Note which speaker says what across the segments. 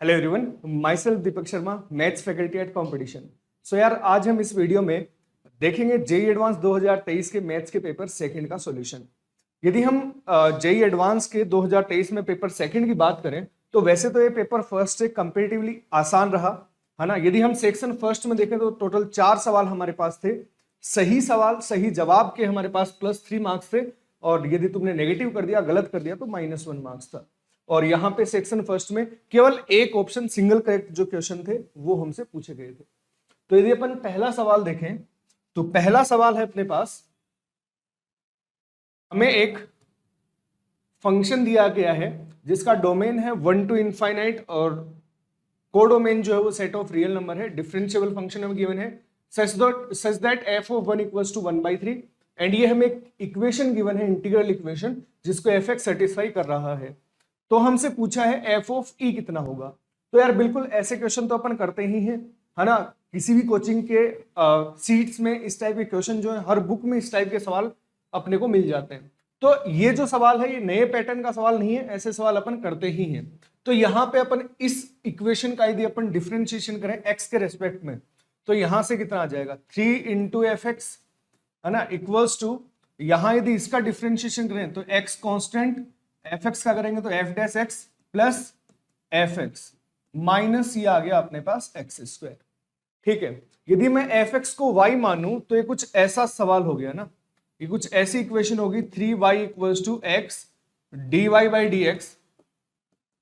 Speaker 1: Hello everyone, my self Deepak Sharma, maths faculty at competition. So यार, आज हम इस वीडियो में देखेंगे जेई एडवांस 2023 के मैथ्स के पेपर सेकंड का सॉल्यूशन। यदि हम जेई एडवांस के 2023 में पेपर सेकंड की बात करें तो वैसे तो ये पेपर फर्स्ट से कंपेरेटिवली आसान रहा, है ना। यदि हम सेक्शन फर्स्ट में देखें तो टोटल 4 सवाल हमारे पास थे। सही सवाल सही जवाब के हमारे पास +3 मार्क्स थे, और यदि तुमने नेगेटिव कर दिया, गलत कर दिया, तो -1 मार्क्स था। और यहाँ पे सेक्शन फर्स्ट में केवल एक ऑप्शन सिंगल करेक्ट जो क्वेश्चन थे वो हमसे पूछे गए थे। तो यदि अपन पहला सवाल देखें तो पहला सवाल है अपने पास, हमें एक फंक्शन दिया गया है जिसका डोमेन है 1 to इनफाइनाइट और कोडोमेन जो है वो सेट ऑफ रियल नंबर है। डिफरेंशिएबल फंक्शन हमें गिवन है such that f of 1 equals to 1/3, and ये हमें एक इक्वेशन गिवन है, इंटीग्रल इक्वेशन, जिसको fx सेटिस्फाई कर रहा है। तो हमसे पूछा है f ऑफ e कितना होगा। तो यार बिल्कुल ऐसे क्वेश्चन तो अपन करते ही हैं, है ना। किसी भी कोचिंग के सीट्स में इस टाइप के क्वेश्चन जो है, हर बुक में इस टाइप के सवाल अपने को मिल जाते हैं। तो ये जो सवाल है ये नए पैटर्न का सवाल नहीं है, ऐसे सवाल अपन करते ही हैं। तो यहाँ पे अपन इस इक्वेशन का यदि अपन डिफरेंशिएशन करें x के रेस्पेक्ट में, तो यहां से कितना आ जाएगा 3 into fx, है ना, इक्वल्स टू, यहां यदि इसका डिफरेंशिएशन करें तो x कांस्टेंट, fx का करेंगे तो f dash x plus fx minus ये आ गया अपने पास x स्क्वायर। ठीक है, यदि मैं fx को y मानूं तो ये कुछ ऐसा सवाल हो गया ना, ये कुछ ऐसी इक्वेशन होगी 3y equals to x dy by dx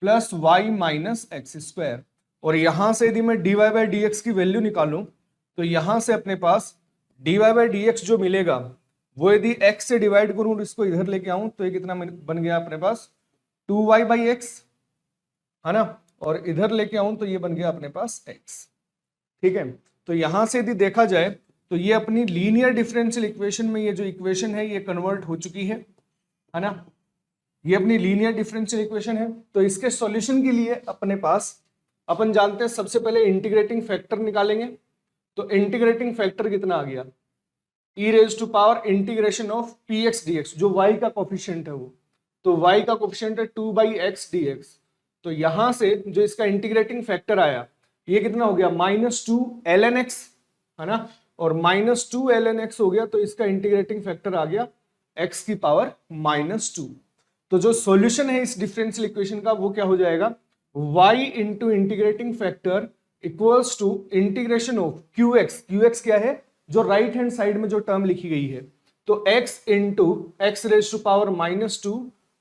Speaker 1: plus y minus x square. और यहां से यदि मैं dy बाई dx की वैल्यू निकालूं तो यहां से अपने पास dy बाई dx जो मिलेगा वो यदि x से डिवाइड करूं, इसको इधर लेके आऊं तो ये कितना बन गया अपने पास 2y बाई एक्स, है ना, और इधर लेके आऊं तो ये बन गया अपने पास x। ठीक है, तो यहां से यदि देखा जाए तो ये अपनी लीनियर डिफरेंशियल इक्वेशन में ये जो इक्वेशन है ये कन्वर्ट हो चुकी है ना। ये अपनी लीनियर डिफरेंशियल इक्वेशन है। तो इसके सॉल्यूशन के लिए अपने पास अपन जानते हैं सबसे पहले इंटीग्रेटिंग फैक्टर निकालेंगे। तो इंटीग्रेटिंग फैक्टर कितना आ गया, e raise to power integration of px dx, जो y का कोफिशिएंट है वो, तो y का कोफिशिएंट है 2/x dx। तो यहां से जो इसका इंटीग्रेटिंग फैक्टर आया ये कितना हो गया -2 ln x, है ना, और -2 ln x हो गया, तो इसका इंटीग्रेटिंग फैक्टर आ गया x की पावर -2। तो जो सॉल्यूशन है इस डिफरेंशियल इक्वेशन का वो क्या हो जाएगा, y into integrating factor equals to integration of qx क्या है, जो राइट हैंड साइड में जो टर्म लिखी गई है, तो x into x raise to power -2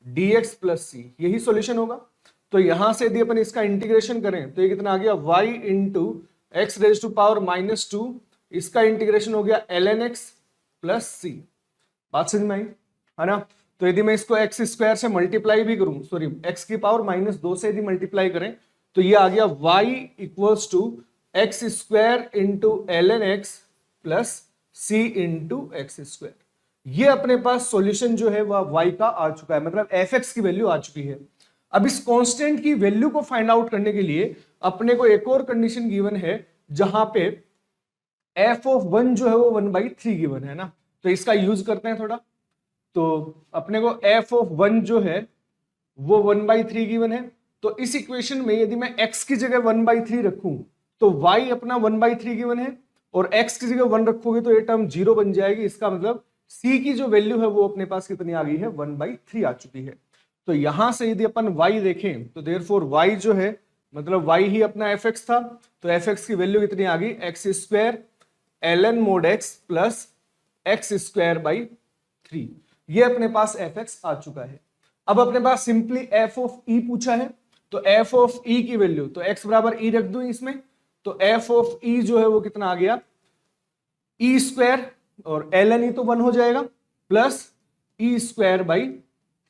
Speaker 1: dx plus c, यही सॉल्यूशन होगा। तो यहां से यदि अपन इसका इंटीग्रेशन करें तो ये कितना आ गया y into x raise to power -2, इसका इंटीग्रेशन हो गया ln x प्लस c। बात समझ में आई, है ना। तो यदि मैं इसको एक्स स्क्वायर से मल्टीप्लाई भी करूं, सॉरी एक्स की पावर -2 से यदि मल्टीप्लाई करें तो ये आ गया y equals to x square into ln x plus c into x square. ये अपने पास सॉल्यूशन जो है वह y का आ चुका है, मतलब fx की वैल्यू आ चुकी है। अब इस कांस्टेंट की वैल्यू को फाइंड आउट करने के लिए अपने को एक और कंडीशन गिवन है, जहां पे f ऑफ 1 जो है वो 1/3 गिवन है ना। तो इसका यूज करते हैं थोड़ा। तो अपने को f ऑफ 1 जो है वो 1/3 गिवन है। तो इस इक्वेशन में यदि मैं x की जगह 1/3 रखूं तो y अपना 1/3 गिवन है, और x की जगह 1 रखोगे तो ये टर्म 0 बन जाएगी। इसका मतलब c की जो वैल्यू है वो अपने पास कितनी आ गई है, 1/3 आ चुकी है। तो यहां से यदि अपन y देखें तो देयरफॉर y जो है मतलब y ही अपना fx था, तो fx की वैल्यू कितनी आ गई, x square ln mod x plus x square by 3, ये अपने पास fx आ चुका है। अब अपने पास सिंपली f ऑफ e पूछा है, तो f ऑफ e की वैल्यू, तो x बराबर e रख दूं इसमें, तो f ऑफ e जो है वो कितना आ गया, e स्क्वायर, और ln e तो 1 हो जाएगा, प्लस e स्क्वायर बाई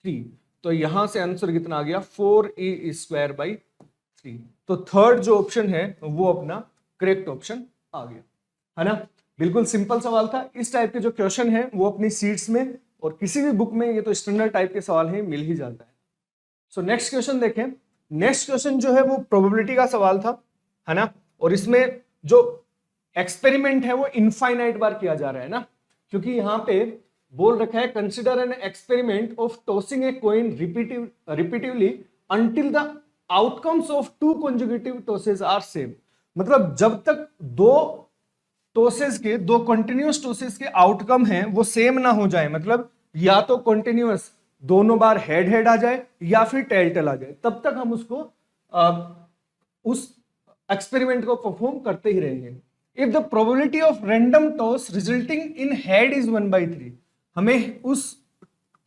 Speaker 1: 3। तो यहां से आंसर कितना आ गया, 4e स्क्वायर बाई 3। तो थर्ड जो ऑप्शन है वो अपना करेक्ट ऑप्शन आ गया, है ना। बिल्कुल सिंपल सवाल था। इस टाइप के जो क्वेश्चन है वो अपनी सीट्स में और किसी भी बुक में, ये तो स्टैंडर्ड टाइप के सवाल है, मिल ही जाता है। सो नेक्स्ट क्वेश्चन देखें। नेक्स्ट क्वेश्चन जो है वो प्रोबेबिलिटी का सवाल था, है ना, और इसमें जो एक्सपेरिमेंट है वो इनफाइनाइट बार किया जा रहा है ना, क्योंकि यहाँ पे बोल रखा है consider an experiment of tossing a coin repetitively until the outcomes of two conjugative tosses are same, मतलब जब तक दो टोसेस के, दो कंटिन्यूअस टोसेस के आउटकम हैं वो सेम ना हो जाए, मतलब या तो कंटिन्यूअस दोनों बार हेड हेड आ जाए या फिर टेल टेल आ जाए, तब तक हम उसको उस एक्सपेरिमेंट को परफॉर्म करते ही रहेंगे। If the probability of random toss resulting in head is 1/3, हमें उस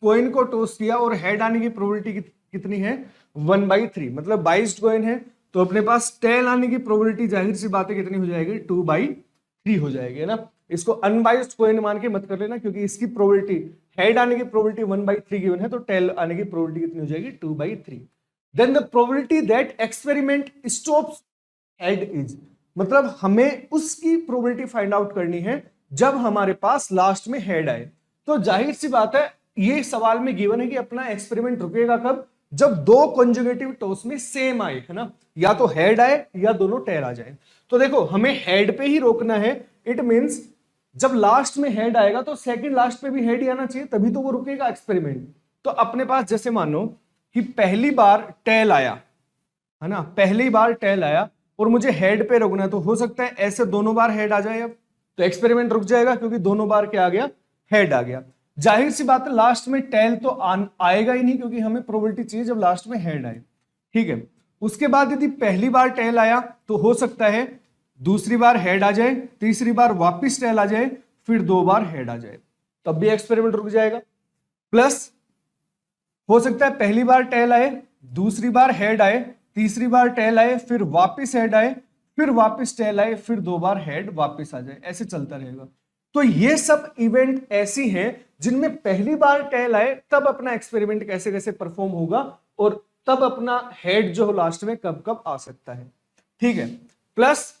Speaker 1: कॉइन को टॉस किया और हेड आने की प्रोबेबिलिटी कितनी है 1/3, मतलब 22 कॉइन है तो अपने पास टेल आने की प्रोबेबिलिटी जाहिर सी बात है कितनी हो जाएगी 2/3 हो जाएगी, है ना। इसको अनबाइस्ड कॉइन मान के मत कर लेना, क्योंकि इसकी प्रोबेबिलिटी हेड आने की प्रोबेबिलिटी 1/3 गिवन है, तो टेल आने की प्रोबेबिलिटी कितनी हो जाएगी 2/3। Then the probability that experiment stops head is, मतलब हमें उसकी प्रोबेबिलिटी फाइंड आउट करनी है जब हमारे पास लास्ट में हेड आए। तो जाहिर सी बात है ये सवाल में गिवन है कि अपना एक्सपेरिमेंट रुकेगा कब, जब दो कंजुगेटिव टॉस में सेम आए, है ना, या तो हेड आए या दोनों टेल आ जाए। तो देखो हमें हेड पे ही रोकना है, इट मींस जब लास्ट में हेड आएगा तो सेकंड लास्ट पे भी हेड ही आना चाहिए, तभी तो वो रुकेगा एक्सपेरिमेंट। तो अपने पास जैसे मानो कि पहली बार टेल आया, है ना, पहली बार टेल आया और मुझे हेड पे रोकना है, तो हो सकता है ऐसे दोनों बार हेड आ जाए, अब तो एक्सपेरिमेंट रुक जाएगा क्योंकि दोनों बार क्या आ गया, हेड आ गया। जाहिर सी बात है लास्ट में टेल तो आएगा ही नहीं, क्योंकि हमें प्रोबेबिलिटी चाहिए जब लास्ट में हेड आए, ठीक है। उसके बाद यदि पहली बार टेल आया तो हो सकता है दूसरी बार हेड आ जाए, तीसरी बार वापिस टेल आ जाए, फिर दो बार हेड आ जाए, तब भी एक्सपेरिमेंट रुक जाएगा। प्लस हो सकता है पहली बार टेल आए, दूसरी बार हेड आए, तीसरी बार टेल आए, फिर वापिस हेड आए, फिर वापिस टेल आए, फिर दो बार हेड वापिस आ जाए, ऐसे चलता रहेगा। तो ये सब इवेंट ऐसी हैं जिनमें पहली बार टेल आए तब अपना एक्सपेरिमेंट कैसे कैसे परफॉर्म होगा और तब अपना हेड जो लास्ट में कब कब आ सकता है, ठीक है। प्लस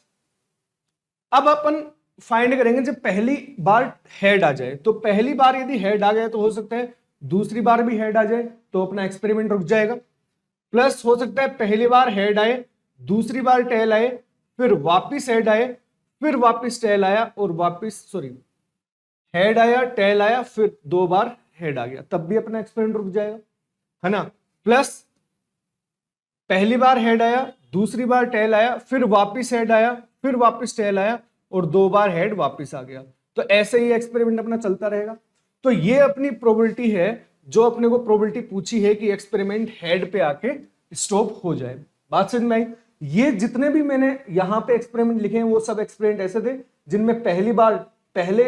Speaker 1: अब अपन फाइंड करेंगे जब पहली बार हेड आ जाए, तो पहली बार यदि हेड आ गया तो हो सकता है दूसरी बार भी हेड आ जाए, तो अपना एक्सपेरिमेंट रुक जाएगा। प्लस हो सकता है पहली बार हेड आए, दूसरी बार टेल आए, फिर वापिस हेड आए, फिर वापिस टेल आया और वापिस हेड आया, टेल आया, फिर दो बार हेड आ गया, तब भी अपना एक्सपेरिमेंट रुक जाएगा, है ना। प्लस पहली बार हेड आया, दूसरी बार टेल आया, फिर वापिस हेड आया, फिर वापिस टेल आया और दो बार हेड वापिस आ गया, तो ऐसे ही एक्सपेरिमेंट अपना चलता रहेगा। तो ये अपनी प्रोबेबिलिटी है जो अपने को प्रोबेबिलिटी पूछी है कि एक्सपेरिमेंट हेड पे आके स्टॉप हो जाए। बात समझ में आई? ये जितने भी मैंने यहां पे एक्सपेरिमेंट लिखे हैं वो सब एक्सपेरिमेंट ऐसे थे जिनमें पहले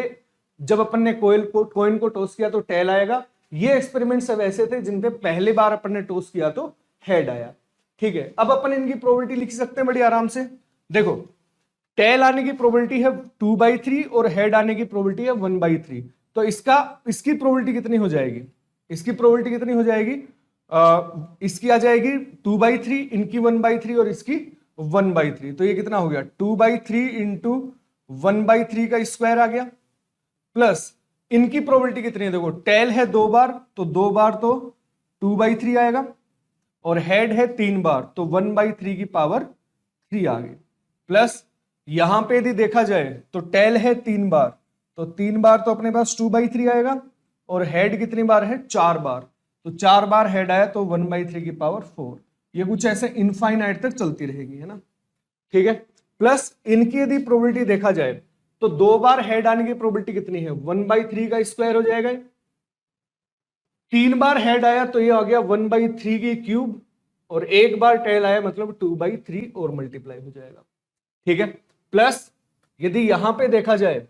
Speaker 1: जब अपन ने कॉइन को टॉस किया तो टेल आएगा। ये एक्सपेरिमेंट सब ऐसे थे जिन पे पहली बार अपन ने टॉस किया तो हेड आया, ठीक है। अब अपन इनकी प्रोबेबिलिटी लिख सकते हैं बड़ी आराम से। देखो टेल आने की प्रोबेबिलिटी है 2/3 और हेड आने की प्रोबेबिलिटी है 1/3, तो इसकी प्रोबेबिलिटी कितनी हो जाएगी, इसकी प्रोबेबिलिटी कितनी हो जाएगी, इसकी आ जाएगी 2/3, इनकी 1/3 और इसकी 1/3, तो ये कितना हो गया 2/3 इंटू 1/3 का स्क्वायर आ गया। प्लस इनकी प्रोबेबिलिटी कितनी है, देखो टेल है दो बार तो 2/3 आएगा और हेड है 3 बार तो 1/3 की पावर 3 आ गई। प्लस यहां पे यदि देखा जाए तो टेल है 3 बार तो 3 बार तो अपने पास 2/3 आएगा और हेड कितनी बार है 4 बार, तो 4 बार हेड आया तो 1/3 की पावर 4। ये कुछ ऐसे इनफाइनाइट तक चलती रहेगी, है ना, ठीक है। प्लस इनकी यदि प्रोबेबिलिटी देखा जाए तो दो बार हेड आने की प्रोबेबिलिटी कितनी है 1/3 का स्क्वायर हो जाएगा, 3 बार हेड आया तो ये आ गया 1/3 की क्यूब और एक बार टेल आया मतलब 2/3 और मल्टीप्लाई हो जाएगा, ठीक है। प्लस यदि यहां पे देखा जाए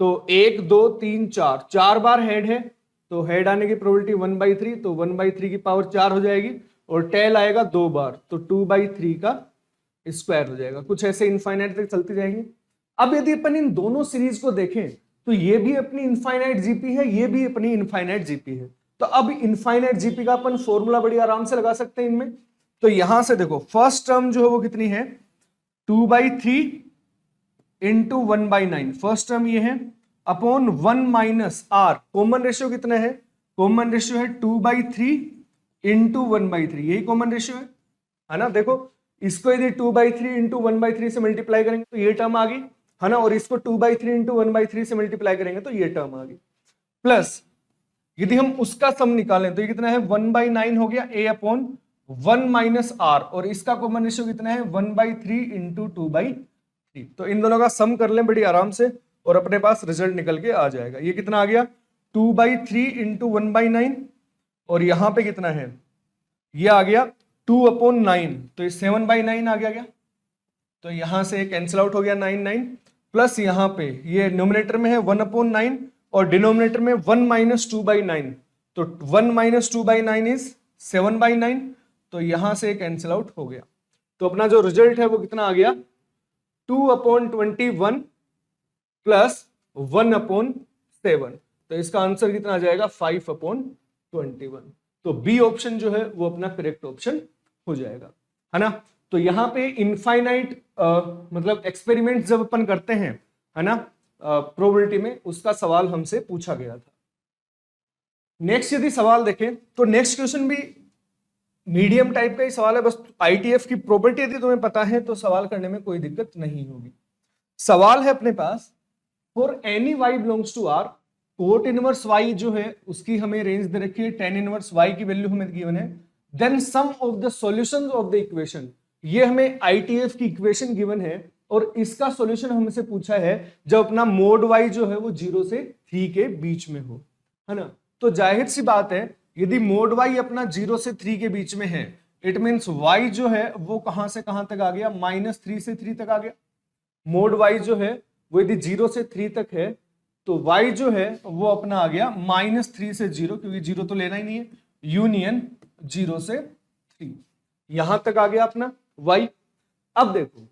Speaker 1: तो 1 2 3 4 बार हेड है तो हेड आने की प्रोबेबिलिटी 1/3 तो 1/3 की पावर 4 हो जाएगी और टेल आएगा 2 बार तो 2/3 का स्क्वायर हो जाएगा। कुछ ऐसे इनफाइनाइट तक चलती जाएंगे। अब यदि अपन इन दोनों सीरीज को देखें तो ये भी अपनी इनफाइनाइट जीपी है, ये भी अपनी इनफाइनाइट जीपी है, तो अब इनफाइनाइट जीपी का अपन फॉर्मूला बड़ी आराम से लगा सकते हैं इनमें। तो यहां से देखो फर्स्ट टर्म जो है वो कितनी है 2/3 इंटू 1/9, फर्स्ट टर्म ये है upon 1 minus r, common ratio कितना है, कॉमन रेशियो है 2/3 इंटू 1/3, यही कॉमन रेशियो है ना। देखो इसको यदि 2/3 इंटू 1/3 से मल्टीप्लाई करेंगे तो ये टर्म आ गई, है ना, और इसको 2/3 इंटू 1/3 से मल्टीप्लाई करेंगे तो ये टर्म आ गई। प्लस यदि हम उसका सम निकालें तो ये कितना है 1/9 हो गया a अपॉन 1 माइनस आर, और इसका कॉमन रेशियो कितना है 1/3 इंटू 2/3। तो इन दोनों का सम कर लें बड़ी आराम से और अपने पास रिजल्ट निकल के आ जाएगा। ये कितना आ गया 2/3 इंटू 1/9, और यहां पे कितना है ये आ गया 2/9, तो ये 7/9 आ गया क्या। तो यहां से कैंसिल आउट हो गया 9 प्लस यहां पे ये न्यूमरेटर में है 1/9 और डिनोमिनेटर में 1 माइनस 2/9, तो 1 माइनस 2/9 इज 7/9, तो यहां से कैंसिल आउट हो गया। तो अपना जो रिजल्ट है वो कितना आ गया 2/21 प्लस 1/7, तो इसका आंसर कितना आ जाएगा 5/21। तो बी ऑप्शन जो है वो अपना करेक्ट ऑप्शन हो जाएगा, है ना। तो यहाँ पे इनफाइनाइट मतलब एक्सपेरिमेंट जब अपन करते हैं, है ना, प्रोबेबिलिटी में, उसका सवाल हमसे पूछा गया था। नेक्स्ट यदि सवाल देखें तो नेक्स्ट क्वेश्चन भी मीडियम टाइप का ही सवाल है, बस आईटीएफ की प्रॉपर्टी यदि तुम्हें पता है तो सवाल करने में कोई दिक्कत नहीं होगी। सवाल है अपने पास, for any y belongs to r, cot inverse y जो है उसकी हमें रेंज दे रखी है, tan इनवर्स y की वैल्यू हमें गिवन है, then sum of the solutions of the equation, ये हमें आईटीएफ की इक्वेशन गिवन है और इसका सॉल्यूशन हमसे पूछा है जब अपना मोड y जो है वो 0 से 3 के बीच में हो, है ना। तो जाहिर सी बात है यदि मोड y अपना 0 से 3 के बीच में है, इट मींस y जो है वो कहां से कहां तक आ गया -3 से 3 तक आ गया। मोड y जो है वो यदि 0 से 3 तक है तो y जो है वो अपना आ गया -3 से 0, क्योंकि 0 तो लेना ही नहीं है, यूनियन 0 से 3, यहां तक आ गया अपना y। अब देखो,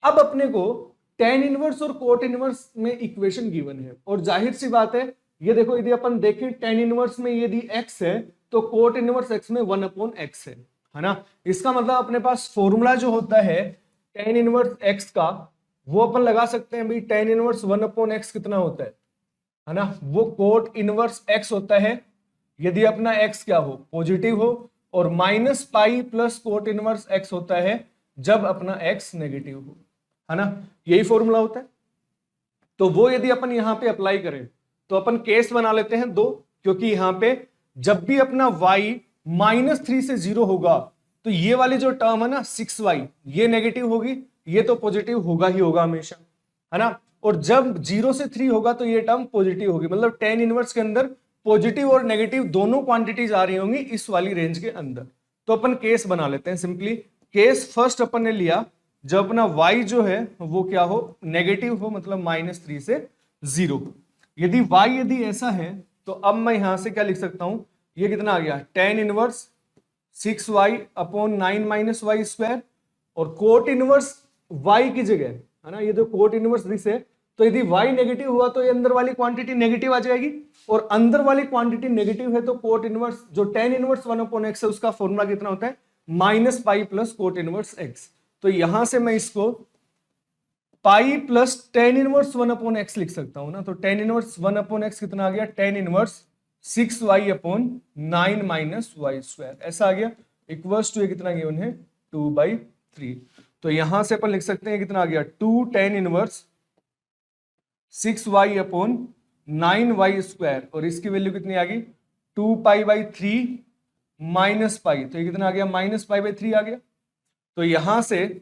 Speaker 1: अब अपने को tan इनवर्स और कोट इनवर्स में इक्वेशन गिवन है, और जाहिर सी बात है ये देखो यदि अपन देखें tan इनवर्स में यदि x है तो कोट इनवर्स x में 1/x है ना। इसका मतलब अपने पास फॉर्मूला जो होता है tan इनवर्स x का वो अपन लगा सकते हैं भाई, tan इनवर्स 1/x कितना होता है ना, वो कोट इनवर्स x होता है यदि अपना x क्या हो पॉजिटिव हो, और -pi plus cot inverse x होता है जब अपना x नेगेटिव हो, है ना, यही फॉर्मूला होता है। तो वो यदि अपन यहां पे अप्लाई करें तो अपन केस बना लेते हैं दो, क्योंकि यहां पे जब भी अपना y -3 से 0 होगा तो ये वाली जो टर्म है ना 6y, ये नेगेटिव होगी, ये तो पॉजिटिव होगा ही होगा हमेशा, है ना। और जब 0 से 3 होगा तो ये टर्म पॉजिटिव होगी, मतलब tan इनवर्स के अंदर पॉजिटिव और नेगेटिव दोनों क्वांटिटीज आ रही होंगी इस वाली रेंज के अंदर। तो अपन केस बना लेते हैं सिंपली। केस फर्स्ट अपन ने लिया जब अपना y जो है वो क्या हो नेगेटिव हो, मतलब -3 से 0। यदि y यदि ऐसा है तो अब मैं यहां से क्या लिख सकता हूं, ये कितना आ गया tan inverse 6y/9 minus y square, और कोट इनवर्स y की जगह, है ना, ये जो कोट इनवर्स दिस है, तो यदि y नेगेटिव हुआ तो ये अंदर वाली क्वांटिटी नेगेटिव आ जाएगी, और अंदर वाली क्वांटिटी नेगेटिव है तो कोट इनवर्स जो tan इनवर्स 1/x है उसका फॉर्मूला कितना होता है -pi plus cot inverse x। तो यहां से मैं इसको pi plus tan inverse 1/x लिख सकता हूं ना, तो tan इनवर्स 1/x कितना आ गया tan inverse 6y/9 minus y square, ऐसा आ गया, इक्वल्स टू ये कितना गिवन है 2/3। तो यहां से अपन लिख सकते हैं कितना आ गया 2 tan inverse 6y/9 Y square, और इसकी वैल्यू कितनी आ गई 2π/3 माइनस पाई, तो ये कितना आ गया -π/3 आ गया। तो यहां से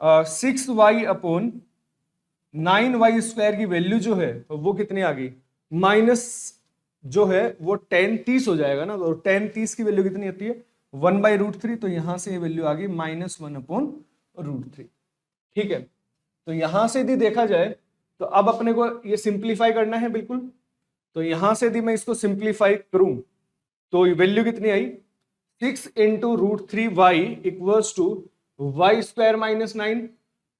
Speaker 1: 6y/9 वाई स्क्वायर की वैल्यू जो है वो कितनी आ गई माइनस जो है वो tan 30 हो जाएगा ना, तो tan 30 की वैल्यू कितनी आती है 1/√3, तो यहां से ये वैल्यू आ गई -1/√3। ठीक है, तो यहां से यदि देखा जाए तो अब अपने को ये सिंप्लीफाई करना है बिल्कुल। तो यहां से यदि मैं इसको सिंप्लीफाई करूं तो वैल्यू कितनी आई 6 into √3y equals to y square -9,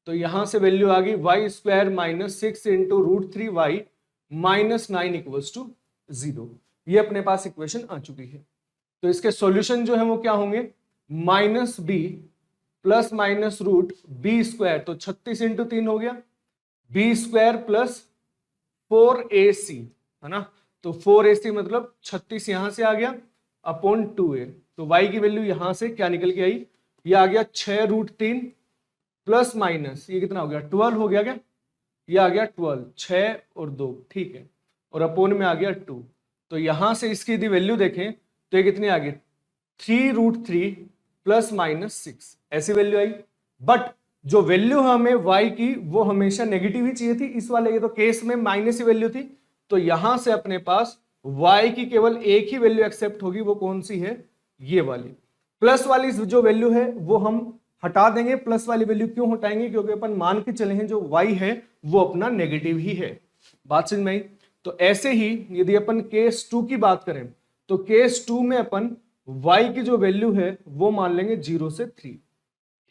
Speaker 1: तो यहां से वैल्यू आ गई y square -6 into √3y -9 equals to 0। ये अपने पास इक्वेशन आ चुकी है। तो इसके सॉल्यूशन जो है वो क्या होंगे -b plus minus root b square, तो 36 इंटू 3 हो गया, बी स्क्वायर प्लस 4ac, है ना, तो 4ac मतलब 36 यहां से आ गया अपॉन 2a, तो y की वैल्यू यहां से क्या निकल के आई, ये आ गया 6√3 प्लस माइनस ये कितना हो गया 12 हो गया क्या, ये आ गया 12, 6 और 2, ठीक है, और अपोन में आ गया 2। तो यहां से इसकी यदि वैल्यू देखें तो ये कितनी आ गई 3√3 प्लस माइनस 6 ऐसी वैल्यू आई। बट जो वैल्यू हमें y की वो हमेशा नेगेटिव ही चाहिए थी, इस वाले ये तो केस में माइनस ही वैल्यू थी, तो यहां से अपने पास y की केवल एक ही वैल्यू एक्सेप्ट होगी, वो कौन सी है, ये वाली। प्लस वाली जो वैल्यू है वो हम हटा देंगे। प्लस वाली वैल्यू क्यों हटाएंगे, क्योंकि अपन मान के चले हैं जो y है वो अपना नेगेटिव ही है। बात समझ में आई। तो ऐसे ही यदि अपन केस 2 की बात करें तो केस 2 में अपन y की जो वैल्यू है वो मान लेंगे 0 से 3।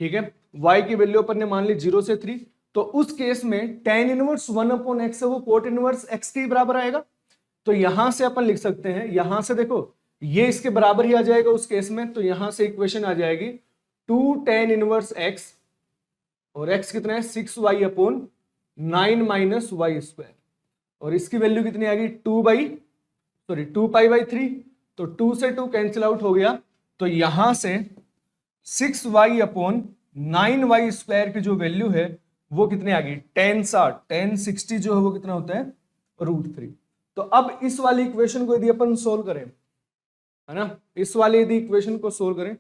Speaker 1: ठीक है, y की वैल्यू अपन ने मान ली 0 से 3, तो उस केस में tan इनवर्स 1/x है वो कोट इनवर्स x के बराबर आएगा। तो यहां से अपन लिख सकते हैं, यहां से देखो ये इसके बराबर ही आ जाएगा उस केस में, तो यहां से इक्वेशन आ जाएगी 2 tan इनवर्स x, और x कितना है 6y/9 माइनस वाई स्क्वायर, और इसकी वैल्यू कितनी आ गई 2π/3, तो 2 से 2 कैंसिल आउट हो गया, तो यहां से 6y/9y स्क्वायर की जो वैल्यू है वो कितनी आ गई tan 60 जो है वो कितना होता है √3। तो अब इस वाली इक्वेशन को यदि अपन सोल्व करें, है ना, इस वाले यदि इक्वेशन को सोल्व करें,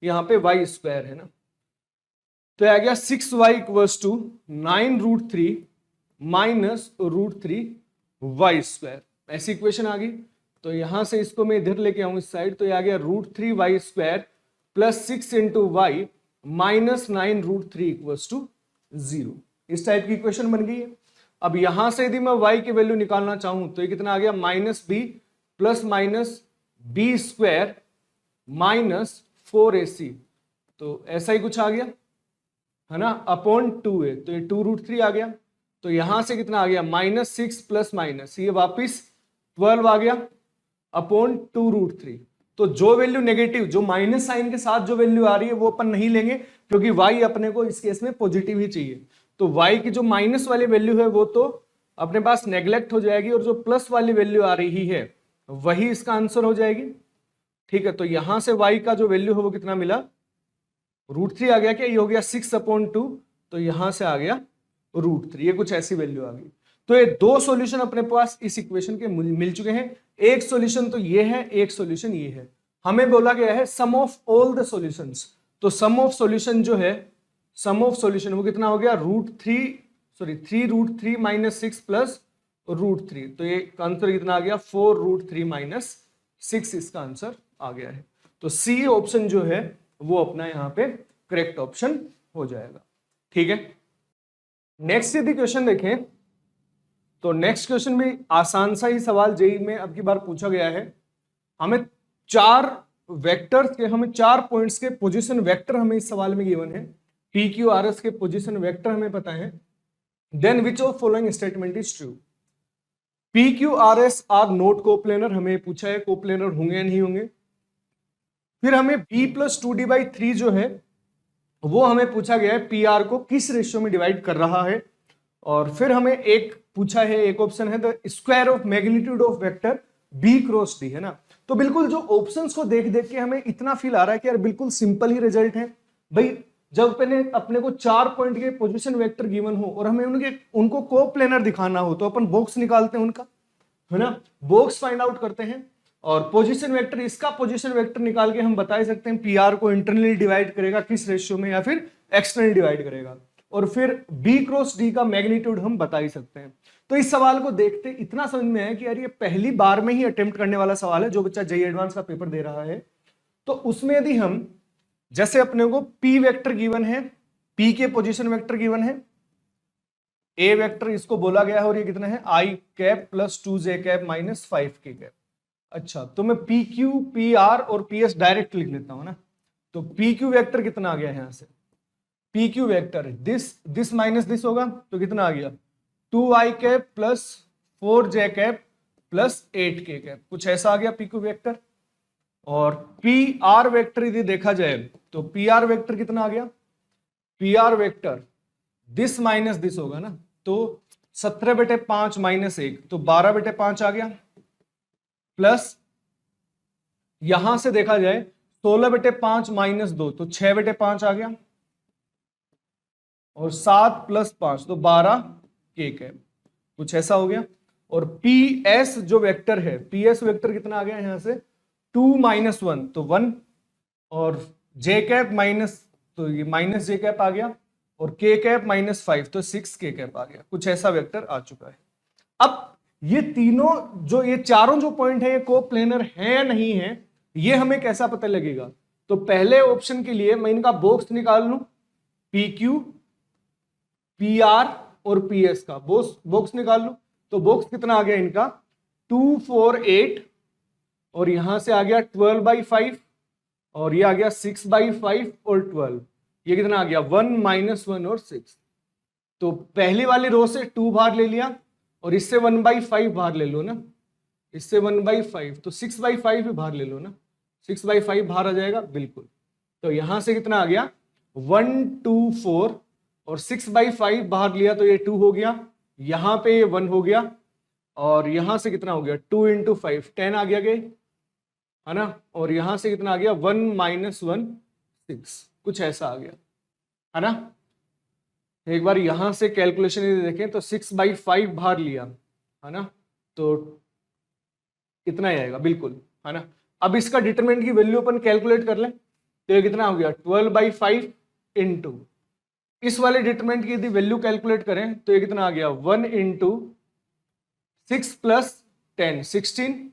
Speaker 1: यहां पे y स्क्वायर है ना, तो आ गया 6y = 9√3 माइनस √3y स्क्वायर, ऐसी इक्वेशन आ गई। तो यहां से इसको मैं इधर लेके आऊं इस साइड, तो ये आ गया √3y square plus 6 × y minus 9√3 = 0। इस टाइप की इक्वेशन बन गई है। अब यहां से यदि मैं y की वैल्यू निकालना चाहूं तो ये कितना आ गया -b plus minus b square minus 4ac, तो ऐसा ही कुछ आ गया है ना, अपॉन 2 है, तो ये 2√3 आ गया। तो यहां से कितना आ गया -6 प्लस माइनस ये वापिस 12 आ गया अपॉन 2√3। तो जो वैल्यू नेगेटिव, जो माइनस साइन के साथ जो वैल्यू आ रही है वो अपन नहीं लेंगे, क्योंकि y अपने को इस केस में पॉजिटिव ही चाहिए। तो y की जो माइनस वाली वैल्यू है वो तो अपने पास नेग्लेक्ट हो जाएगी, और जो प्लस वाली वैल्यू आ रही है वही इसका आंसर हो जाएगी। ठीक है, तो यहां से y का जो वैल्यू है वो कितना मिला √3 आ गया, क्या ये हो गया 6/2, तो यहां से आ गया √3, ये कुछ ऐसी वैल्यू आ गई। तो ये दो सॉल्यूशन अपने पास इस इक्वेशन के मिल चुके हैं। एक सॉल्यूशन तो ये है, एक सॉल्यूशन ये है। हमें बोला गया है सम ऑफ ऑल द सॉल्यूशंस, तो सम ऑफ सॉल्यूशन जो है, सम ऑफ सॉल्यूशन वो कितना हो गया 3√3 माइनस 6 प्लस √3, तो ये आंसर कितना आ गया 4√3 माइनस 6, इसका आंसर आ गया है। तो सी ऑप्शन जो है वो अपना यहाँ पे करेक्ट ऑप्शन हो जाएगा। ठीक है, नेक्स्ट यदि क्वेश्चन देखें तो नेक्स्ट क्वेश्चन भी आसान सा ही सवाल जेईई में अब की बार पूछा गया है। हमें 4 वेक्टर्स के, हमें 4 पॉइंट्स के पोजीशन वेक्टर हमें इस सवाल में गिवन है। पी क्यू आर एस के पोजीशन वेक्टर हमें पता है। Then which of following statement is true. P Q R S are not coplanar, हमें पूछा है कोप्लेनर होंगे या नहीं होंगे। फिर हमें b + 2d/3 जो है वो हमें पूछा गया है पी आर को किस रेशियो में डिवाइड कर रहा है। और फिर हमें एक पूछा है, एक ऑप्शन है the square of magnitude of vector b cross d, है ना। तो बिल्कुल जो ऑप्शंस को देख देख के हमें इतना फील आ रहा है कि यार बिल्कुल सिंपल ही रिजल्ट है भाई। जब अपने को 4 पॉइंट के पोजीशन वेक्टर गिवन हो और हमें उनको कोप्लेनर दिखाना हो तो अपन बॉक्स निकालते हैं उनका, है ना, बॉक्स फाइंड आउट करते हैं, और पोजीशन वेक्टर, इसका पोजीशन वेक्टर निकाल के हम बता ही सकते हैं पी आर को इंटरनली डिवाइड करेगा किस रेशियो में, या फिर एक्सटर्नली डिवाइड करेगा, और फिर b क्रॉस d का मैग्नीट्यूड हम बता ही सकते हैं। तो इस सवाल को देखते इतना समझ में आया कि यार ये पहली बार में ही अटेम्प्ट करने वाला सवाल है। जो बच्चा जेईई एडवांस का पेपर दे रहा है तो उसमें यदि हम, जैसे अपने को p वेक्टर गिवन है, p के पोजीशन वेक्टर गिवन है, a वेक्टर इसको बोला गया है, और ये कितना है i cap plus 2j cap minus 5k cap. अच्छा, तो मैं पी क्यू, पी आर और पी एस डायरेक्ट लिख लेता हूं ना। तो पी क्यू वेक्टर कितना आ गया यहां से, P Q vector this minus this होगा तो कितना आ गया 2i cap plus 4j cap plus 8k cap, कुछ ऐसा आ गया पी क्यू वेक्टर। और पी आर वेक्टर यदि देखा जाए तो पी आर वेक्टर कितना आ गया, P R vector this minus this होगा ना, तो 17/5 माइनस 1, तो 12/5 आ गया, प्लस यहां से देखा जाए 16/5 माइनस 2, तो 6/5 आ गया, और 7 + 5 तो 12k कैप, कुछ ऐसा हो गया। और पी एस जो वेक्टर है, पी एस वेक्टर कितना आ गया यहां से 2 - 1, तो 1, और जे कैप माइनस, तो ये माइनस जे कैप आ गया, और के कैप -5, तो 6 के कैप आ गया। कुछ ऐसा वेक्टर आ चुका है। अब ये तीनों जो ये चारों जो पॉइंट है ये कोप्लेनर है या नहीं है, ये हमें कैसा पता लगेगा? तो पहले ऑप्शन के लिए मैं इनका बॉक्स निकाल लूं, पी क्यू, पी आर और पी एस का बॉक्स निकाल लूं। तो बॉक्स कितना आ गया इनका? 2 4 8, और यहां से आ गया 12/5, और ये आ गया 6/5 और 12। ये कितना आ गया? 1 -1 और 6। तो पहली वाली रो से 2 बाहर ले लिया, और इससे 1/5 बाहर ले लो ना, इससे 1/5, तो 6/5 भी बाहर ले लो ना, 6/5 बाहर आ जाएगा बिल्कुल। तो यहां से कितना आ गया? 1 2 4, और 6/5 बाहर लिया तो ये 2 हो गया, यहां पे ये 1 हो गया, और यहां से कितना हो गया? 2 × 5 10 आ गया गए, है ना। और यहां से कितना आ गया? 1 -1 6, कुछ ऐसा आ गया, है ना। एक बार यहां से कैलकुलेशन यदि देखें तो 6/5 बाहर लिया, है ना, तो इतना ही आएगा बिल्कुल, है ना। अब इसका डिटरमिनेंट की वैल्यू अपन कैलकुलेट कर लें, तो ये कितना हो गया? 12/5 इंटू इस वाले डिटरमिनेंट की यदि वैल्यू कैलकुलेट करें तो ये कितना आ गया? 1 × 6 + 10 16,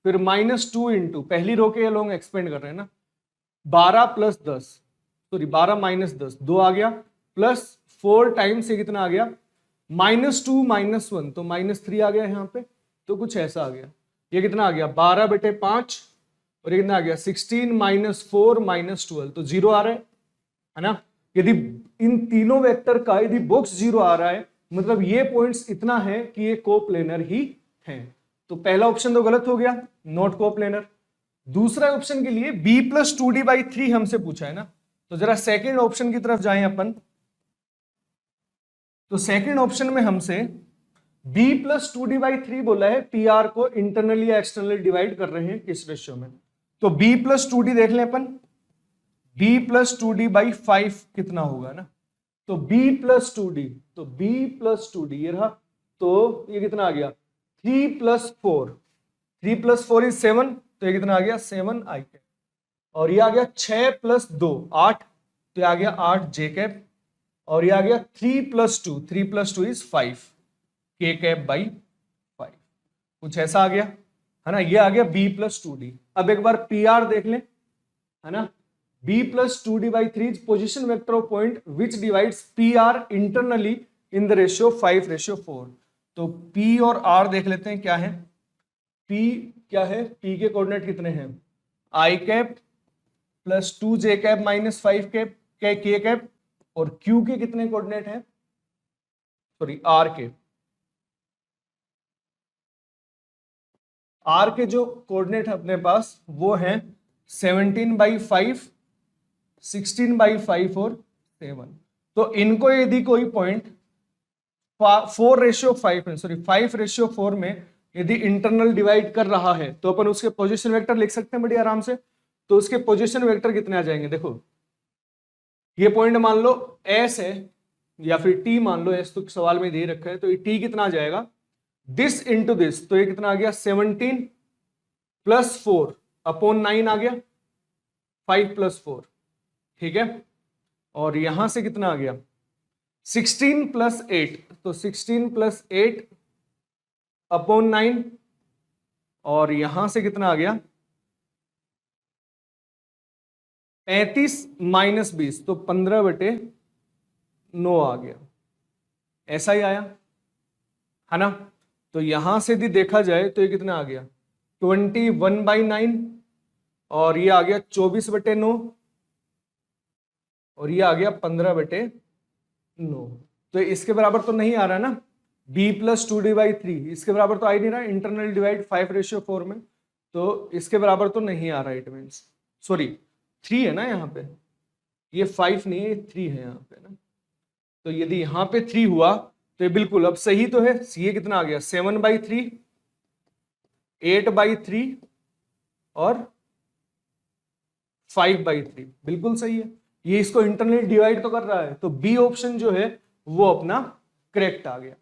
Speaker 1: फिर -2 इंटू पहली रो के लोग एक्सपेंड कर रहे हैं ना, 12 + 10, सॉरी 12 - 10 2 आ गया, प्लस 4 टाइम्स ये कितना आ गया? -2 -1, तो -3 आ गया यहाँ पे, तो कुछ ऐसा आ गया। ये कितना आ गया? 12/5, और ये कितना आ गया? 16 - 4 - 12, तो 0 आ रहा है ना। यदि इन तीनों वेक्टर का यदि बॉक्स 0 आ रहा है, मतलब ये पॉइंट्स इतना है कि ये कोप्लेनर ही हैं। तो पहला ऑप्शन तो गलत हो गया, नॉट कोप्लेनर। दूसरा ऑप्शन के लिए b + 2d/3 हमसे पूछा है ना, तो जरा सेकंड ऑप्शन की तरफ जाएं अपन। तो सेकंड ऑप्शन में हमसे b + 2d/3 बोला है, पी आर को इंटरनली या एक्सटर्नली डिवाइड कर रहे हैं किस रेशियो में। तो b + 2d देख लें अपन, b + 2d/5 कितना होगा ना, तो b + 2d, तो b + 2d ये रहा, तो ये कितना आ गया? 3 + 4, 3 + 4 = 7, तो ये कितना आ गया? 7i कैप, और ये आ गया 6 + 2 8, तो ये आ गया 8 जे कैप, और ये आ गया 3 + 2, 3 + 2 = 5 के कैप/5, कुछ ऐसा आ गया, है ना। ये आ गया b + 2d। अब एक बार पी आर देख लें, है ना। b + 2d/3 is position vector of point which divides PR internally in the ratio 5:4। तो p और r देख लेते हैं क्या है। p क्या है? p के कोऑर्डिनेट कितने हैं? i cap + 2j cap -5 cap k cap, और q के कितने कोऑर्डिनेट हैं? सॉरी r के, r के जो कोऑर्डिनेट है अपने पास वो है 17/5, 16/5 और 7। तो इनको यदि कोई पॉइंट 4:5 में, सॉरी 5:4 में यदि इंटरनल डिवाइड कर रहा है, तो अपन उसके पोजीशन वेक्टर लिख सकते हैं बड़ी आराम से। तो उसके पोजीशन वेक्टर कितने आ जाएंगे? देखो, ये पॉइंट मान लो S है, या फिर T मान लो, S तो सवाल में दे रखा है, तो ये T कितना आ जाएगा? दिस इंटू दिस, तो ये कितना आ गया? 17 + 4/9 आ गया, 5 + 4, ठीक है। और यहां से कितना आ गया? 16 + 8, तो 16 + 8/9, और यहां से कितना आ गया? 35 - 20, तो 15/9 आ गया, ऐसा ही आया, है ना। तो यहां से भी देखा जाए तो ये कितना आ गया? 21/9, और ये आ गया 24/9, और ये आ गया 15/9। तो इसके बराबर तो नहीं आ रहा ना, b + 2d/3 इसके बराबर तो आ ही नहीं रहा, इंटरनल डिवाइड 5:4 में, तो इसके बराबर तो नहीं आ रहा। इट मीन्स, सॉरी 3 है ना यहाँ पे, ये 5 नहीं है, 3 है यहाँ पे ना। तो यदि यहाँ पे 3 हुआ तो ये बिल्कुल अब सही तो है। ये कितना आ गया? 7/3, 8/3 और 5/3, बिल्कुल सही है। ये इसको इंटरनली डिवाइड तो कर रहा है, तो बी ऑप्शन जो है वो अपना करेक्ट आ गया,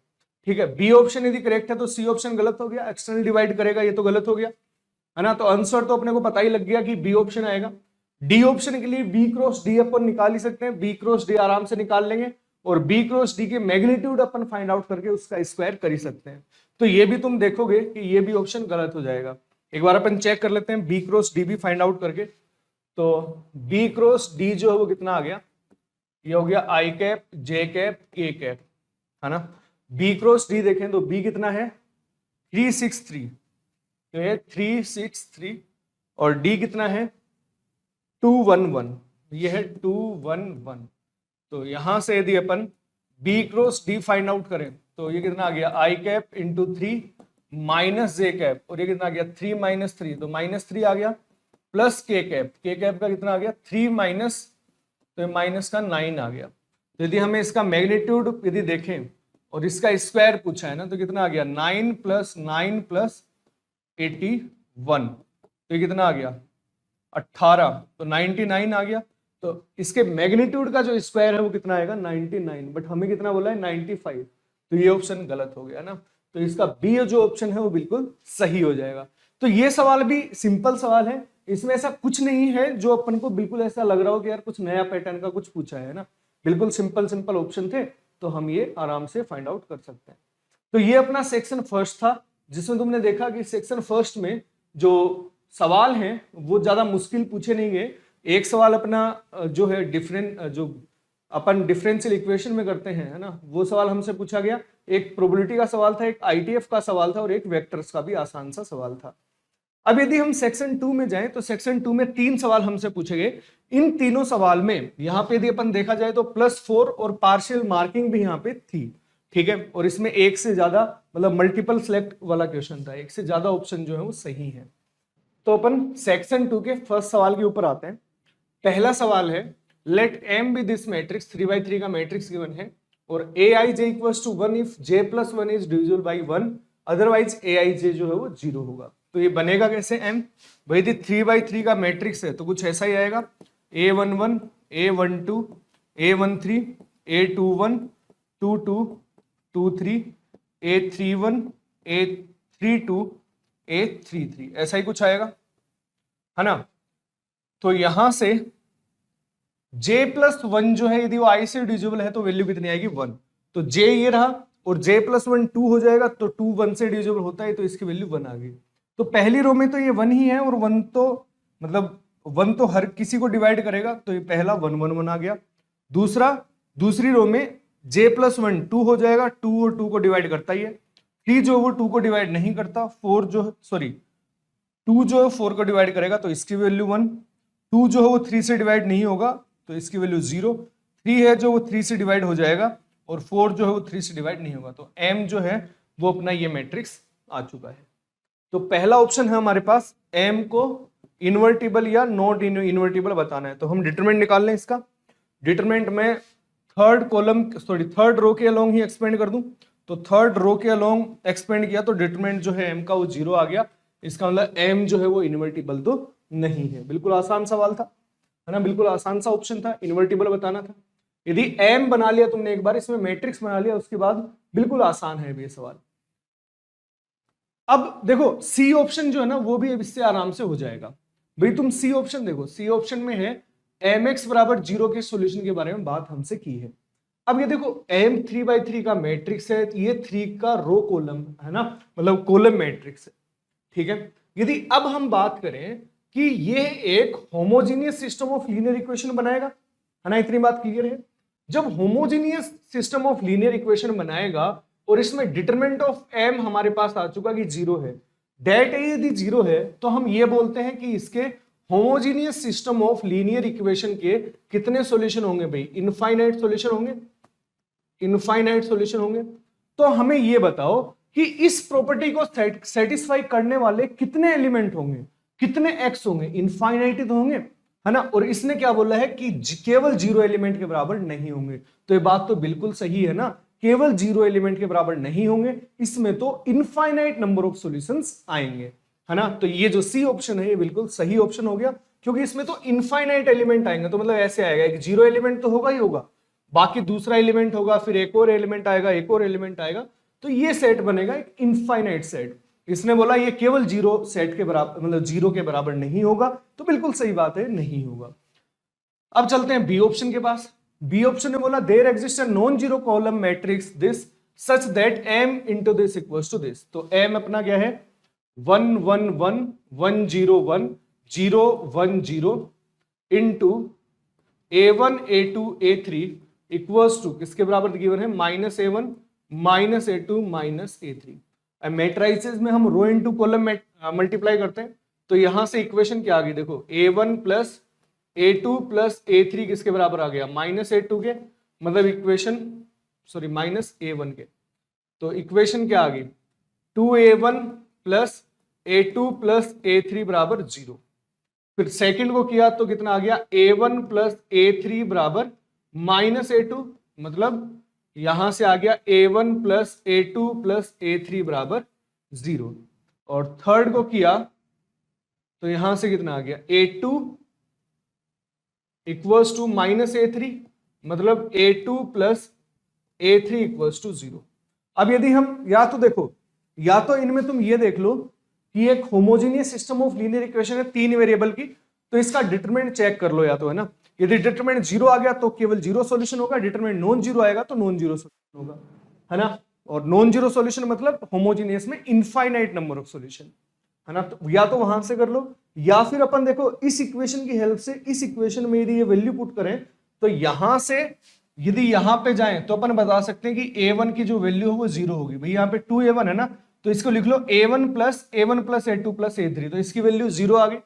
Speaker 1: ठीक है। बी ऑप्शन यदि करेक्ट है तो सी ऑप्शन गलत हो गया, एक्सटर्नल डिवाइड करेगा, ये तो गलत हो गया, है ना। तो आंसर तो अपने को पता ही लग गया कि बी ऑप्शन आएगा। डी ऑप्शन के लिए बी क्रॉस डी अपन निकाल ही सकते हैं, बी क्रॉस डी आराम से निकाल लेंगे और बी क्रॉस डी के मैग्नीट्यूड अपन फाइंड आउट करके उसका स्क्वायर कर ही सकते हैं। तो ये भी तुम देखोगे कि ये भी ऑप्शन गलत हो जाएगा। एक बार अपन चेक कर लेते हैं बी क्रॉस डी भी फाइंड आउट करके। तो बी क्रॉस डी जो है वो कितना आ गया, ये हो गया आई कैप जे कैप के कैप, है ना। बी क्रॉस डी देखें तो बी कितना है 363, तो ये 363 और डी कितना है 211, ये है 211। तो यहां से यदि अपन B cross D find out करें तो ये कितना आ गया I cap into 3 minus J cap, और ये कितना आ गया 3 माइनस 3, तो -3 आ गया, प्लस के कैप का कितना आ गया 3 माइनस, तो ये माइनस का 9 आ गया। तो यदि हमें इसका मैग्नीट्यूड यदि देखें और इसका स्क्वायर पूछा है ना, तो कितना आ गया 9 प्लस 9 प्लस 81, तो ये कितना आ गया 18, तो 99 आ गया। तो इसके मैग्नीट्यूड का जो स्क्वायर है वो कितना आएगा 99, बट हमें कितना बोला है 95, तो ये ऑप्शन गलत हो गया ना। तो इसका बी जो ऑप्शन है वो बिल्कुल सही हो जाएगा। तो ये सवाल भी सिंपल सवाल है, इसमें ऐसा कुछ नहीं है जो अपन को बिल्कुल ऐसा लग रहा हो कि यार कुछ नया पैटर्न का कुछ पूछा है ना, बिल्कुल सिंपल ऑप्शन थे, तो हम ये आराम से फाइंड आउट कर सकते हैं। तो ये अपना सेक्शन फर्स्ट था, जिसमें तुमने देखा कि सेक्शन फर्स्ट में जो सवाल हैं वो ज्यादा मुश्किल पूछे नहीं गए। एक सवाल अपना जो है जो अपन डिफरेंशियल इक्वेशन में करते हैं, है ना, वो सवाल हमसे पूछा गया। एक प्रोबेबिलिटी का सवाल था, एक आईटीएफ का सवाल था और एक वेक्टर्स का भी आसान सा सवाल था। अब यदि हम सेक्शन 2 में जाएं तो सेक्शन 2 में 3 सवाल हमसे पूछे गए। इन तीनों सवाल में यहाँ पे यदि अपन देखा जाए तो +4 और पार्शियल मार्किंग भी यहाँ पे थी, ठीक है। और इसमें एक से ज्यादा मतलब मल्टीपल सिलेक्ट वाला क्वेश्चन था, एक से ज्यादा ऑप्शन जो है वो सही है। तो अपन सेक्शन 2 के फर्स्ट सवाल के ऊपर आते हैं। पहला सवाल है let M be this matrix 3x3 का मैट्रिक्स गिवन है और aij equals to 1 if j+1 is divisible by 1, otherwise aij जो है वो 0 होगा। तो ये बनेगा कैसे m, भाई यदि 3x3 का मैट्रिक्स है तो कुछ ऐसा ही आएगा a11 a12 a13 a21 22 23 a31 a32 a33, ऐसा ही कुछ आएगा, है ना। तो यहां से j+1 जो है यदि वो i से डिविजिबल है तो वैल्यू कितनी आएगी 1, तो j ये रहा और j+1 2 हो जाएगा, तो 2 1 से डिविजिबल होता है तो इसकी वैल्यू 1 आ गई। तो पहली रो में तो ये 1 ही है और 1 तो मतलब 1 तो हर किसी को डिवाइड करेगा, तो ये पहला 1 1 1 आ गया। दूसरी रो में j+1 2 हो जाएगा, 2 और 2 को डिवाइड करता ही है। 3 जो वो 2 को डिवाइड नहीं करता, 2 जो है 4 को डिवाइड करेगा तो इसकी वैल्यू 1, 2 जो है वो 3 से डिवाइड नहीं होगा तो इसकी वैल्यू 0, 3 है जो वो 3 से डिवाइड हो जाएगा और 4 जो है वो 3 से डिवाइड नहीं होगा। तो m जो है वो अपना ये मैट्रिक्स आ चुका है। तो पहला ऑप्शन है हमारे पास m को इन्वर्टिबल या नॉट इन्वर्टिबल बताना है, तो हम डिटरमिनेंट निकाल लें इसका। डिटरमिनेंट में थर्ड रो के अलोंग ही एक्सपेंड कर दूं, तो थर्ड रो के अलोंग एक्सपेंड किया तो डिटरमिनेंट जो है m का वो 0 आ गया। इसका मतलब m जो है वो इन्वर्टिबल तो नहीं है। बिल्कुल आसान सवाल था, है ना, बिल्कुल आसान सा ऑप्शन था, इन्वर्टिबल बताना था। यदि m बना लिया तुमने एक बार, इसमें मैट्रिक्स बना लिया, उसके बाद बिल्कुल आसान है ये सवाल। अब देखो सी ऑप्शन जो है ना वो भी अब इससे आराम से हो जाएगा। भाई तुम सी ऑप्शन देखो, सी ऑप्शन में है mx बराबर 0 के सॉल्यूशन के बारे में बात हमसे की है। अब ये देखो m 3x3 का मैट्रिक्स है, ये 3 का रो कॉलम है ना, मतलब कॉलम मैट्रिक्स है, ठीक है। यदि अब हम बात करें कि ये एक homogeneous system of linear equation बनाएगा, है ना, इतनी बात क्लियर है। जब homogeneous system of linear equation बनाएगा और इसमें डिटरमिनेंट ऑफ m हमारे पास आ चुका कि 0 है, डेट a यदि 0 है तो हम ये बोलते हैं कि इसके homogeneous system of linear equation के कितने सॉल्यूशन होंगे भाई, इनफाइनाइट सॉल्यूशन होंगे, इनफाइनाइट सॉल्यूशन होंगे। तो हमें ये बताओ कि इस प्रॉपर्टी को सेटिस्फाई करने वाले कितने एलिमेंट होंगे, कितने x होंगे, इनफाइनाइट तो होंगे, है ना। और इसने क्या बोला है कि केवल 0 एलिमेंट के बराबर नहीं होंगे, तो ये बात तो बिल्कुल सही है ना, केवल 0 एलिमेंट के बराबर नहीं होंगे, इसमें तो इनफाइनाइट नंबर ऑफ सॉल्यूशंस आएंगे, है ना। तो ये जो सी ऑप्शन है ये बिल्कुल सही ऑप्शन हो गया, क्योंकि इसमें तो इनफाइनाइट एलिमेंट आएंगे। तो मतलब ऐसे आएगा, एक 0 एलिमेंट तो होगा ही होगा, बाकी दूसरा एलिमेंट होगा, फिर एक और एलिमेंट आएगा, एक और एलिमेंट आएगा, तो ये सेट बनेगा एक इनफाइनाइट सेट। इसने बोला ये केवल जीरो सेट के बराबर, मतलब जीरो के बराबर नहीं होगा, तो बिल्कुल सही बात है, नहीं होगा। अब चलते हैं बी ऑप्शन के पास। बी ऑप्शन ने बोला there exist a non zero column matrix this such that m into this equals to this. तो m अपना क्या है 1 1 1 1 0 1 0 1 0 into a1 a2 a3 equals to किसके बराबर गिवन है minus a1 minus a2 minus a3। Matrices में हम rho into column multiply करते हैं, तो यहां से इक्वेशन क्या आ गई देखो a1 plus a2 plus a3 किसके बराबर आ गया माइनस a2 के, मतलब इक्वेशन सॉरी माइनस a1 के। तो इक्वेशन क्या आ गई 2a1 plus a2 plus a3 बराबर 0। फिर सेकंड को किया तो कितना आ गया a1 प्लस a3 बराबर माइनस a2, मतलब यहां से आ गया a1 plus a2 plus a3 बराबर 0। और थर्ड को किया तो यहां से कितना आ गया a2 equals to minus a3, मतलब a2 plus a3 equals to 0। अब यदि हम या तो देखो, या तो इनमें तुम ये देख लो कि एक homogeneous system of linear equation है 3 वेरिएबल की, तो इसका डिटरमिनेंट चेक कर लो या तो, है ना। यदि डिटरमिनेंट 0 आ गया तो केवल 0 सॉल्यूशन होगा, डिटरमिनेंट नॉन 0 आएगा तो नॉन 0 सॉल्यूशन होगा, है ना। और नॉन 0 सॉल्यूशन मतलब होमोजेनियस में इनफाइनाइट नंबर ऑफ सॉल्यूशन, है ना। तो या तो वहां से कर लो, या फिर अपन देखो इस इक्वेशन की हेल्प से, इस इक्वेशन में यदि ये वैल्यू पुट करें तो यहां से यदि यहां पे जाएं तो अपन बता सकते हैं कि a1 की जो वैल्यू हो वो 0 होगी। भाई यहाँ पे 2a1 है ना, तो इसको लिख लो a1 plus a2 plus a3, तो इसकी वैल्यू 0 आ गई,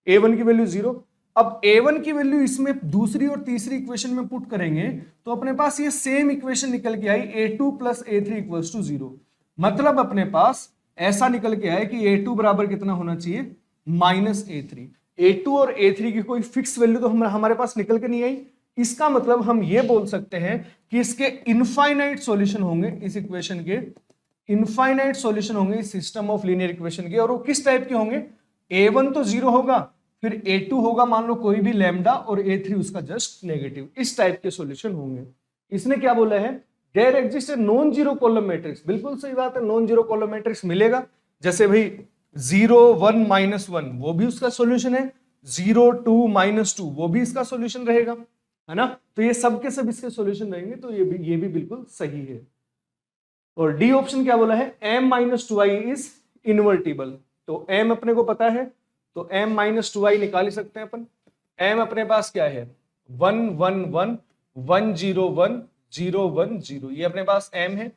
Speaker 1: a1 की वैल्यू 0। अब a1 की वैल्यू इसमें दूसरी और तीसरी इक्वेशन में पुट करेंगे तो अपने पास ये सेम इक्वेशन निकल के आई a2 plus a3 equals to 0। मतलब अपने पास ऐसा निकल के आया कि a2 बराबर कितना होना चाहिए माइनस a3। a2 और a3 की कोई फिक्स वैल्यू तो हमारे पास निकल के नहीं आई। इसका मतलब हम ये बोल सकते हैं कि इसके इनफाइनाइट सॉल्यूशन होंगे, इस इक्वेशन के इनफाइनाइट सॉल्यूशन होंगे इस सिस्टम ऑफ लीनियर इक्वेशन के। और वो किस टाइप के होंगे, a1 तो 0 होगा, फिर a2 होगा मान लो कोई भी लैम्डा, और a3 उसका जस्ट नेगेटिव, इस टाइप के सॉल्यूशन होंगे। इसने क्या बोला है there exist non zero column matrix. बिल्कुल सही बात है, नॉन जीरो कॉलम मैट्रिक्स मिलेगा। जैसे भाई 0 1 माइनस 1 वो भी उसका सॉल्यूशन है, 0 2 माइनस 2 वो भी इसका सॉल्यूशन रहेगा, है ना। तो ये सब के सब इसके सॉल्यूशन रहेंगे, तो ये भी बिल्कुल सही है। और डी ऑप्शन क्या बोला है m minus 2i is invertible. तो m अपने को पता है, तो m माइनस 2i निकाल ही सकते हैं अपन। m अपने पास क्या है 1 1 1 1 0 1 0 1 0, ये अपने पास m है।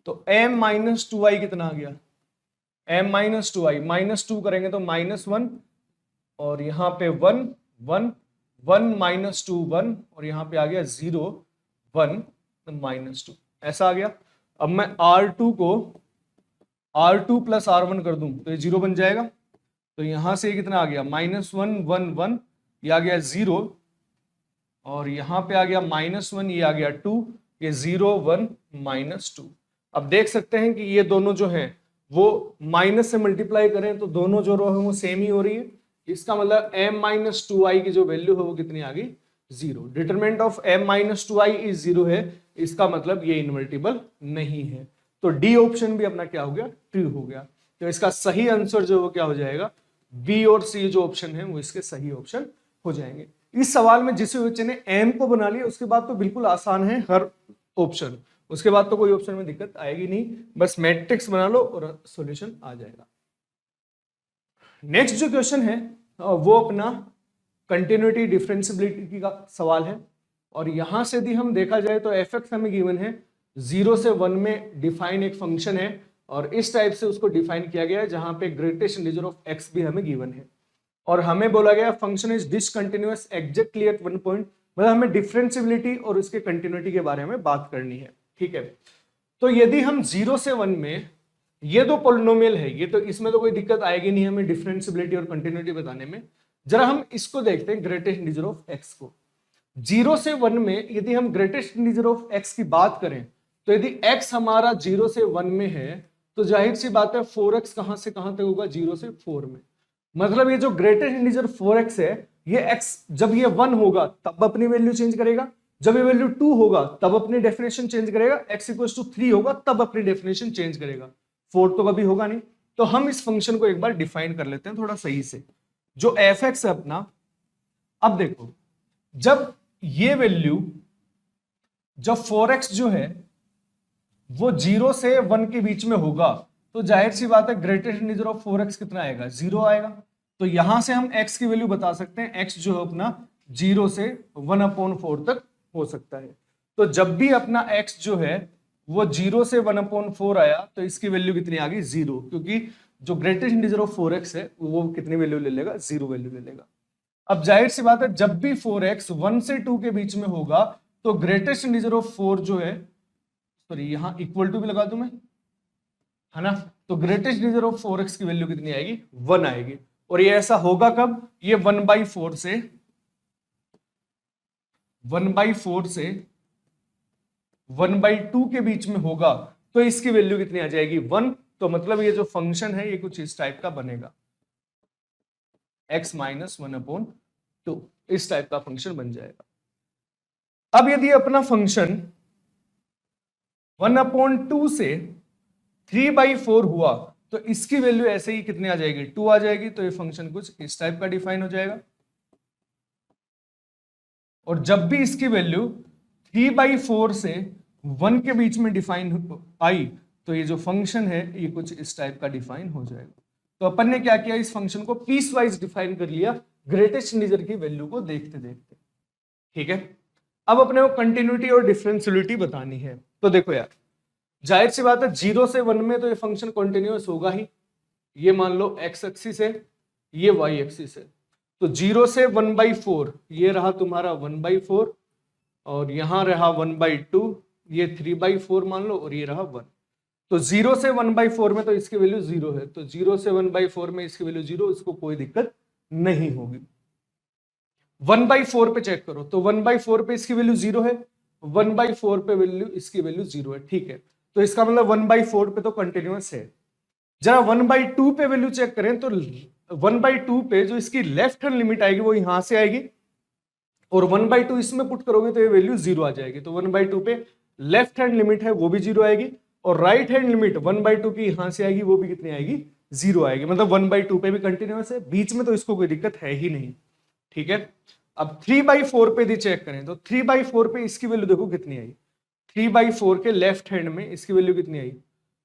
Speaker 1: तो m माइनस 2i कितना आ गया m माइनस 2i, माइनस 2 करेंगे तो माइनस 1, और यहाँ पे 1 1 1 माइनस 2 1, और यहाँ पे आ गया 0 1 माइनस 2, ऐसा आ गया। अब मैं R2 को R2 प्लस R1 कर दूं तो ये 0 बन जाएगा। तो यहां से कितना आ गया माइनस 1 1 1, ये आ गया 0, और यहां पे आ गया माइनस 1, ये आ गया 2, ये 0 1 माइनस 2। अब देख सकते हैं कि ये दोनों जो हैं वो माइनस से मल्टीप्लाई करें तो दोनों जो रो है वो सेम ही हो रही है। इसका मतलब m माइनस 2i की जो वैल्यू है वो कितनी आ गई 0। Determinant of m minus 2i is 0 है, इसका मतलब ये इनवर्टिबल नहीं है। तो डी ऑप्शन भी अपना क्या हो गया ट्रू हो गया। तो इसका सही आंसर जो वो क्या हो जाएगा बी और सी जो ऑप्शन है वो इसके सही ऑप्शन हो जाएंगे। इस सवाल में जिस बच्चे ने m को बना लिया उसके बाद तो बिल्कुल आसान है हर ऑप्शन, उसके बाद तो कोई ऑप्शन में दिक्कत आएगी नहीं, बस मैट्रिक्स बना लो और सॉल्यूशन आ जाएगा। नेक्स्ट जो क्वेश्चन है वो अपना कंटिन्यूटी डिफरेंशियबिलिटी का सवाल है। और यहां से यदि हम देखा जाए तो एफ एक्स हमें गिवन है 0 से 1 में डिफाइन एक फंक्शन है, और इस टाइप से उसको डिफाइन किया गया है जहां पे ग्रेटेस्ट इंटीजर ऑफ एक्स भी हमें गिवन है। और हमें बोला गया function is discontinuous exactly at 1 point, मतलब हमें डिफरेंशियबिलिटी और उसके कंटिन्यूटी के बारे में बात करनी है, ठीक है। तो यदि हम 0 से 1 में ये दो पॉलिनोमियल है, ये तो इसमें तो कोई दिक्कत आएगी नहीं हमें डिफरेंशियबिलिटी और कंटिन्यूटी बताने में। जरा हम इसको देखते हैं ग्रेटेस्ट इंटीजर ऑफ एक्स को। 0 से 1 में यदि हम ग्रेटेस्ट इंटीजर ऑफ एक्स की बात करें तो यदि x हमारा 0 से 1 में है तो जाहिर सी बात है 4x कहां से कहां तक होगा 0 से 4 में। मतलब ये जो ग्रेटेस्ट इंटीजर 4x है ये x जब ये 1 होगा तब अपनी वैल्यू चेंज करेगा, जब ये वैल्यू 2 होगा तब अपनी डेफिनेशन चेंज करेगा, x इक्वल्स टू 3 होगा तब अपनी डेफिनेशन चेंज करेगा, 4 तो कभी होगा नहीं। तो हम इस फंक्शन को एक बार डिफाइन कर लेते हैं थोड़ा सही से। जो एफ एक्स है अपना, अब देखो जब ये वैल्यू, जब 4x जो है वो 0 से 1 के बीच में होगा तो जाहिर सी बात है ग्रेटेस्ट इंटीजर ऑफ 4x कितना आएगा, 0 आएगा। तो यहां से हम x की वैल्यू बता सकते हैं, x जो है अपना 0 से 1/4 तक हो सकता है। तो जब भी अपना x जो है वो 0 से 1/4 आया तो इसकी वैल्यू कितनी आ गई, 0, क्योंकि जो ग्रेटेस्ट इंटीजर ऑफ 4x है वो कितनी वैल्यू ले लेगा, 0 वैल्यू ले लेगा। अब जाहिर सी बात है जब भी 4x 1 से 2 के बीच में होगा तो ग्रेटेस्ट इंटीजर ऑफ 4 जो है, सॉरी यहां इक्वल टू भी लगा दूं मैं, है ना, तो ग्रेटेस्ट इंटीजर ऑफ 4x की वैल्यू कितनी आएगी, 1 आएगी। और ये ऐसा होगा कब, ये 1/4 से 1/2 के बीच में होगा तो इसकी वैल्यू कितनी आ जाएगी, 1। तो मतलब ये जो फंक्शन है ये कुछ इस टाइप का बनेगा, x - 1/2, इस टाइप का फंक्शन बन जाएगा। अब यदि अपना फंक्शन 1/2 से 3/4 हुआ तो इसकी वैल्यू ऐसे ही कितनी आ जाएगी, 2 आ जाएगी। तो ये फंक्शन कुछ इस टाइप का डिफाइन हो जाएगा। और जब भी इसकी वैल्यू 3/4 से 1 के बीच में डिफाइन आई तो ये जो फंक्शन है ये कुछ इस टाइप का डिफाइन हो जाएगा। तो अपन ने क्या किया, इस फंक्शन को पीस वाइज डिफाइन कर लिया ग्रेटेस्ट इंटीजर की वैल्यू को देखते देखते। ठीक है, अब अपने को कंटिन्यूटी और डिफरेंशियलिटी बतानी है। तो देखो यार, जाहिर सी बात है 0 से 1 में तो ये फंक्शन कंटिन्यूअस होगा ही। ये मान लो x एक्सिस है, ये y एक्सिस है। तो 0 से 1/4 ये रहा तुम्हारा 1/4 और यहां रहा 1/2, ये 3/4 मान लो और ये रहा 1। तो 0 से 1/4 में तो इसकी वैल्यू 0 है, तो 0 से 1/4 में इसकी वैल्यू 0, इसको कोई दिक्कत नहीं होगी। 1/4 पे चेक करो तो 1/4 पे इसकी वैल्यू 0 है, 1/4 पे वैल्यू इसकी वैल्यू 0 है। ठीक है, तो इसका मतलब 1/4 पे तो कंटिन्यूअस है। जरा 1/2 पे वैल्यू चेक करें तो 1/2 पे जो इसकी लेफ्ट हैंड लिमिट आएगी वो यहां से आएगी और 1/2 इसमें पुट करोगे तो ये वैल्यू 0 आ जाएगी। तो 1/2 पे लेफ्ट हैंड लिमिट है वो भी 0 आएगी और राइट हैंड लिमिट 1/2 की यहां से आएगी वो भी कितनी आएगी, 0 आएगी। मतलब 1/2 पे भी कंटिन्यूअस है, बीच में तो इसको कोई दिक्कत है ही नहीं। ठीक है, अब 3/4 पे यदि चेक करें तो 3/4 पे इसकी वैल्यू देखो कितनी आई, 3/4 के लेफ्ट हैंड में इसकी वैल्यू कितनी आई,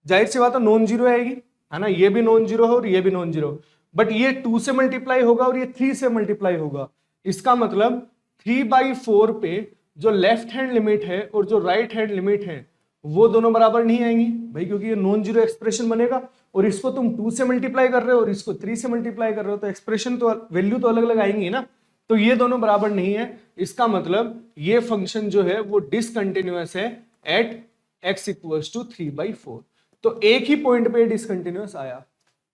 Speaker 1: जाहिर सी बात है नॉन जीरो आएगी, है ना। ये भी नॉन जीरो है और ये भी नॉन जीरो, बट ये 2 से मल्टीप्लाई होगा और ये 3 से मल्टीप्लाई होगा। इसका मतलब 3/4 पे जो लेफ्ट हैंड लिमिट है और जो राइट हैंड लिमिट है वो दोनों बराबर नहीं आएंगी भाई, क्योंकि ये नॉन जीरो एक्सप्रेशन बनेगा और इसको तुम 2 से मल्टीप्लाई कर रहे हो और इसको 3 से मल्टीप्लाई कर रहे हो, तो एक्सप्रेशन तो वैल्यू तो अलग अलग आएंगी ना, तो ये दोनों बराबर नहीं है। इसका मतलब ये फंक्शन जो है वो डिसकंटिन्यूअस है एट x = 3/4। तो एक ही पॉइंट पे डिसकंटिन्यूअस आया,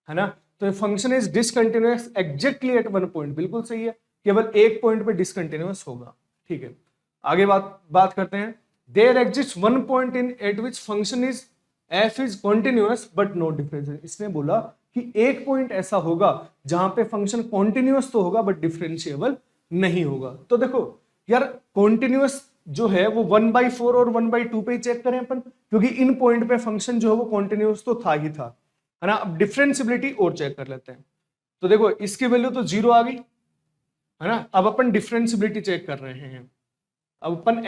Speaker 1: है ना। तो function is discontinuous exactly at 1 point, बिल्कुल सही है, केवल एक पॉइंट पे डिसकंटिन्यूअस होगा। ठीक है, आगे बात करते हैं। There exist 1 point in at which function is f is continuous but not differential. इसने बोला कि एक पॉइंट ऐसा होगा जहां पे फंक्शन कॉन्टिन्यूअस तो होगा बट डिफरेंशिएबल नहीं होगा। तो देखो यार, कॉन्टिन्यूअस जो है वो 1/4 और 1/2 पे ही चेक करें अपन, क्योंकि इन पॉइंट पे फंक्शन जो है वो कॉन्टिन्यूअस तो था ही था, है ना। अब डिफरेंशियबिलिटी और चेक कर लेते हैं। तो देखो इसकी वैल्यू तो 0 आ गई, है ना। अब अपन डिफरेंशियबिलिटी चेक कर रहे हैं, अब अपन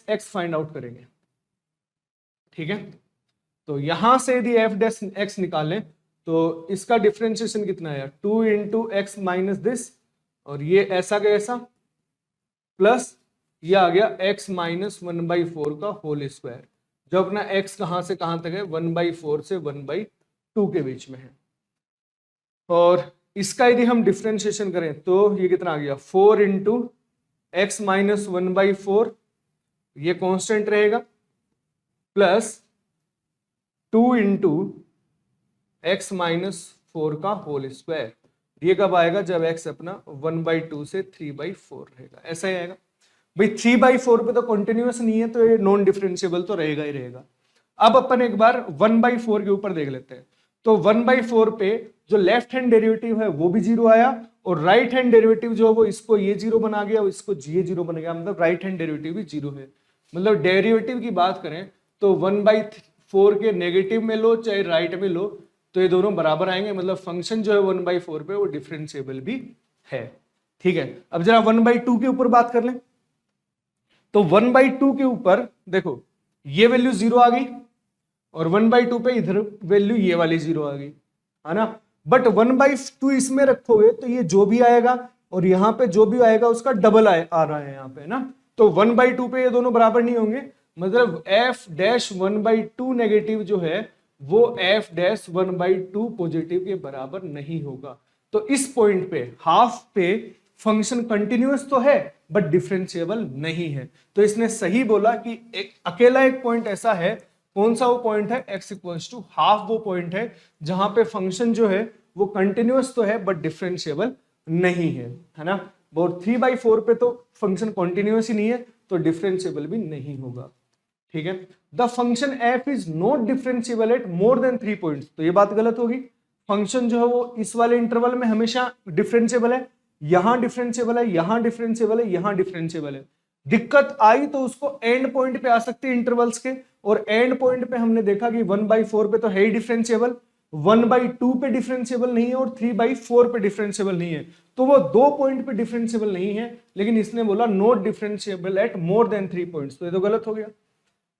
Speaker 1: f' फाइंड आउट करेंगे। ठीक है, तो यहां से यदि f' निकालें तो इसका डिफरेंशिएशन कितना है, 2 × x माइनस दिस, और ये ऐसा का ऐसा प्लस ये आ गया x - 1/4 का होल स्क्वायर। जो अपना x कहां से कहां तक है, 1/4 से 1/2 के बीच में है। और इसका यदि हम डिफरेंशिएशन करें तो ये कितना आ गया, 4 × x - 1/4, ये कांस्टेंट रहेगा, प्लस 2 × x - 4 का होल स्क्वायर। ये कब आएगा, जब x अपना 1/2 से 3/4 रहेगा, ऐसा ही आएगा भाई। 3/4 पे तो कंटिन्यूअस नहीं है तो ये नॉन डिफरेंशिएबल तो रहेगा ही रहेगा। अब अपन एक बार 1/4 के ऊपर देख लेते हैं। तो 1/4 पे जो लेफ्ट हैंड डेरिवेटिव है वो भी 0 आया और राइट हैंड डेरिवेटिव जो है वो इसको ये 0 बना गया और इसको ये 0 बन गया, मतलब राइट हैंड डेरिवेटिव भी 0 है। मतलब डेरिवेटिव की बात करें तो 1/4 के नेगेटिव में लो चाहे राइट में लो, तो ये दोनों बराबर आएंगे, मतलब फंक्शन जो है 1/4 पे वो डिफरेंशिएबल भी है। ठीक है, अब जरा 1/2 के ऊपर बात कर लें। तो 1/2 के ऊपर देखो ये वैल्यू 0 आ गई और 1/2 पे इधर वैल्यू ये वाली 0 आ गई, है ना। बट 1/2 इसमें रखोगे तो ये जो भी आएगा और यहाँ पे जो भी आएगा उसका डबल आ रहा है यहाँ पे, ना। तो 1/2 पे ये दोनों बराबर नहीं होंगे, मतलब f-1/2 नेगेटिव जो है वो f-1/2 पॉजिटिव के बराबर नहीं होगा। तो इस पॉइंट पे हाफ पे फंक्शन कंटिन्यूअस तो है बट डिफरेंशिएबल नहीं है। तो इसने सही बोला कि अकेला एक पॉइंट ऐसा है, कौन सा वो पॉइंट है, x इक्वल्स टू हाफ वो पॉइंट है जहां पे फंक्शन जो है वो कंटिन्यूअस तो है बट डिफरेंशिएबल नहीं है ना। और 3/4 पे तो फंक्शन कंटिन्यूअस ही नहीं है तो डिफरेंशिएबल भी नहीं होगा। ठीक है, the function f is not differentiable eight more than 3 points, तो ये बात गलत होगी। फंक्शन जो है वो इस वाले इंटरवल में हमेशा डिफरेंशिएबल है, यहां डिफरेंशिएबल है, यहां डिफरेंशिएबल है, यहां डिफरेंशिएबल है। दिक्कत आई तो उसको एंड पॉइंट पे आ सकती है इंटरवल्स के, और एंड पॉइंट पे हमने देखा कि 1/4 पे तो है ही डिफरेंशिएबल, 1/2 पे डिफरेंशिएबल नहीं है और 3/4 पे डिफरेंशिएबल नहीं है। तो वो 2 पॉइंट पे डिफरेंशिएबल नहीं है, लेकिन इसने बोला not differentiable eight more than 3 points, तो ये तो गलत हो गया,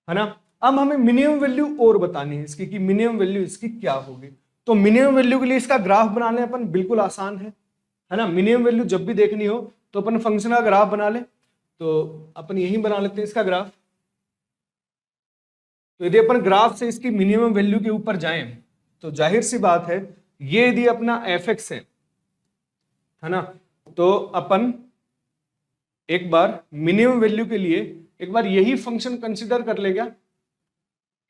Speaker 1: है ना। अब हमें मिनिमम वैल्यू और बतानी है इसकी कि मिनिमम वैल्यू इसकी क्या होगी। तो मिनिमम वैल्यू के लिए इसका ग्राफ बनाने अपन बिल्कुल आसान है ना। मिनिमम वैल्यू जब भी देखनी हो तो अपन फंक्शन का ग्राफ बना ले, तो अपन यही बना लेते हैं इसका ग्राफ। तो यदि अपन ग्राफ से इसकी मिनिमम वैल्यू के ऊपर जाएं तो जाहिर सी बात है ये यदि अपना f(x) है ना, तो अपन एक बार मिनिमम वैल्यू के लिए एक बार यही फंक्शन कंसीडर कर लेगा,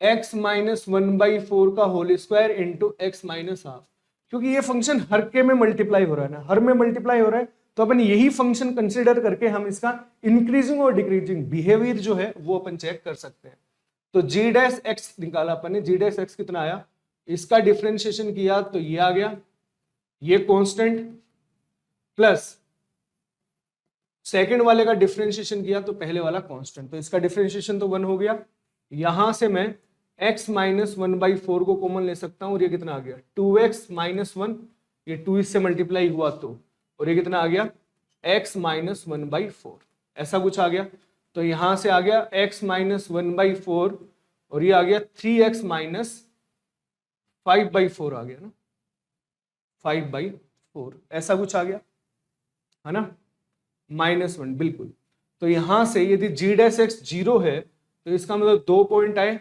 Speaker 1: x - 1/4 का whole square into x - half, क्योंकि ये फंक्शन हर के में मल्टीप्लाई हो रहा है ना, हर में मल्टीप्लाई हो रहा है, तो अपन यही फंक्शन कंसीडर करके हम इसका इंक्रीजिंग और डिक्रीजिंग बिहेवियर जो है वो अपन चेक कर सकते हैं। तो g' निकाला अपन ने, g' कितना आया, इसका डिफरेंशिएशन किया तो ये आ गया, ये कांस्टेंट, प्लस सेकंड वाले का डिफरेंशिएशन किया तो पहले वाला कांस्टेंट, तो इसका डिफरेंशिएशन तो 1 हो गया। यहां से मैं x - 1/4 को कॉमन ले सकता हूं और ये कितना आ गया 2x - 1, ये 2 इससे मल्टीप्लाई हुआ तो, और ये कितना आ गया x - 1/4, ऐसा कुछ आ गया। तो यहां से आ गया x - 1/4 और ये आ गया 3x - 5/4 आ गया ना, 5/4 ऐसा कुछ आ गया, है ना, -1 बिल्कुल। तो यहां से यदि g' 0 है तो इसका मतलब 2 पॉइंट आए,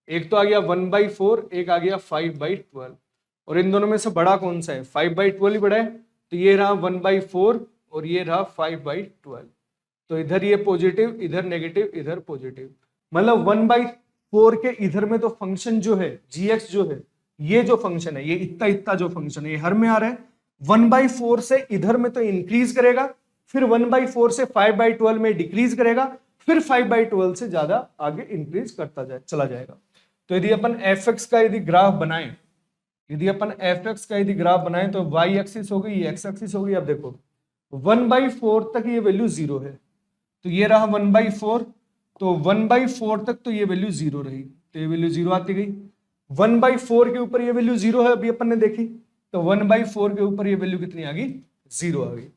Speaker 1: एक तो आ गया 1/4, एक आ गया 5/12, और इन दोनों में से बड़ा कौन सा है, 5/12 ही बड़ा है, तो ये रहा 1/4 और ये रहा 5/12। तो इधर ये पॉजिटिव, इधर नेगेटिव, इधर पॉजिटिव, मतलब 1/4 के इधर में तो फंक्शन जो है g(x) जो है, ये जो फंक्शन है, ये इतना इतना जो फंक्शन है ये हर में आ रहा है, 1/4 से इधर में तो इंक्रीज करेगा, फिर 1/4 से 5/12 में डिक्रीज करेगा, फिर 5/12 से ज्यादा आगे इंक्रीज करता चला जाएगा। तो यदि अपन f(x) का यदि ग्राफ बनाएं, यदि अपन f(x) का यदि ग्राफ बनाएं तो y एक्सिस हो गई, x एक्सिस हो गई। अब देखो 1/4 तक ये वैल्यू 0 है, तो ये रहा 1/4, तो 1/4 तक तो ये वैल्यू 0 रही, तो ये वैल्यू 0 आती गई। 1/4 के ऊपर ये वैल्यू 0 है, अभी अपन ने देखी, तो 1/4 के ऊपर ये वैल्यू कितनी आ गई, 0 आ गई।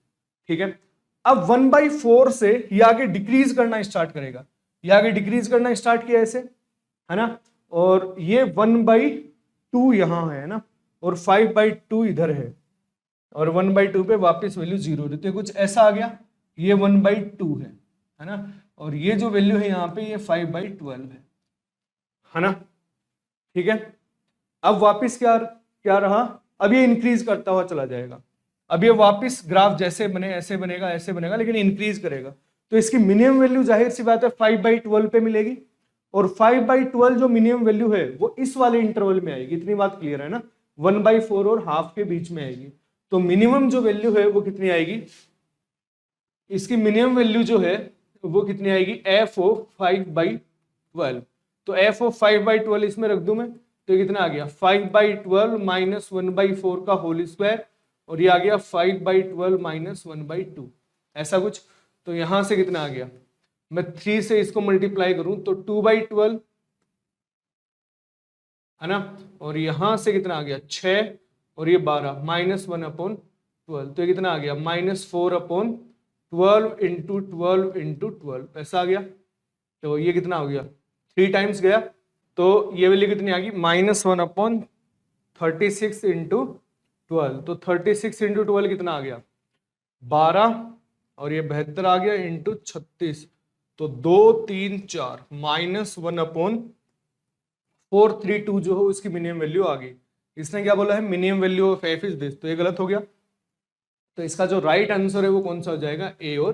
Speaker 1: ठीक है, अब 1/4 से ये आगे डिक्रीज करना स्टार्ट करेगा, ये आगे डिक्रीज करना स्टार्ट किया ऐसे, है ना, और ये 1/2 यहां है ना, और 5/2 इधर है, और 1/2 पे वापस वैल्यू 0 रहती है, कुछ ऐसा आ गया, ये 1/2 है ना, और ये जो वैल्यू है यहाँ पे ये 5/12 है ना। ठीक है, अब वापस क्या रहा, अब ये इंक्रीज करता हुआ चला जाएगा, अब ये वापस ग्राफ जैसे बने ऐसे बनेगा, ऐसे बनेगा, लेकिन इंक्रीज करेगा। तो इसकी मिनिमम वैल्यू जाहिर सी बात है 5/12 पे मिलेगी, और 5/12 जो मिनिमम वैल्यू है वो इस वाले इंटरवल में आएगी, इतनी बात क्लियर है ना, 1/4 और हाफ के बीच में आएगी। तो मिनिमम जो वैल्यू है वो कितनी आएगी, इसकी मिनिमम वैल्यू जो है वो कितनी आएगी, f(of 5/12), तो f(of 5/12) इसमें रख दूं मैं, तो कितना आ गया 5/12 - 1/4 का होल स्क्वायर, और ये आ गया 5/12 - 1/2, ऐसा कुछ। तो यहां से कितना आ गया, मैं 3 से इसको मल्टीप्लाई करूं तो 2/12 है ना, और यहां से कितना आ गया 6 और ये 12 -1/12, तो ये कितना आ गया -4/12 इंटू 12 इंटू 12 ऐसा आ गया। तो ये कितना हो गया 3 टाइम्स गया, तो ये वैल्यू कितनी आ गई -1/36 इंटू 12, तो 36 इंटू 12 कितना आ गया 12 और ये 72 आ गया इंटू 36, तो 2 3 4 -1/432 जो हो इसकी मिनिमम वैल्यू आ गई। इसने क्या बोला है minimum value of F is this, तो ये गलत हो गया। तो इसका जो राइट आंसर है वो कौन सा हो जाएगा ए और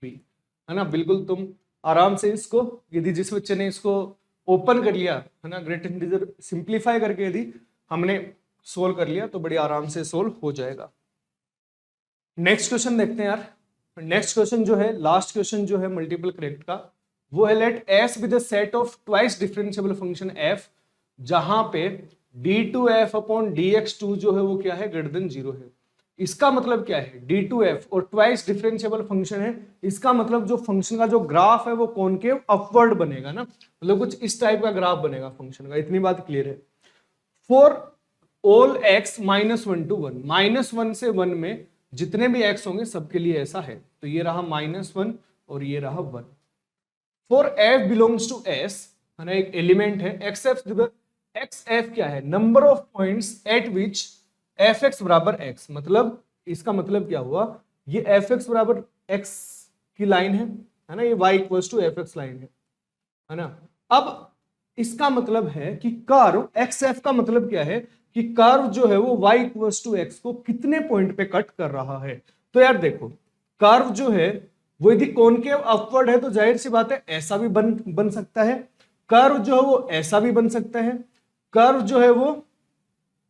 Speaker 1: बी, है ना। बिल्कुल तुम आराम से इसको, यदि जिस बच्चे ने इसको ओपन कर लिया है ना, ग्रेट इंटीजर सिंप्लीफाई करके यदि हमने सोल्व कर लिया तो बड़ी आराम से सोल्व हो जाएगा। नेक्स्ट क्वेश्चन देखते हैं यार। नेक्स्ट क्वेश्चन जो है, लास्ट क्वेश्चन जो है मल्टीपल करेक्ट का, वो है let S with the set of twice differentiable function F, जहां पे d2f/dx2 जो है वो क्या है ग्रेटर देन 0 है। इसका मतलब क्या है, d2f और ट्वाइस डिफरेंशिएबल फंक्शन है, इसका मतलब जो फंक्शन का जो ग्राफ है वो कॉनकेव अपवर्ड बनेगा ना, मतलब कुछ इस टाइप का ग्राफ बनेगा फंक्शन का, इतनी बात क्लियर है। फॉर ऑल x -1 to 1, -1 से 1 में जितने भी x होंगे सबके लिए ऐसा है, तो ये रहा -1 और ये रहा 1। For f belongs to s, है ना, एक एलिमेंट है xf क्या है, number of points at which fx बराबर x, मतलब इसका मतलब क्या हुआ, ये fx बराबर x की लाइन है ना, ये y equals to fx line है ना। अब इसका मतलब है कि कर्व xf का मतलब क्या है कि कर्व जो है वो y इक्वल्स टू x को कितने पॉइंट पे कट कर रहा है। तो यार देखो कर्व जो है वो यदि कॉनकेव अपवर्ड है तो जाहिर सी बात है ऐसा भी बन सकता है, कर्व जो है वो ऐसा भी बन सकता है, कर्व जो है वो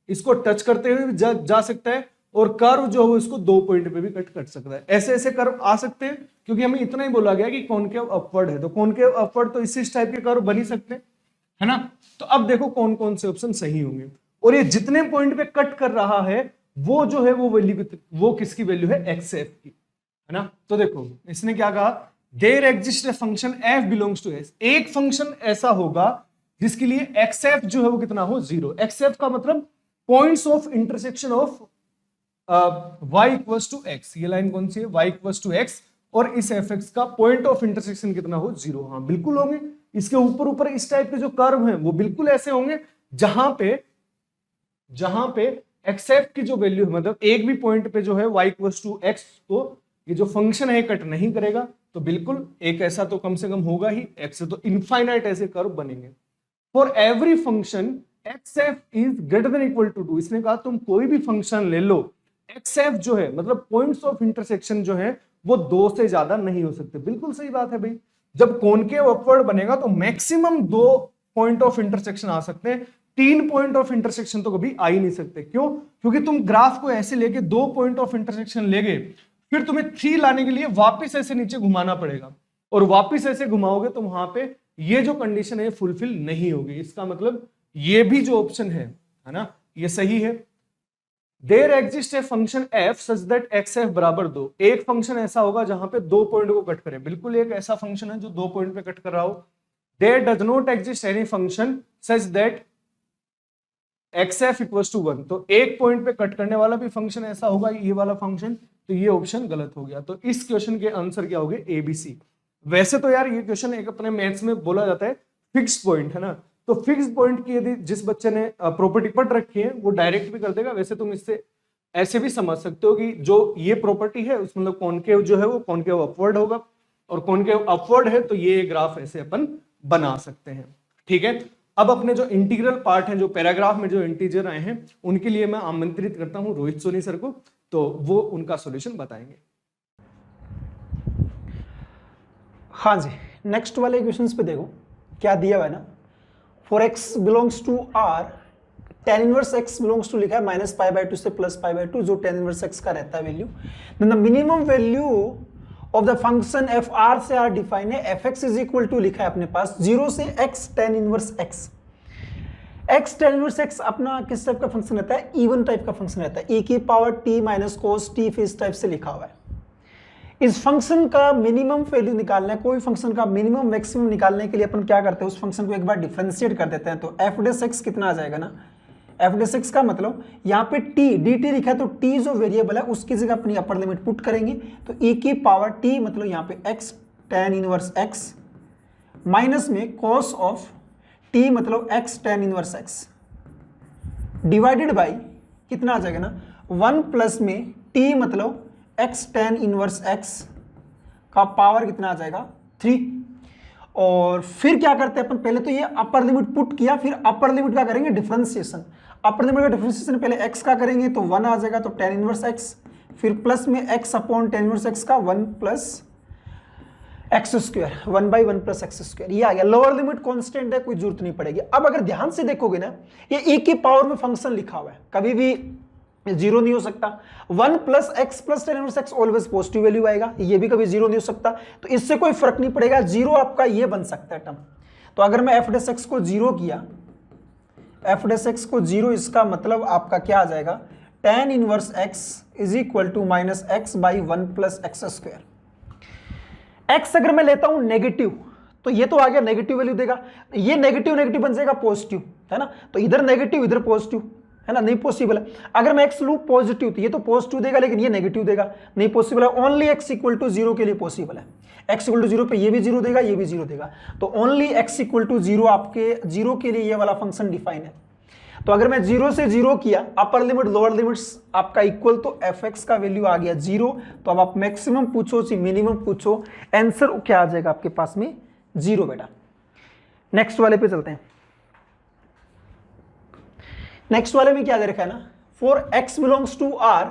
Speaker 1: इसको टच करते हुए भी जा सकता है, और कर्व जो है वो इसको 2 पॉइंट पे भी कट कर सकता है। ऐसे ऐसे कर्व आ सकते हैं, क्योंकि हमें इतना ही बोला गया कि कॉनकेव अपवर्ड है, तो कॉनकेव अपवर्ड तो इस टाइप के कर्व बन ही सकते हैं, है ना। तो अब देखो कौन कौन से ऑप्शन सही होंगे, और ये जितने पॉइंट पे कट कर रहा है वो जो है वो वैल्यू, वो किसकी वैल्यू है xf की, है ना। तो देखो इसने क्या कहा, there exist a function f belongs to s, एक फंक्शन ऐसा होगा जिसके लिए xf जो है वो कितना हो 0। xf का मतलब points of intersection of y equals to x, ये लाइन कौन सी है y इक्वल्स टू x, और इस fx का पॉइंट ऑफ इंटरसेक्शन कितना हो 0। हाँ बिल्कुल होंगे, इसके ऊपर ऊपर इस टाइप के जो कर्व हैं वो बिल्कुल ऐसे होंगे जहां पे xf की जो वैल्यू है, मतलब एक भी पॉइंट पे जो है y इक्वल्स टू x को ये जो फंक्शन है कट नहीं करेगा, तो बिल्कुल एक ऐसा तो कम से कम होगा ही, x से तो इनफाइनाइट ऐसे कर्व बनेंगे। For every function xf is greater than equal to 2, इसने कहा तुम कोई भी फंक्शन ले लो, xf जो है मतलब पॉइंट्स ऑफ इंटरसेक्शन जो है वो 2 से ज्यादा नहीं हो सकते। बिल्कुल सही बात है भाई, जब कॉनकेव अपवर्ड बनेगा तो मैक्सिमम 2 पॉइंट ऑफ इंटरसेक्शन आ सकते हैं, 3 पॉइंट ऑफ इंटरसेक्शन तो कभी आ ही नहीं सकते। क्यों? क्योंकि तुम ग्राफ को ऐसे लेके 2 पॉइंट ऑफ इंटरसेक्शन ले गए, फिर तुम्हें 3 लाने के लिए वापस ऐसे नीचे घुमाना पड़ेगा, और वापस ऐसे घुमाओगे तो वहां पे ये जो कंडीशन है फुलफिल नहीं होगी। इसका मतलब ये भी जो ऑप्शन है ना, ये सही है। There exist a function f such that xf बराबर 2, एक फंक्शन ऐसा होगा जहां पे 2 पॉइंट को कट करे, बिल्कुल एक ऐसा फंक्शन है जो 2 पॉइंट पे कट कर रहा हो। There does not exist any function such that xf equals to 1, तो एक पॉइंट पे कट करने वाला भी फंक्शन ऐसा होगा, ये वाला फंक्शन, तो ये ऑप्शन गलत हो गया। तो इस क्वेश्चन के आंसर क्या हो गए ए बी सी। वैसे तो यार ये क्वेश्चन एक अपने मैथ्स में बोला जाता है फिक्स पॉइंट, है ना, तो फिक्स पॉइंट की यदि जिस बच्चे ने प्रॉपर्टी पढ़ रखी है वो डायरेक्ट भी कर देगा। वैसे तुम इससे ऐसे भी समझ सकते हो कि जो ये प्रॉपर्टी है उसमें मतलब कॉनकेव जो है वो कॉनकेव अपवर्ड होगा, और कॉनकेव अपवर्ड है तो ये ग्राफ ऐसे अपन बना सकते हैं। ठीक है, अब अपने जो इंटीग्रल पार्ट है, जो पैराग्राफ में जो इंटीजर आए हैं, उनके लिए मैं आमंत्रित करता हूं रोहित सोनी सर को, तो वो उनका सॉल्यूशन बताएंगे।
Speaker 2: हाँ जी, नेक्स्ट वाले क्वेश्चंस पे देखो क्या दिया हुआ है ना। For x belongs to r, tan inverse x belongs to लिखा है -π/2 से +π/2, जो tan इनवर्स x का रहता है value. Then the minimum value of the function f r से r डिफाइन है, fx इज इक्वल टू लिखा है अपने पास 0 से x tan inverse x। x tan inverse x अपना किस टाइप का फंक्शन रहता है, इवन टाइप का फंक्शन रहता है, e की power t minus cos t इस टाइप से लिखा हुआ है। इस फंक्शन का मिनिमम वैल्यू निकालना है, कोई फंक्शन का मिनिमम मैक्सिमम निकालने के लिए अपन क्या करते हैं, उस फंक्शन को एक बार डिफरेंशिएट कर देते हैं। तो एफ डेस एक्स कितना आ जाएगा ना, एफ डेस एक्स का मतलब यहाँ पे टी डी टी लिखा है, तो टी जो वेरिएबल है उसकी जगह अपनी अपर लिमिट पुट करेंगे। तो e की पावर टी मतलब यहाँ पे x tan inverse x minus में cos ऑफ t मतलब x tan inverse x divided by कितना आ जाएगा ना, 1 प्लस में t मतलब x tan इनवर्स x का पावर कितना आ जाएगा 3। और फिर क्या करते हैं अपन, पहले तो ये अपर लिमिट पुट किया, फिर अपर लिमिट का करेंगे डिफरेंशिएशन। अपर लिमिट का डिफरेंशिएशन पहले x का करेंगे तो 1 आ जाएगा, तो tan इनवर्स x, फिर प्लस में x upon tan inverse x का 1 plus x square, 1/1 plus x square, ये आ गया। लोअर लिमिट कांस्टेंट है, कोई जरूरत नहीं पड़ेगी। अब अगर ध्यान से देखोगे ना, ये e की पावर में फंक्शन लिखा हुआ है, कभी भी जीरो नहीं हो सकता। 1 plus x plus tan inverse x always positive value आएगा, ये भी कभी जीरो नहीं हो सकता, तो इससे कोई फर्क नहीं पड़ेगा। जीरो आपका ये बन सकता है टर्म। तो अगर मैं एफ डेस एक्स को जीरो किया, एफ डेस एक्स को जीरो, इसका मतलब आपका क्या आ जाएगा, tan inverse x is equal to minus x by 1 plus x square. x अगर मैं लेता हूं नेगेटिव, तो ये तो आ गया नेगेटिव वैल्यू देगा, ये नेगेटिव नेगेटिव बन जाएगा पॉजिटिव, है ना। तो इधर नेगेटिव इधर पॉजिटिव, है ना, नहीं पॉसिबल है। अगर मैं x लूं पॉजिटिव, तो ये तो पॉजिटिव देगा लेकिन ये नेगेटिव देगा, नहीं पॉसिबल है। Only x equal to zero के लिए पॉसिबल है। x इक्वल टू जीरो पे ये भी जीरो देगा, ये भी जीरो देगा, तो only x equal to zero आपके जीरो के लिए ये वाला फंक्शन डिफाइन है। तो अगर मैं जीरो से जीरो किया, अपर लिमिट लोअर लिमिट्स आपका इक्वल, तो एफ एक्स का वैल्यू आ गया जीरो। तो अब आप मैक्सिमम पूछो ची मिनिमम पूछो, आंसर क्या आ जाएगा आपके पास में, जीरो बेटा। नेक्स्ट वाले पे चलते हैं। नेक्स्ट वाले में क्या दे रखा है ना, for x belongs to r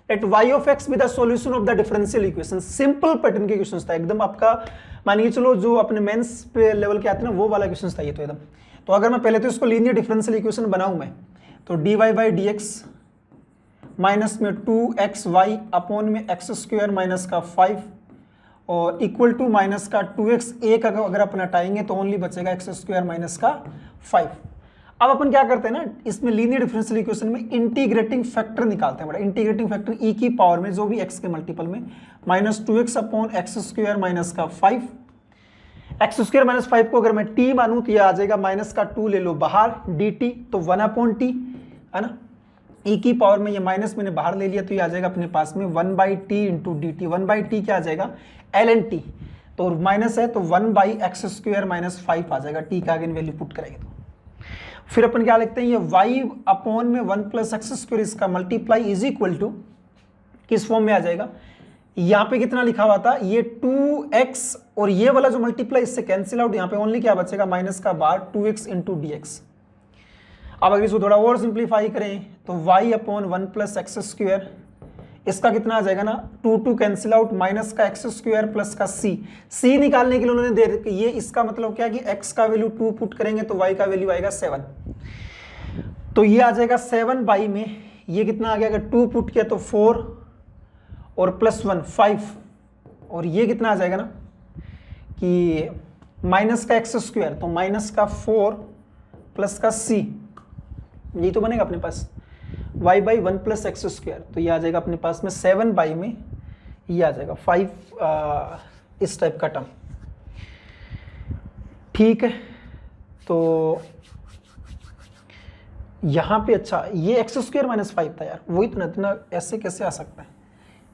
Speaker 2: at y of x with the solution of the differential equation. Simple pattern के क्वेश्चन था एकदम, आपका मानिए चलो जो अपने मेंस पे लेवल के आते हैं ना, वो वाला क्वेश्चन था ये तो एकदम। तो अगर मैं पहले तो इसको लीनियर डिफरेंशियल इक्वेशन बनाऊं मैं, तो dy by D x minus में 2xy अपॉन में एक्स स्क्वायर माइनस का 5 और इक्वल टू माइनस का 2x, एक अगर अपन हटाएंगे तो ओनली बचेगा एक्स स्क्वायर माइनस का 5। अब अपन क्या करते हैं ना, इसमें लीनियर डिफरेंशियल इक्वेशन में इंटीग्रेटिंग फैक्टर निकालते हैं बड़ा। इंटीग्रेटिंग फैक्टर e की पावर में जो भी x के मल्टीपल में minus 2x upon x square minus का 5, एक्स स्क्वायर माइनस 5 को अगर मैं t मानूं तो ये आ जाएगा माइनस का 2 ले लो बाहर dt, तो 1 अपॉन टी, है ना। e की पावर में ये माइनस मैंने बाहर ले लिया, तो ये आ जाएगा अपने पास में 1 by T into D T. 1 by T क्या आ जाएगा, ln t, तो माइनस है तो 1 बाई एक्स स्क्वायर माइनस 5 आ जाएगा, t का अगेन वैल्यू पुट करेंगे तो। फिर अपन क्या लिखते हैं, ये y अपॉन में 1 प्लस एक्स स्क्वायर इसका मल्टीप्लाई इज इक्वल टू किस फॉर्म में आ जाएगा, यहाँ पे कितना लिखा हुआ था, ये 2x और ये वाला जो मल्टीप्लाई इससे कैंसिल आउट, यहाँ पे ओनली क्या बचेगा, माइनस का बार 2x इंटू डी एक्स। अब अगर इसको थोड़ा और सिंप्लीफाई करें तो y upon 1 plus x square, इसका कितना आ जाएगा ना, 2 कैंसिल आउट, माइनस का एक्स स्क्वायर प्लस का c निकालने के लिए उन्होंने दे रखी ये, इसका मतलब क्या कि x का वैल्यू 2 पुट करेंगे तो y का वैल्यू आएगा 7। तो ये आ जाएगा 7 बाई में ये कितना आ गया, अगर 2 पुट किया तो 4 और प्लस 1 5, और ये कितना आ जाएगा ना कि माइनस का एक्स स्क्वायर, तो माइनस का 4 प्लस का c, यही तो बनेगा अपने पास y by 1 plus x square. तो ये आ जाएगा अपने पास में 7 बाई में ये आ जाएगा 5, इस टाइप का टर्म, ठीक है। तो यहाँ पे अच्छा ये एक्स स्क्वायर माइनस 5 था यार, वही तो इतना ऐसे कैसे आ सकता है।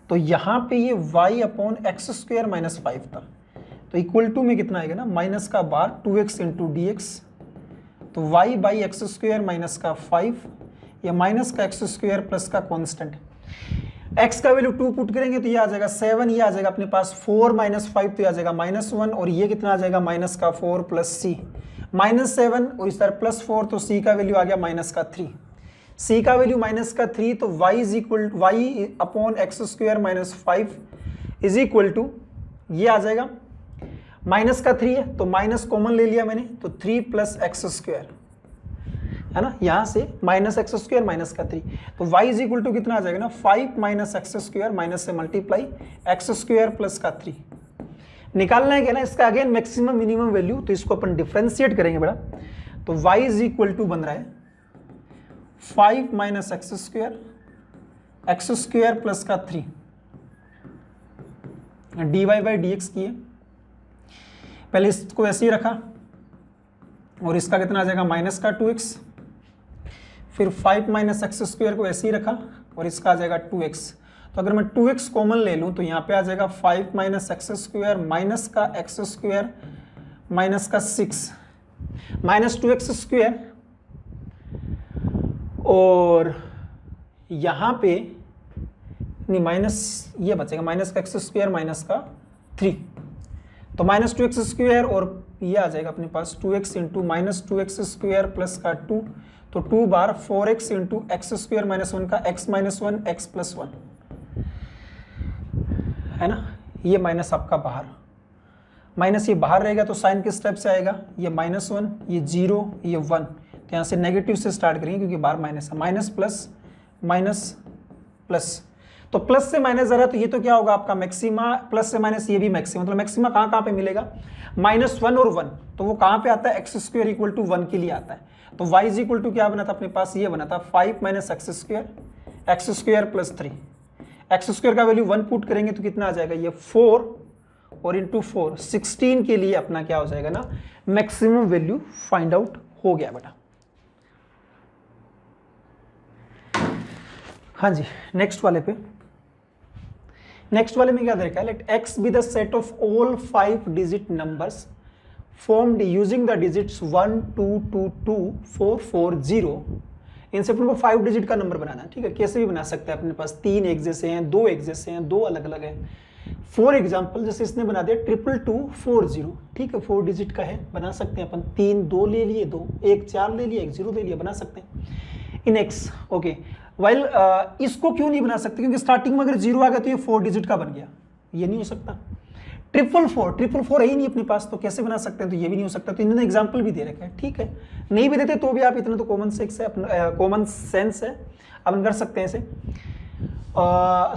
Speaker 2: तो यहाँ पे ये y upon x square minus 5 था, तो इक्वल टू में कितना आएगा ना, माइनस का बार 2x इंटू डी एक्स, तो y by x square minus का 5 या माइनस का एक्स स्क्वायर प्लस का कांस्टेंट, x का वैल्यू 2 पुट करेंगे तो ये आ जाएगा 7, ये आ जाएगा अपने पास 4 माइनस 5, तो ये आ जाएगा माइनस 1, और ये कितना आ जाएगा माइनस का 4 प्लस c, माइनस 7 और इस तरह प्लस 4, तो c का वैल्यू आ गया माइनस का 3। c का वैल्यू माइनस का 3, तो y is equal y upon x square minus 5 is equal to ये आ जाएगा माइनस का 3 है तो माइनस कॉमन ले लिया मैंने, तो 3 प्लस एक्स स्क्वायर, है ना, यहाँ से माइनस एक्स स्क्वायर माइनस का 3, तो y इज इक्वल टू कितना आ जाएगा ना 5 माइनस एक्स स्क्वायर माइनस से मल्टीप्लाई एक्स स्क्वायर प्लस का 3 निकालना है क्या ना, इसका अगेन मैक्सिमम मिनिमम वैल्यू, तो इसको अपन डिफरेंशिएट करेंगे बेटा। तो y इज इक्वल टू बन रहा है 5 माइनस एक्स स्क्वायर प्लस का 3, dy बाई डी एक्स की है। पहले इसको ऐसे ही रखा और इसका कितना आ जाएगा माइनस का 2x, फिर 5 माइनस एक्स स्क्वायर को ऐसे ही रखा और इसका आ जाएगा 2x। तो अगर मैं 2x कॉमन ले लूँ तो यहाँ पे आ जाएगा 5 माइनस एक्स स्क्वायर माइनस का एक्स स्क्वायर माइनस का 6 माइनस 2x स्क्वायर, और यहाँ पे नहीं माइनस ये बचेगा माइनस का एक्स स्क्वायर माइनस का 3, तो माइनस 2x स्क्वायर और ये आ जाएगा अपने पास 2x into minus 2x square plus का 2, तो 2 बार 4x into x square minus 1 का x माइनस 1 x प्लस 1 है ना। ये माइनस आपका बाहर, माइनस ये बाहर रहेगा तो साइन किस स्टेप से आएगा, ये -1 ये 0 ये 1, तो यहाँ से नेगेटिव से स्टार्ट करेंगे क्योंकि बाहर माइनस है, माइनस प्लस माइनस प्लस, तो प्लस से माइनस जा रहा है तो ये तो क्या होगा आपका मैक्सिमा, प्लस से माइनस ये भी मैक्सिमा, मतलब मैक्सिमा कहाँ कहाँ पे मिलेगा, -1 और 1, तो वो कहाँ पे आता है एक्स स्क्वायर इक्वल टू 1 के लिए आता है। तो y इज इक्वल टू क्या बना था अपने पास, ये बना था 5 minus x square plus 3, x square का वैल्यू 1 पुट करेंगे तो कितना आ जाएगा, ये 4 और इंटू 4 16 के लिए अपना क्या हो जाएगा ना मैक्सिमम वैल्यू फाइंड आउट हो गया बेटा। हाँ जी, नेक्स्ट वाले में क्या दे रखा है, let x be the set of all 5 digit numbers formed using the digits 1 2 2 2 4 4 0। इनसे अपने को 5 डिजिट का नंबर बनाना है, ठीक है, कैसे भी बना सकते हैं, अपने पास 3 एक जैसे हैं, 2 एक जैसे हैं, 2 अलग अलग हैं। फॉर एग्जाम्पल जैसे इसने बना दिया 22240, ठीक है, 4 डिजिट का है, बना सकते हैं अपन, 3 2 ले लिए, 2 1 4 ले लिए, 1 0 ले लिया, बना सकते हैं इन x। ओके, वाइल इसको क्यों नहीं बना सकते, क्योंकि स्टार्टिंग में अगर 0 आ गया तो ये 4 डिजिट का बन गया, ये नहीं हो सकता। 444 है ही नहीं अपने पास, तो कैसे बना सकते हैं, तो ये भी नहीं हो सकता। तो इन्होंने एग्जाम्पल भी दे रखा है, ठीक है, नहीं भी देते तो भी आप इतना तो कॉमन सेंस है, अपन कर सकते हैं इसे।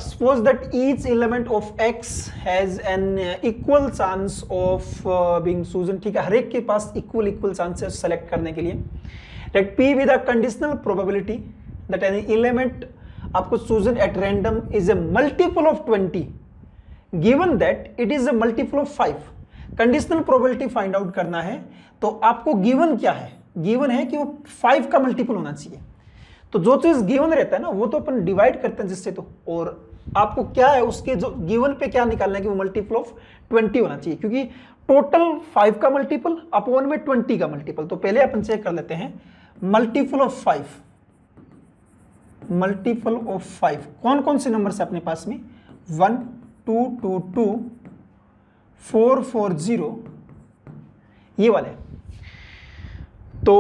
Speaker 2: Suppose that each element of x has an equal chance of being chosen, ठीक है, हर एक के पास इक्वल चांस है सेलेक्ट करने के लिए। Let p with a conditional probability that any element आपको chosen at random is a multiple of 20 given that it is a multiple of 5। Conditional probability find out करना है तो आपको गिवन क्या है, गिवन है कि वो 5 का मल्टीपल होना चाहिए। तो जो चीज गिवन रहता है ना वो तो अपन डिवाइड करते हैं जिससे, तो और आपको क्या है उसके जो गिवन पे क्या निकालना है कि वो मल्टीपल ऑफ 20 होना चाहिए, क्योंकि टोटल 5 का मल्टीपल अपॉन में 20 का मल्टीपल। तो पहले अपन चेक कर लेते हैं मल्टीपल ऑफ 5, मल्टीपल ऑफ 5 कौन कौन से नंबर से अपने पास में 1 2 2 2 4 4 0 ये वाले। तो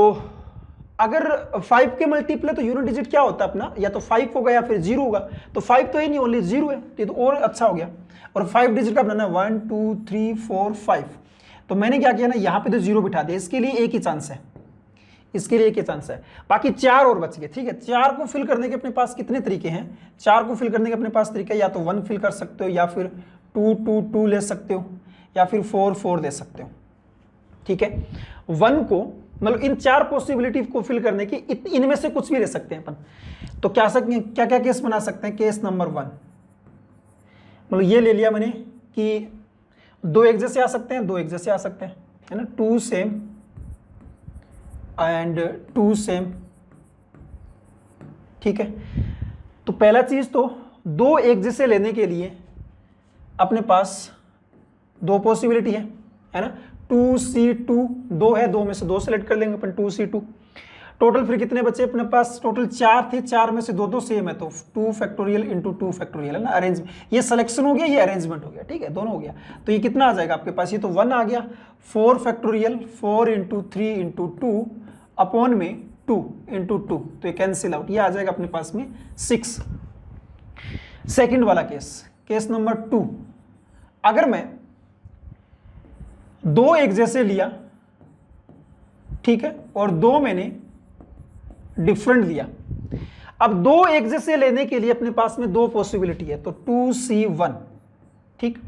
Speaker 2: अगर 5 के मल्टीपल है तो यूनिट डिजिट क्या होता है अपना, या तो 5 होगा या फिर 0 होगा। तो 5 तो ही नहीं, ओनली 0 है, तो ये तो और अच्छा हो गया। और 5 डिजिट का बनाना 1 2 3 4 5। तो मैंने क्या किया ना, यहाँ पे तो 0 बिठा दिया, इसके लिए एक ही चांस है, इसके लिए एक ही चांस है, बाकी 4 और बच गए, ठीक है। 4 को फिल करने के अपने पास कितने तरीके हैं, 4 को फिल करने के अपने पास तरीका, या तो 1 फिल कर सकते हो, या फिर 2 2 2 ले सकते हो, या फिर 4 4 दे सकते हो, ठीक है। 1 को मतलब इन 4 पॉसिबिलिटी को फिल करने की इनमें से कुछ भी ले सकते हैं अपन। तो क्या क्या केस बना सकते हैं, केस नंबर 1 मतलब ये ले लिया मैंने कि 2 एक जैसे आ सकते हैं, 2 एक जैसे आ सकते हैं, है ना, 2 सेम एंड 2 सेम, ठीक है। तो पहला चीज तो 2 एक जैसे लेने के लिए अपने पास 2 पॉसिबिलिटी है ना, 2C2 2 है, 2 में से 2 सेलेक्ट कर लेंगे अपन, 2C2। टोटल फिर कितने बचे अपने पास, टोटल 4 थे, 4 में से 2 2 सेम है, तो 2 फैक्टोरियल इंटू 2 फैक्टोरियल है ना, अरेंज, ये सिलेक्शन हो गया, ये अरेंजमेंट हो गया, ठीक है, दोनों हो गया। तो ये कितना आ जाएगा आपके पास, ये तो 1 आ गया, 4 फैक्टोरियल 4 इंटू 3 इंटू 2 अपॉन में 2 इंटू 2, तो ये कैंसिल आउट, ये आ जाएगा अपने पास में 6। सेकेंड वाला केस नंबर 2, अगर मैं 2 एक जैसे लिया, ठीक है, और 2 मैंने डिफरेंट लिया। अब 2 एक जैसे लेने के लिए अपने पास में 2 पॉसिबिलिटी है, तो 2C1, ठीक।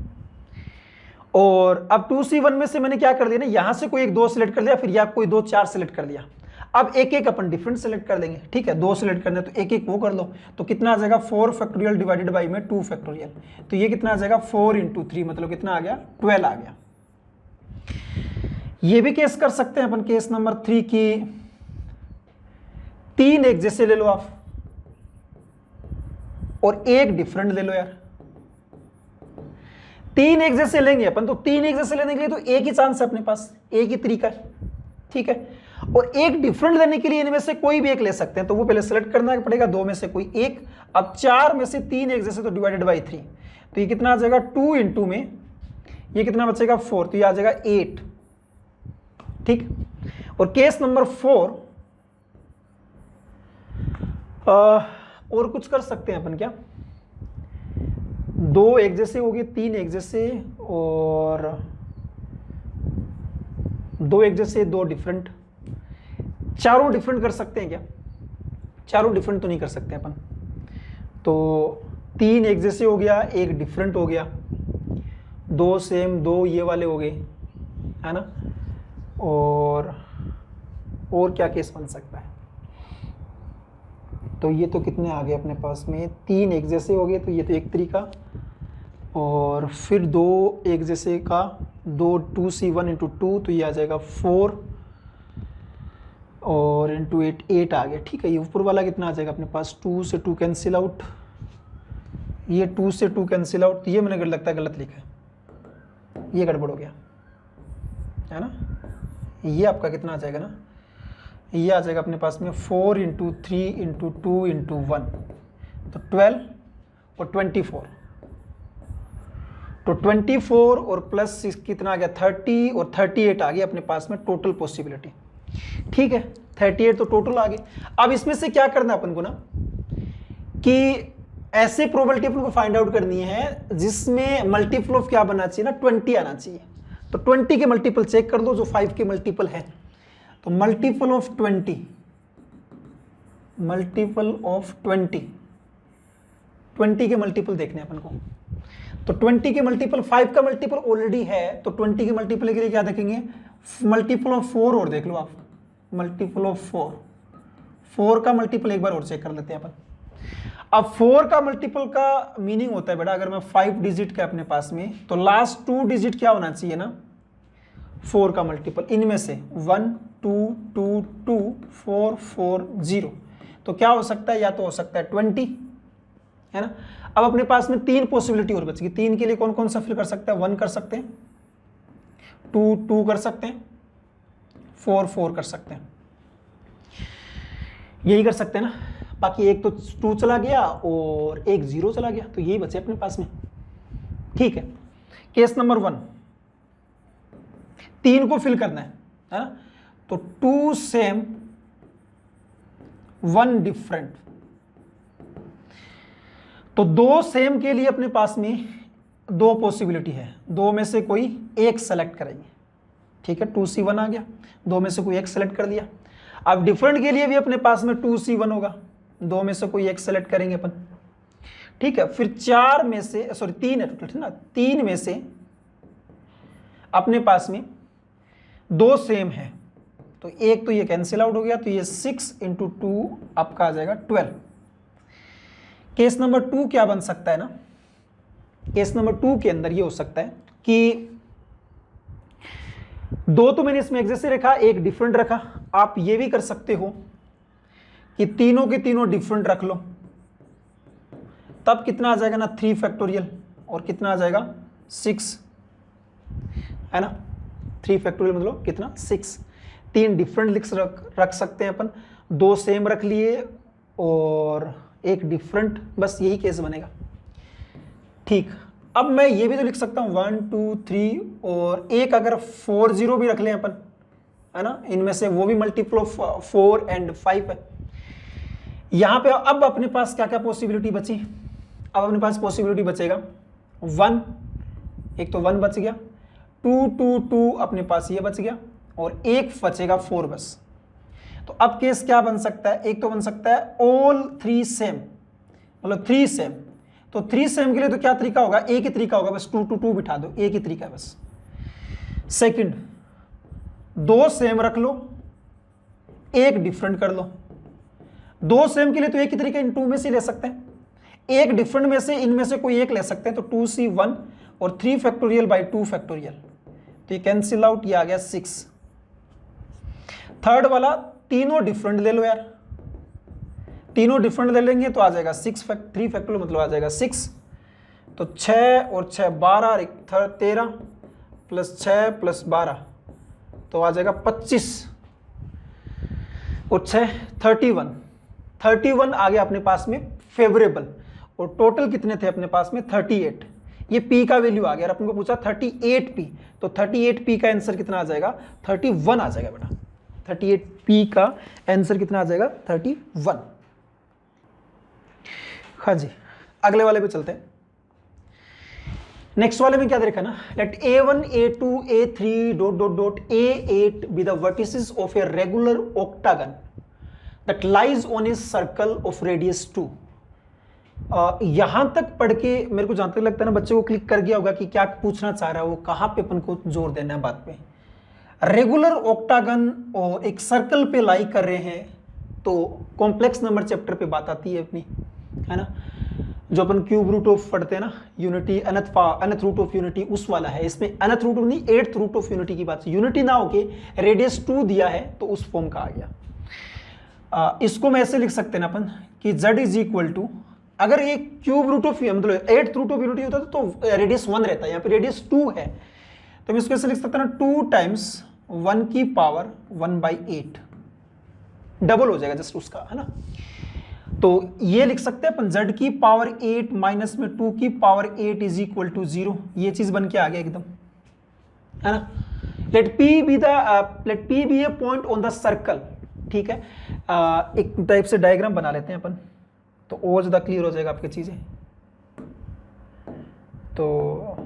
Speaker 2: और अब 2C1 में से मैंने क्या कर लिया ना, यहां से कोई एक 2 सिलेक्ट कर लिया, फिर या कोई 2 4 सिलेक्ट कर लिया। अब एक एक अपन डिफरेंट सेलेक्ट कर देंगे, ठीक है, 2 सेलेक्ट करने तो एक एक वो कर लो, तो कितना आ जाएगा 4 फैक्टोरियल डिवाइडेड बाई में 2 फैक्टोरियल, तो ये कितना आ जाएगा 4 इंटू 3, मतलब कितना आ गया 12 आ गया। ये भी केस कर सकते हैं अपन, केस नंबर 3 की 3 एक जैसे ले लो आप और एक डिफरेंट ले लो यार। 3 एक जैसे लेंगे अपन, तो 3 एक जैसे लेने के लिए तो एक ही चांस है अपने पास, एक ही तरीका है, ठीक है, और एक डिफरेंट लेने के लिए इनमें से कोई भी एक ले सकते हैं, तो वो पहले सेलेक्ट करना पड़ेगा, 2 में से कोई एक। अब 4 में से 3 एक जैसे तो डिवाइडेड बाई 3, तो ये कितना आ जाएगा 2 इंटू में ये कितना बचेगा 4, तो ये आ जाएगा 8, ठीक। और केस नंबर 4 और कुछ कर सकते हैं अपन क्या, 2 एक जैसे हो गए, 3 एक जैसे और 2 एक जैसे 2 डिफरेंट, चारों डिफरेंट कर सकते हैं क्या, चारों डिफरेंट तो नहीं कर सकते अपन, तो 3 एक जैसे हो गया, एक डिफरेंट हो गया, 2 सेम 2 ये वाले हो गए, है ना, और क्या केस बन सकता है, तो ये तो कितने आ गए अपने पास में, 3 एक जैसे हो गए, तो ये तो एक तरीका, और फिर 2 एक जैसे का 2c1 इंटू 2, तो ये आ जाएगा 4 और इंटू 8 आ गया, ठीक है। ये ऊपर वाला कितना आ जाएगा अपने पास, 2 से 2 कैंसिल आउट, ये 2 से 2 कैंसिल आउट, तो ये मैंने लगता है गलत लिखा है, ये गड़बड़ हो गया है ना, ये आपका कितना आ जाएगा ना, ये आ जाएगा अपने पास में 4 इंटू 3 इंटू 2 इंटू 1, तो 12 और 24, तो 24 और प्लस कितना आ गया 30 और 38 आ गया अपने पास में टोटल पॉसिबिलिटी, ठीक है, 38 तो टोटल आ गए। अब इसमें से क्या करना है अपन को ना, कि ऐसे प्रोबेबिलिटी अपन को फाइंड आउट करनी है जिसमें मल्टीपल ऑफ क्या बनना चाहिए ना, 20 आना चाहिए, तो 20 के मल्टीपल चेक कर दो जो 5 के मल्टीपल है, तो मल्टीपल ऑफ 20, मल्टीपल ऑफ 20 के मल्टीपल देखने अपन को, तो 20 के मल्टीपल 5 का मल्टीपल ऑलरेडी है, तो 20 के मल्टीपल के लिए क्या देखेंगे, मल्टीपल ऑफ 4 और देख लो आप, मल्टीपल ऑफ 4 का मल्टीपल एक बार और चेक कर लेते हैं अपन। अब 4 का मल्टीपल का मीनिंग होता है बेटा, अगर मैं 5 डिजिट का अपने पास में, तो लास्ट 2 डिजिट क्या होना चाहिए ना 4 का मल्टीपल, इनमें से 1 2 2 2 4 4 0, तो क्या हो सकता है, या तो हो सकता है 20, है ना। अब अपने पास में 3 पॉसिबिलिटी और बचेगी, 3 के लिए कौन कौन सा फिल कर सकते हैं, 1 कर सकते हैं, 2 2 कर सकते हैं, 4 4 कर सकते हैं, यही कर सकते हैं ना, बाकी एक तो 2 चला गया और एक 0 चला गया, तो यही बचे अपने पास में, ठीक है। केस नंबर 1, 3 को फिल करना है ना, तो 2 सेम 1 डिफरेंट, तो 2 सेम के लिए अपने पास में 2 पॉसिबिलिटी है, 2 में से कोई एक सेलेक्ट करेंगे, ठीक है, 2c1 आ गया, 2 में से कोई एक सेलेक्ट कर दिया। अब डिफरेंट के लिए भी अपने पास में 2c1 होगा, 2 में से कोई एक सेलेक्ट करेंगे अपन, ठीक है। फिर 4 में से, सॉरी 3 है टोटल, ना 3 में से अपने पास में 2 सेम है, तो एक तो ये कैंसिल आउट हो गया, तो ये 6 इंटू 2 आपका आ जाएगा 12। केस नंबर 2 क्या बन सकता है ना, केस नंबर 2 के अंदर ये हो सकता है कि 2 तो मैंने इसमें एक जैसे रखा, एक डिफरेंट रखा, आप ये भी कर सकते हो कि तीनों के तीनों डिफरेंट रख लो, तब कितना आ जाएगा ना 3 फैक्टोरियल, और कितना आ जाएगा 6, है ना, 3 फैक्टोरियल मतलब कितना 6, 3 डिफरेंट रख सकते हैं अपन, 2 सेम रख लिए और एक डिफरेंट, बस यही केस बनेगा, ठीक। अब मैं ये भी तो लिख सकता हूँ 1 2 3 और एक अगर 4 0 भी रख लें अपन, है ना, इनमें से वो भी मल्टीपल ऑफ 4 एंड 5 है। यहाँ पे अब अपने पास क्या क्या पॉसिबिलिटी बची, अब अपने पास पॉसिबिलिटी बचेगा 1, एक तो 1 बच गया, 2 2 2 अपने पास ये बच गया, और एक बचेगा 4 बस। तो अब केस क्या बन सकता है, एक तो बन सकता है ऑल 3 सेम, मतलब 3 सेम, तो 3 सेम के लिए तो क्या तरीका होगा, एक ही तरीका होगा, बस 2 2 2 बिठा दो, एक ही तरीका है बस। सेकंड, 2 सेम रख लो एक डिफरेंट कर लो, 2 सेम के लिए तो एक ही तरीके इन 2 में से ले सकते हैं, एक डिफरेंट में से इनमें से कोई एक ले सकते हैं, तो 2c1 और 3 फैक्टोरियल बाई 2 फैक्टोरियल, तो ये कैंसिल आउट, ये आ गया 6। थर्ड वाला तीनों डिफरेंट ले लो यार, तीनों डिफरेंट ले लेंगे तो आ जाएगा 3 फैक्टोरियल मतलब आ जाएगा 6, तो 6 और 6 12 और 13 प्लस 6 प्लस 12 तो आ जाएगा 25 और 6 31 आ गया अपने पास में फेवरेबल, और टोटल कितने थे अपने पास में 38। ये P का वैल्यू आ गया, अपन को पूछा 38P, तो 38P का आंसर कितना आ जाएगा 31 आ जाएगा बेटा, 38P का आंसर कितना आ जाएगा 31। हाँ जी, अगले वाले पे चलते हैं। नेक्स्ट वाले में क्या दे रखा है ना, let A1 A2 A3 dot dot dot A8 be the vertices of a regular octagon that lies on a circle of radius 2। यहां तक पढ़ के मेरे को जहां तक लगता है ना बच्चे को क्लिक कर गया होगा कि क्या पूछना चाह रहा है वो, कहां पे अपन को जोर देना है बात पे। रेगुलर ऑक्टागन और एक सर्कल पे लाई कर रहे हैं, तो कॉम्प्लेक्स नंबर चैप्टर पे बात आती है अपनी, है ना, जो अपन क्यूब रूट ऑफ पढ़ते हैं ना, यूनिटी अनथ रूट ऑफ यूनिटी, उस वाला है। इसमें अनथ रूट नहीं, 8th रूट ऑफ यूनिटी की बात, यूनिटी ना होके रेडियस 2 दिया है तो उस फॉर्म का आ गया। इसको मैं ऐसे लिख सकते हैं ना अपन कि z इज इक्वल टू, अगर ये क्यूब रूट ऑफ मतलब 8th रूट ऑफ यूनिटी होता तो रेडियस 1 रहता है, यहाँ पे रेडियस 2 है, तो हम इसको ऐसे लिख सकते हैं ना 2 टाइम्स 1 की पावर 1/8, डबल हो जाएगा जस्ट उसका, है ना। तो ये लिख सकते हैं अपन z की पावर 8 माइनस में 2 की पावर 8 इज इक्वल टू 0, ये चीज बन के आ गया एकदम, है ना। Let p be a point on the circle, ठीक है। एक टाइप से डायग्राम बना लेते हैं अपन, तो और ज्यादा क्लियर हो जाएगा आपकी चीजें। तो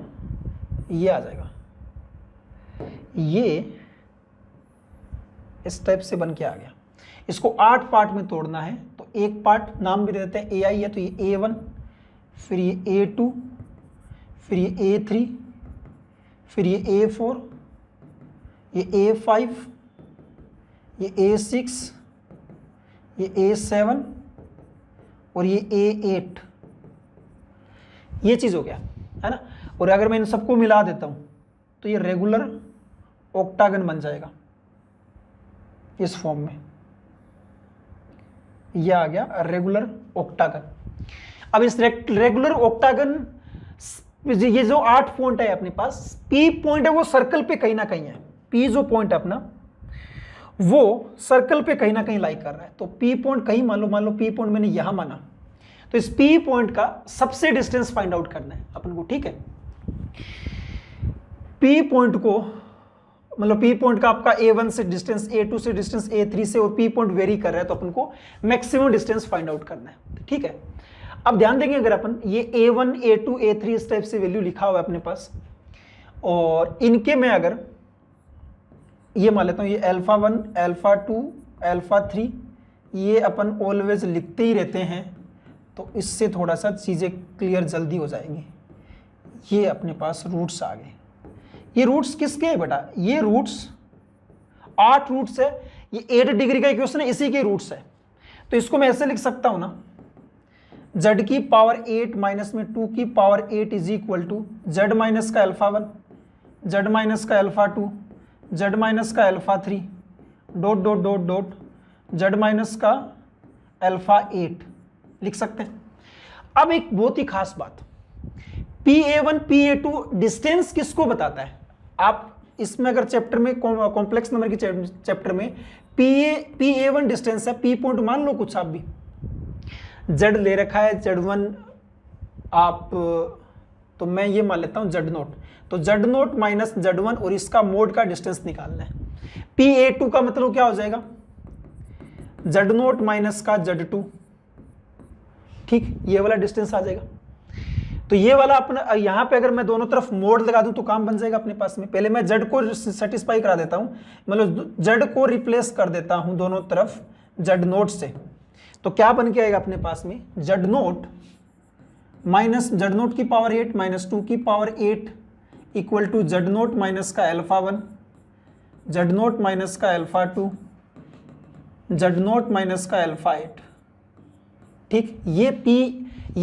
Speaker 2: ये आ जाएगा, ये इस टाइप से बन के आ गया। इसको 8 पार्ट में तोड़ना है, तो एक पार्ट नाम भी दे देते हैं AI है, तो ये A1, फिर ये A2, फिर ये A3, फिर ये A4, ये A5, ये A6, ये A7 और ये A8, ये चीज हो गया, है ना। और अगर मैं इन सबको मिला देता हूं तो ये रेगुलर ऑक्टागन बन जाएगा इस फॉर्म में, ये आ गया रेगुलर ऑक्टागन। अब इस रेगुलर ऑक्टागन, ये जो 8 पॉइंट है अपने पास, P पॉइंट है वो सर्कल पे कहीं ना कहीं है, P जो पॉइंट है अपना वो सर्कल पे कहीं ना कहीं लाई कर रहा है, तो P पॉइंट कहीं मान लो P पॉइंट मैंने यहां माना, तो इस P पॉइंट का सबसे डिस्टेंस फाइंड आउट करना है अपन को, ठीक है। P पॉइंट को मतलब P पॉइंट का आपका A1 से डिस्टेंस, A2 से डिस्टेंस, A3 से, और P पॉइंट वेरी कर रहा है तो अपन को मैक्सिमम डिस्टेंस फाइंड आउट करना है, ठीक है। अब ध्यान देंगे अगर अपन ये A1 A2 A3 इस टाइप से वैल्यू लिखा हुआ है अपने पास, और इनके में अगर ये मान लेता हूं, ये α1 α2 α3 ये अपन ऑलवेज लिखते ही रहते हैं, तो इससे थोड़ा सा चीजें क्लियर जल्दी हो जाएंगी। ये अपने पास रूट्स आ गए, ये रूट्स किसके है बेटा, ये रूट्स 8 रूट्स है, ये 8 डिग्री का इक्वेशन है, इसी के रूट्स है। तो इसको मैं ऐसे लिख सकता हूं ना, z की पावर 8 माइनस में 2 की power 8 is equal to z minus का α1, z माइनस का α2, z माइनस का α3 dot dot dot dot z minus का α8 लिख सकते हैं। अब एक बहुत ही खास बात, PA1 PA2 डिस्टेंस किसको बताता है। आप इसमें अगर चैप्टर में कॉम्प्लेक्स नंबर की चैप्टर में PA1 डिस्टेंस है, P पॉइंट मान लो कुछ आप भी, Z ले रखा है Z1 आप, तो मैं ये मान लेता हूं Z0, तो Z0 माइनस Z1 और इसका मोड का डिस्टेंस निकालना है। PA2 का मतलब क्या हो जाएगा, Z0 माइनस का Z2, ठीक, ये वाला डिस्टेंस आ जाएगा। तो ये वाला अपना यहां पे अगर मैं दोनों तरफ मोड लगा दूं तो काम बन जाएगा अपने पास में। पहले मैं Z को सेटिस्फाई करा देता हूं, मतलब Z को रिप्लेस कर देता हूं दोनों तरफ Z0 से, तो क्या बन के आएगा अपने पास में, Z0 माइनस Z0 की पावर 8 माइनस 2 की power 8 equal to Z0 minus का α1, Z0 माइनस का α2, जेड नॉट माइनस का अल्फा 8। ठीक, ये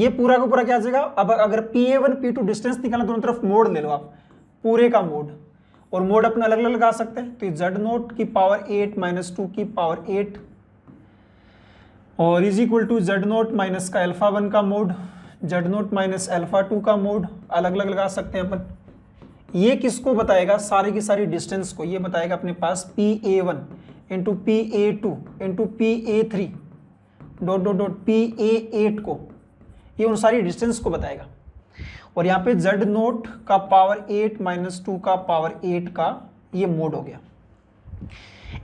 Speaker 2: पूरा का पूरा क्या आ जाएगा। अब अगर PA1 P2 डिस्टेंस निकालना, दोनों तरफ मोड ले लो आप, पूरे का मोड, और मोड अपना अलग अलग लगा सकते हैं। तो ये जेड नोट की पावर 8 माइनस 2 की पावर 8 और is equal to z nought minus का अल्फा 1 का mod, z nought minus alpha 2 का मोड, अलग अलग लगा सकते हैं अपन। ये किसको बताएगा, सारी की सारी डिस्टेंस को ये बताएगा अपने पास PA1 into PA2 into PA3 dot dot dot PA8 को, ये उन सारी डिस्टेंस को बताएगा। और यहाँ पे जेड नोट का पावर 8 माइनस 2 का पावर 8 का ये मोड हो गया।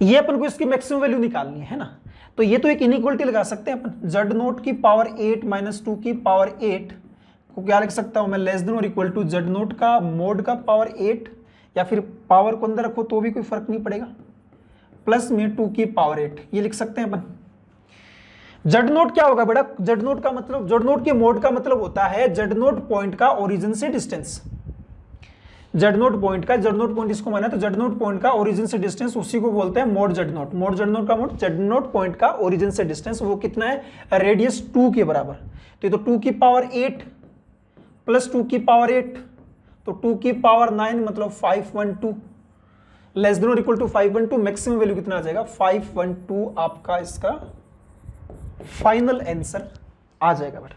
Speaker 2: ये अपन को इसकी मैक्सिमम वैल्यू निकालनी है ना, तो ये तो एक इनइक्वलिटी लगा सकते हैं अपन। जेड नोट की पावर 8 माइनस 2 की पावर 8 को क्या लिख सकता हूं मैं, लेस देन और इक्वल टू जेड नोट का मोड का पावर 8, या फिर पावर को अंदर रखो तो भी कोई फर्क नहीं पड़ेगा, प्लस में 2 की पावर 8, ये लिख सकते हैं अपन। जेड नोट क्या होगा बेटा, जेड नोट का मतलब, जेड नोट के मोड का मतलब होता है जेड नोट पॉइंट का ओरिजिन से डिस्टेंस। जेड नोट पॉइंट का, जेड नोट पॉइंट इसको माना तो जेड नोट पॉइंट का ओरिजिन से डिस्टेंस, उसी को बोलते हैं mode z note. Mode z note का मोड, जेड नोट पॉइंट का ओरिजिन से डिस्टेंस, वो कितना है, रेडियस 2 के बराबर। तो ये तो 2 की पावर 8 प्लस 2 की पावर 8, तो 2 की पावर 9 मतलब 512, लेस देन और इक्वल टू 512, मैक्सिमम वैल्यू कितना आ जाएगा 512, आपका इसका फाइनल आंसर आ जाएगा बेटा।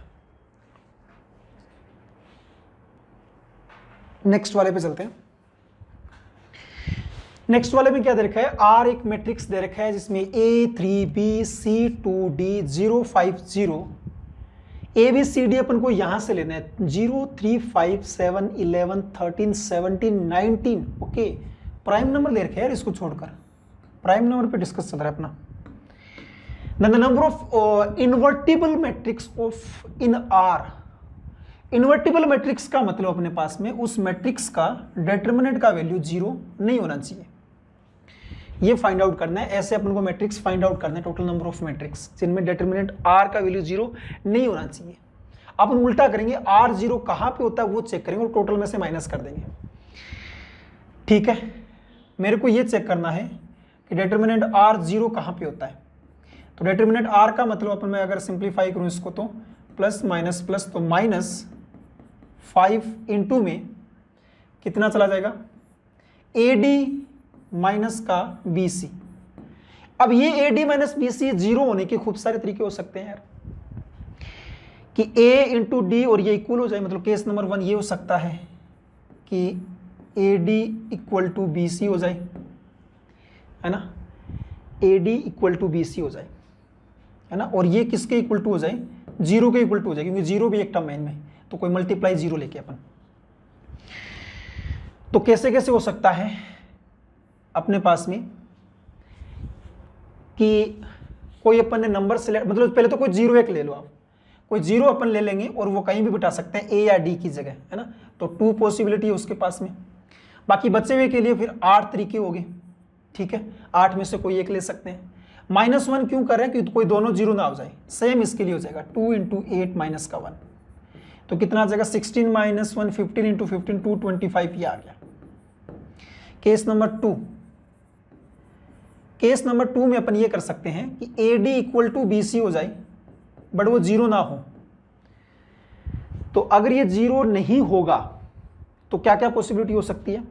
Speaker 2: नेक्स्ट वाले पे चलते हैं। नेक्स्ट वाले में क्या दे रखा है, R एक मैट्रिक्स दे रखा है जिसमें A3BC2D050, ABCD अपन को यहां से लेना है 0 3 5 7 11 13 17 19। ओके, प्राइम नंबर दे रखे हैं यार, इसको छोड़कर प्राइम नंबर पे डिस्कस चल रहा है अपना। The number of invertible matrix of in R। Invertible matrix का मतलब अपने पास में उस मैट्रिक्स का डिटरमिनेंट का वैल्यू 0 नहीं होना चाहिए, ये फाइंड आउट करना है। ऐसे अपन को मैट्रिक्स फाइंड आउट करना है, टोटल नंबर ऑफ मैट्रिक्स जिनमें डिटरमिनेंट R का वैल्यू 0 नहीं होना चाहिए। अपन उल्टा करेंगे, R 0 कहां पे होता है वो चेक करेंगे और टोटल में से माइनस कर देंगे। ठीक है, मेरे को ये चेक करना है कि डिटरमिनेंट R 0 कहां पे होता है। तो डिटरमिनेंट R का मतलब अपन मैं अगर सिंप्लीफाई करूं इसको तो प्लस माइनस प्लस, तो -5 इंटू में कितना चला जाएगा, AD माइनस का BC। अब ये AD माइनस BC 0 होने के खूब सारे तरीके हो सकते हैं यार, कि A इंटू डी और ये इक्वल हो जाए। मतलब केस नंबर 1 ये हो सकता है कि AD इक्वल टू BC हो जाए, है ना, AD इक्वल टू BC हो जाए, है ना, और ये किसके इक्वल टू हो जाए, 0 के इक्वल टू हो जाए, क्योंकि 0 भी एक टर्म है इनमें, तो कोई मल्टीप्लाई 0 लेके अपन। तो कैसे कैसे हो सकता है अपने पास में कि कोई अपन ने नंबर सिलेक्ट, मतलब पहले तो कोई 0 1 ले लो आप, कोई 0 अपन ले लेंगे और वो कहीं भी बिठा सकते हैं A या D की जगह, है ना, तो 2 पॉसिबिलिटी है उसके पास में। बाकी बचे हुए के लिए फिर 8 तरीके हो गए। ठीक है, 8 में से कोई एक ले सकते हैं। -1 क्यों कर रहे हैं, क्योंकि कोई दोनों 0 ना हो जाए, सेम इसके लिए हो जाएगा 2 इंटू 8 माइनस का 1, तो कितना आ जाएगा 16 माइनस 1 15 इंटू 15 225, ये आ गया। केस नंबर 2, केस नंबर 2 में अपन ये कर सकते हैं कि AD इक्वल टू BC हो जाए बट वो 0 ना हो। तो अगर ये 0 नहीं होगा तो क्या क्या पॉसिबिलिटी हो सकती है,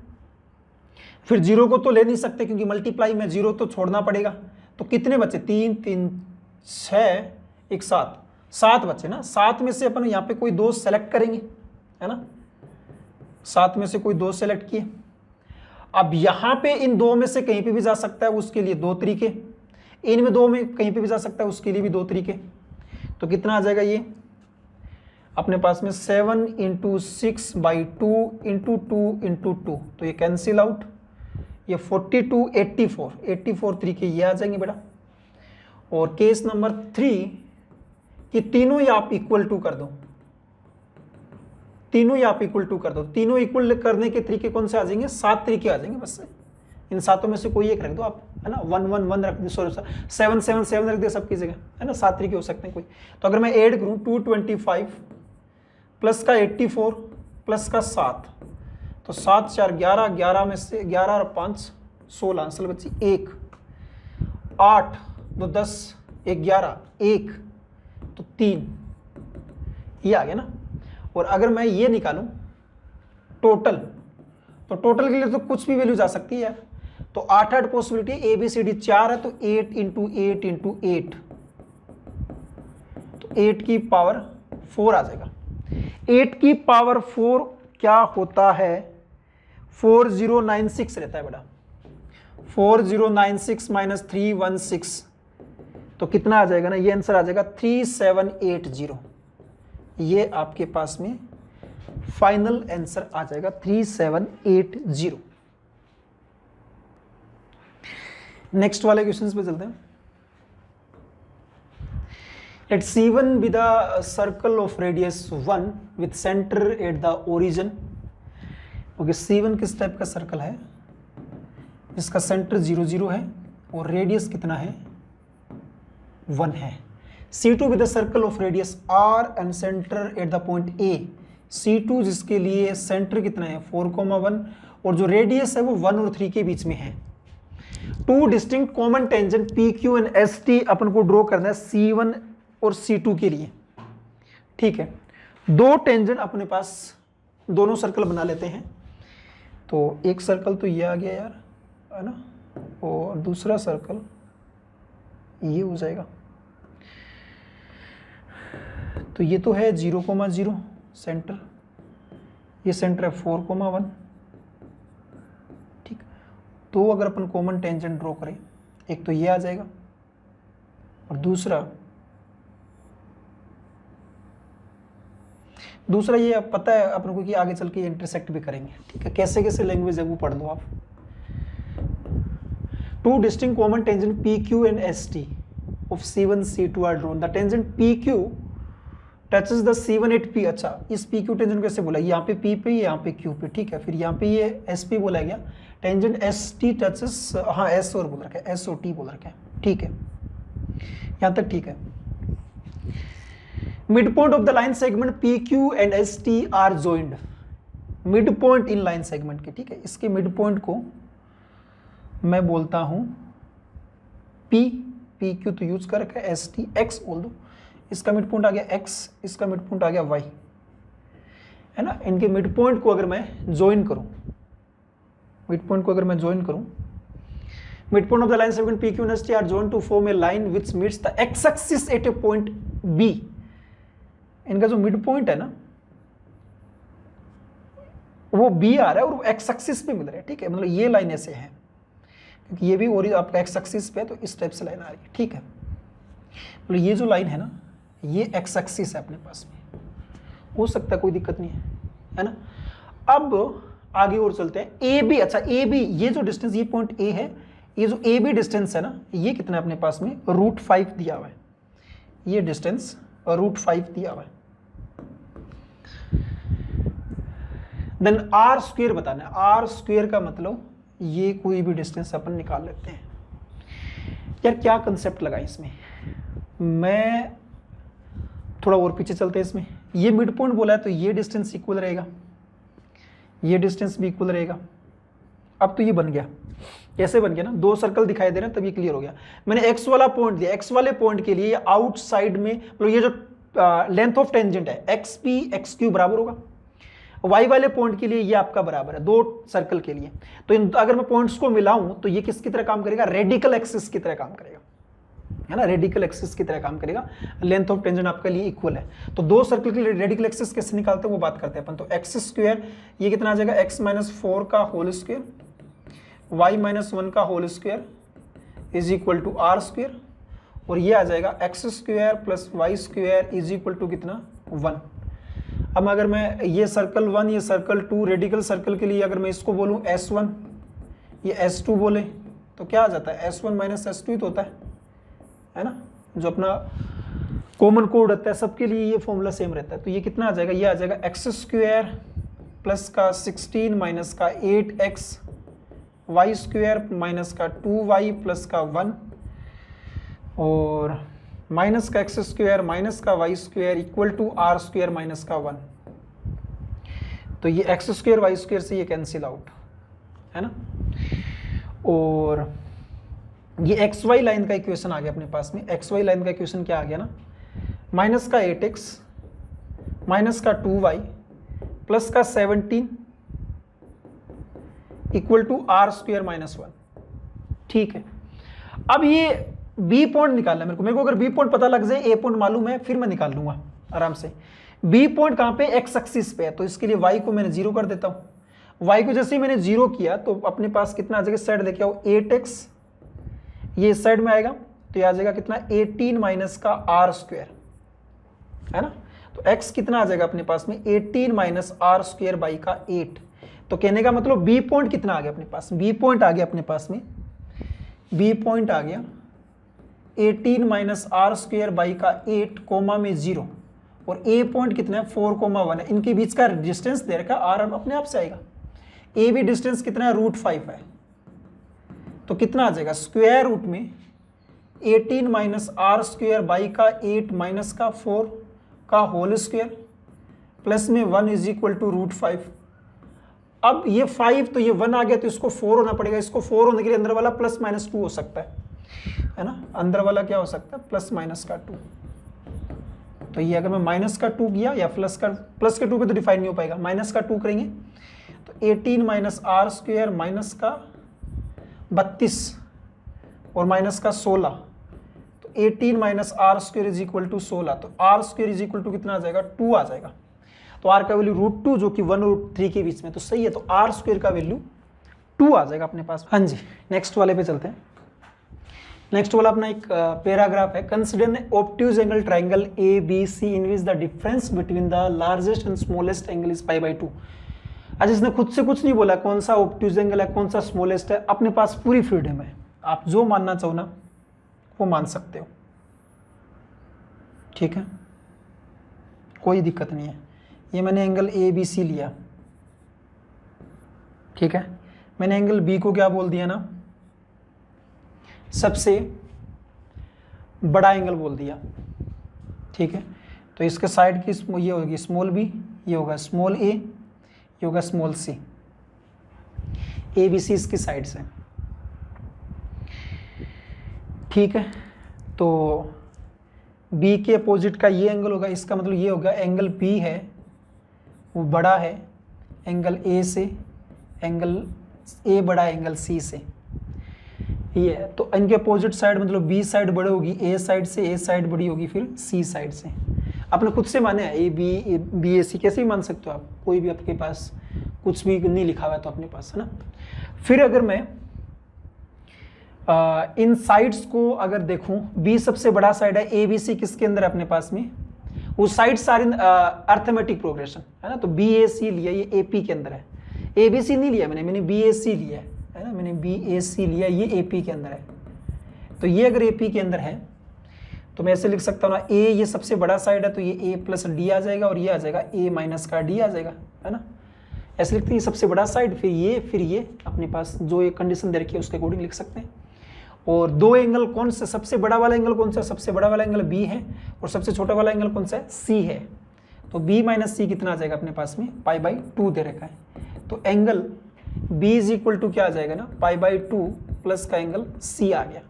Speaker 2: फिर 0 को तो ले नहीं सकते क्योंकि मल्टीप्लाई में 0 तो छोड़ना पड़ेगा। तो कितने बचे, 3 3 6 1 7, 7 बचे ना। 7 में से अपन यहाँ पे कोई 2 सेलेक्ट करेंगे, है ना, 7 में से कोई 2 सेलेक्ट किए। अब यहाँ पे इन 2 में से कहीं पे भी जा सकता है, उसके लिए 2 तरीके, इनमें 2 में कहीं पे भी जा सकता है, उसके लिए भी 2 तरीके। तो कितना आ जाएगा ये अपने पास में 7 इंटू 6 बाई 2 इंटू 2 इंटू 2, तो ये कैंसिल आउट, ये 42 84 तरीके ये आ जाएंगे बेटा। और केस नंबर 3 कि तीनों ही आप इक्वल टू कर दो, तीनों ही आप इक्वल टू कर दो। तीनों इक्वल करने के तरीके कौन से आ जाएंगे, 7 तरीके आ जाएंगे बस। इन 7 में से कोई एक रख दो आप, है ना, 1 1 1 रख दो, 7 7 7 रख दे सबकी जगह, है ना, 7 तरीके हो सकते हैं कोई। तो अगर मैं ऐड करूं 225 प्लस का 84 प्लस का 7, तो 7 4 11, 11 में से 11 और 5 16, आंसर बची 1 8 2 10 11 1 तो 3, ये आ गया ना। और अगर मैं ये निकालूं टोटल, तो टोटल के लिए तो कुछ भी वैल्यू जा सकती है। तो 8 possibility, A B C D 4 है, तो 8 इंटू 8 इंटू 8, तो 8 की पावर 4 आ जाएगा। 8 की पावर 4 क्या होता है, 4096 रहता है बेटा। 4096 माइनस 316, तो कितना आ जाएगा ना, ये आंसर आ जाएगा 3780। ये आपके पास में फाइनल आंसर आ जाएगा 3780। नेक्स्ट वाले क्वेश्चंस पे चलते हैं। Let C1 be the circle of radius 1 with center at the origin. Okay, C1 किस टाइप का सर्कल है जिसका सेंटर 0 0 है और रेडियस कितना है, 1 है। C2 with the circle of radius R and centre at the point A। C2 जिसके लिए सेंटर कितना है 4,1 और जो रेडियस है वो 1 और 3 के बीच में है। To distinct common tangent PQ and ST अपन को ड्रॉ करना है C1 और C2 के लिए, ठीक है। दो टेंजेंट अपने पास, दोनों सर्कल बना लेते हैं। तो एक सर्कल तो ये आ गया यार, है ना, और दूसरा सर्कल ये हो जाएगा। तो ये तो है 0,0 सेंटर, ये सेंटर है 4,1, ठीक। तो अगर अपन कॉमन टेंजेंट ड्रॉ करें, एक तो ये आ जाएगा और दूसरा ये अब पता है अपन को कि आगे चल के इंटरसेक्ट भी करेंगे, ठीक है। कैसे कैसे लैंग्वेज है वो पढ़ लो आप। Two distinct common tangent PQ and ST of C1 C2 are drawn. The tangent PQ touches the C1 at P। अच्छा, इस PQ टेंजेंट कैसे बोला, यहाँ पे P पे, यहाँ पे Q पे, ठीक है। फिर यहाँ पे ये SP बोला गया। टेंजेंट ST टचेस, हाँ S और बोल रखा है, S और T बोल रखा है, ठीक है, यहाँ तक ठीक है। Mid point of the line segment PQ and ST are joined. Mid point in line segment के, ठीक है, इसके मिड पॉइंट को मैं बोलता हूं PQ तो यूज कर रखा है, ST X बोल दो। इसका मिड पॉइंट आ गया X, इसका मिड पॉइंट आ गया Y, है ना। इनके मिड पॉइंट को अगर मैं ज्वाइन करूं, मिड पॉइंट को अगर मैं ज्वाइन करूं, mid point of the line segment PQ and ST are joined to form a line which meets the X axis at a point B। इनका जो मिड पॉइंट है ना वो B आ रहा है और वो X एक्सिस पे मिल रहा है, ठीक है। मतलब ये लाइन ऐसे है क्योंकि ये भी और आपका X एक्सिस पे है, तो इस टाइप से लाइन आ रही है, ठीक है। मतलब ये जो लाइन है ना, ये X एक्सिस है अपने पास में, हो सकता है, कोई दिक्कत नहीं है ना। अब आगे और चलते हैं। AB, अच्छा AB, ये जो डिस्टेंस, ये पॉइंट A है, ये जो AB डिस्टेंस है ना, ये कितना है अपने पास में, √5 दिया हुआ है। ये डिस्टेंस √5 दिया हुआ है। देन R स्क्वायर बताना है। R स्क्वायर का मतलब ये कोई भी डिस्टेंस अपन निकाल लेते हैं। यार क्या कंसेप्ट लगा इसमें, मैं थोड़ा और पीछे चलते हैं इसमें। ये मिड पॉइंट बोला है तो ये डिस्टेंस इक्वल रहेगा, ये डिस्टेंस भी इक्वल रहेगा। अब तो ये बन गया, कैसे बन गया ना, दो सर्कल दिखाई दे रहे हैं तब ये क्लियर हो गया। मैंने X वाला पॉइंट दिया, X वाले पॉइंट के लिए ये आउटसाइड में, मतलब ये जो लेंथ ऑफ टेंजेंट है XP XQ बराबर होगा। Y वाले पॉइंट के लिए ये आपका बराबर है, दो सर्कल के लिए। तो अगर मैं पॉइंट्स को मिलाऊं तो ये किसकी तरह काम करेगा, रेडिकल एक्सिस की तरह काम करेगा, है ना, रेडिकल एक्सिस की तरह काम करेगा। लेंथ ऑफ टेंजेंट आपके लिए इक्वल है। तो दो सर्कल के लिए रेडिकल एक्सिस कैसे निकालते हैं वो बात करते हैं अपन। तो एक्स स्क्वायर ये कितना आ जाएगा, x-4 का होल स्क्वायर, y-1 का whole square is equal to r square, और ये आ जाएगा x square plus y square is equal to कितना, 1। अब अगर मैं ये सर्कल 1, ये सर्कल 2, रेडिकल सर्कल के लिए अगर मैं इसको बोलूँ S1, ये S2 बोले तो क्या आ जाता है, S1 माइनस S2 ही तो होता है ना। जो अपना कॉमन कोड रहता है सबके लिए ये फॉर्मूला सेम रहता है। तो ये कितना आ जाएगा, ये आ जाएगा एक्स स्क्वायर प्लस का 16 माइनस का 8x, y स्क्वायर माइनस का 2y प्लस का 1, और माइनस का एक्स स्क्वायर माइनस का y square equal to r square minus का 1। तो ये एक्स स्क्वायर वाई स्क्वायर से ये कैंसिल आउट, है ना। और ये एक्स वाई लाइन का इक्वेशन आ गया अपने पास में। एक्स वाई लाइन का इक्वेशन क्या आ गया ना, माइनस का 8x माइनस का 2y प्लस का 17 equal to r square minus 1। ठीक है, अब ये बी पॉइंट निकालना है मेरे को अगर बी पॉइंट पता लग जाए, ए पॉइंट मालूम है, फिर मैं निकाल लूंगा आराम से। बी पॉइंट कहाँ पे, एक्स एक्सिस पे है, तो इसके लिए वाई को मैंने 0 कर देता हूँ। वाई को जैसे ही मैंने 0 किया तो अपने पास कितना आ जाएगा, साइड लेके आओ 8x, ये इस साइड में आएगा तो ये आ जाएगा कितना 18 माइनस का आर स्क्वायर, है ना। तो x कितना आ जाएगा अपने पास में 18 माइनस आर स्क्वायर बाई का 8। तो कहने का मतलब बी पॉइंट कितना आ गया अपने पास, बी पॉइंट आ गया अपने पास में, बी पॉइंट आ गया 18 माइनस आर स्क्वायर बाई का 8 कोमा में 0, और ए पॉइंट कितना है 4,1 है। इनके बीच का डिस्टेंस दे रखा, आर अपने आप से आएगा। ए भी डिस्टेंस कितना है, √5 है। तो कितना आ जाएगा, स्क्वायर रूट में 18 माइनस आर स्क्वायर बाई का 8 माइनस का 4 का होल स्क्वायर प्लस में 1 इज इक्वल टू √5। अब ये 5 तो ये 1 आ गया तो इसको 4 होना पड़ेगा। इसको 4 होने के लिए अंदर वाला प्लस माइनस 2 हो सकता है ना। अंदर वाला क्या हो सकता है, प्लस माइनस का 2। तो ये अगर मैं माइनस का 2 किया या प्लस के 2 पे तो डिफाइन नहीं हो पाएगा, माइनस का 2 करेंगे तो 18 माइनस आर स्क्वायर माइनस का 32 और माइनस का 16, तो 18 minus r square is equal to 16। तो r square is equal to कितना आ जाएगा, 2 आ जाएगा। तो आर का वैल्यू √2 जो कि 1√3 के बीच में, तो सही है। तो आर स्क्वायर का वैल्यू 2 आ जाएगा अपने पास। हाँ जी, नेक्स्ट वाले पे चलते हैं। नेक्स्ट वाला अपना एक पैराग्राफ है, consider an obtuse angle triangle A B C in which the difference between the largest and smallest angle is π/2। आज इसने खुद से कुछ नहीं बोला कौन सा ऑब्ट्यूज एंगल है, कौन सा स्मॉलेस्ट है, अपने पास पूरी फ्रीडम है, आप जो मानना चाहो ना वो मान सकते हो। ठीक है, कोई दिक्कत नहीं है। ये मैंने एंगल ए बी सी लिया, ठीक है। मैंने एंगल बी को क्या बोल दिया ना, सबसे बड़ा एंगल बोल दिया, ठीक है। तो इसके साइड की ये होगी स्मॉल बी, ये होगा स्मॉल ए, ये होगा स्मॉल सी, ए बी सी इसकी साइड से, ठीक है। तो बी के अपोजिट का ये एंगल होगा, इसका मतलब ये होगा एंगल बी है वो बड़ा है एंगल ए से, एंगल ए बड़ा है एंगल सी से, ये है। तो इनके अपोजिट साइड मतलब बी साइड बड़ी होगी ए साइड से, ए साइड बड़ी होगी फिर सी साइड से। आपने खुद से माने ए बी ए सी, कैसे भी मान सकते हो आप, कोई भी आपके पास कुछ भी नहीं लिखा हुआ है तो अपने पास, है ना। फिर अगर मैं इन साइड्स को अगर देखूं, बी सबसे बड़ा साइड है, ए बी सी किसके अंदर है अपने पास में, वो sides are in arithmetic progression, है ना। तो बी ए सी लिया, ये ए पी के अंदर है, ए बी सी नहीं लिया मैंने बी ए सी लिया है ना, मैंने बी ए सी लिया, ये ए पी के अंदर है। तो ये अगर ए पी के अंदर है तो मैं ऐसे लिख सकता हूँ ना, ए ये सबसे बड़ा साइड है तो ये ए प्लस डी आ जाएगा, और ये आ जाएगा ए माइनस का डी आ जाएगा, है ना। ऐसे लिखते हैं, ये सबसे बड़ा साइड, फिर ये अपने पास जो एक कंडीशन दे रखी है उसके अकॉर्डिंग लिख सकते हैं। और दो एंगल कौन सा, सबसे बड़ा वाला एंगल कौन सा, सबसे बड़ा वाला एंगल बी है, और सबसे छोटा वाला एंगल कौन सा है, सी है। तो बी माइनस सी कितना आ जाएगा अपने पास में, π/2 दे रखा है। तो angle b is equal to क्या आ जाएगा ना, π/2 प्लस का एंगल c आ गया।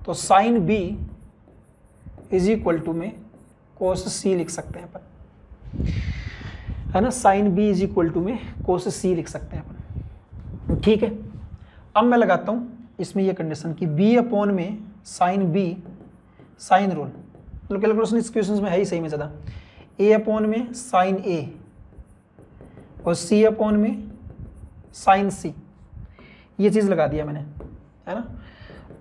Speaker 2: तो sine b is equal to में कोस c लिख सकते हैं अपन, है ना। Sine b is equal to में कोस c लिख सकते हैं अपन, ठीक है। अब मैं लगाता हूँ इसमें ये कंडीशन कि b अपॉन में साइन b, साइन रूल मतलब कैलकुलेशन इस क्वेश्चन में है ही सही में ज़्यादा, a अपॉन में साइन a और c अपॉन में साइन c, ये चीज़ लगा दिया मैंने, है ना।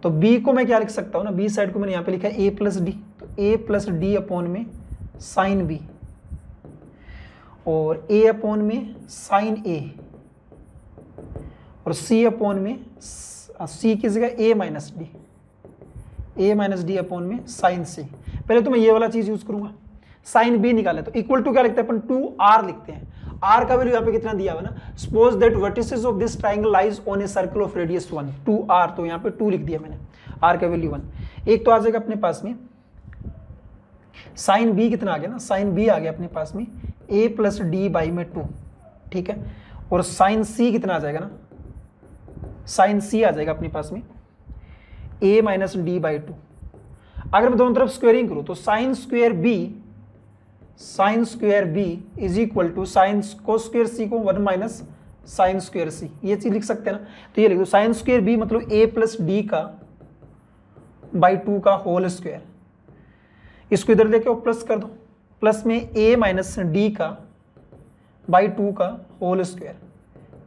Speaker 2: तो b को मैं क्या लिख सकता हूँ ना, b साइड को मैंने यहाँ पे लिखा है a प्लस डी, तो a प्लस डी अपॉन में साइन b, और a अपॉन में साइन a, और c अपॉन में c की जगह a माइनस डी अपॉन में साइन c। पहले तो मैं ये वाला चीज़ यूज़ करूँगा, साइन b निकाले तो इक्वल टू क्या लिखते हैं अपन, 2r लिखते हैं। r का वैल्यू यहाँ पे कितना दिया हुआ ना, suppose that vertices of this triangle lies on a circle of radius 1, 2r, तो यहाँ पे 2 लिख दिया मैंने, r का वैल्यू 1। एक तो आ जाएगा अपने पास में साइन b कितना आ गया ना, साइन b आ गया अपने पास में a प्लस डी बाई में 2, ठीक है। और साइन c कितना आ जाएगा ना, साइन c आ जाएगा अपने पास में a minus d by two. अगर मैं दोनों तरफ स्क्वेयरिंग करूँ तो sine square b is equal to sine को स्क्वेयर सी को 1 माइनस साइन स्क्वेयर सी, ये चीज लिख सकते हैं ना। तो ये लिख दो साइन स्क्वेयर बी मतलब a प्लस डी का बाई टू का होल स्क्वायर, इसको इधर लेके प्लस कर दो, प्लस में a माइनस डी का बाई टू का होल स्क्वायर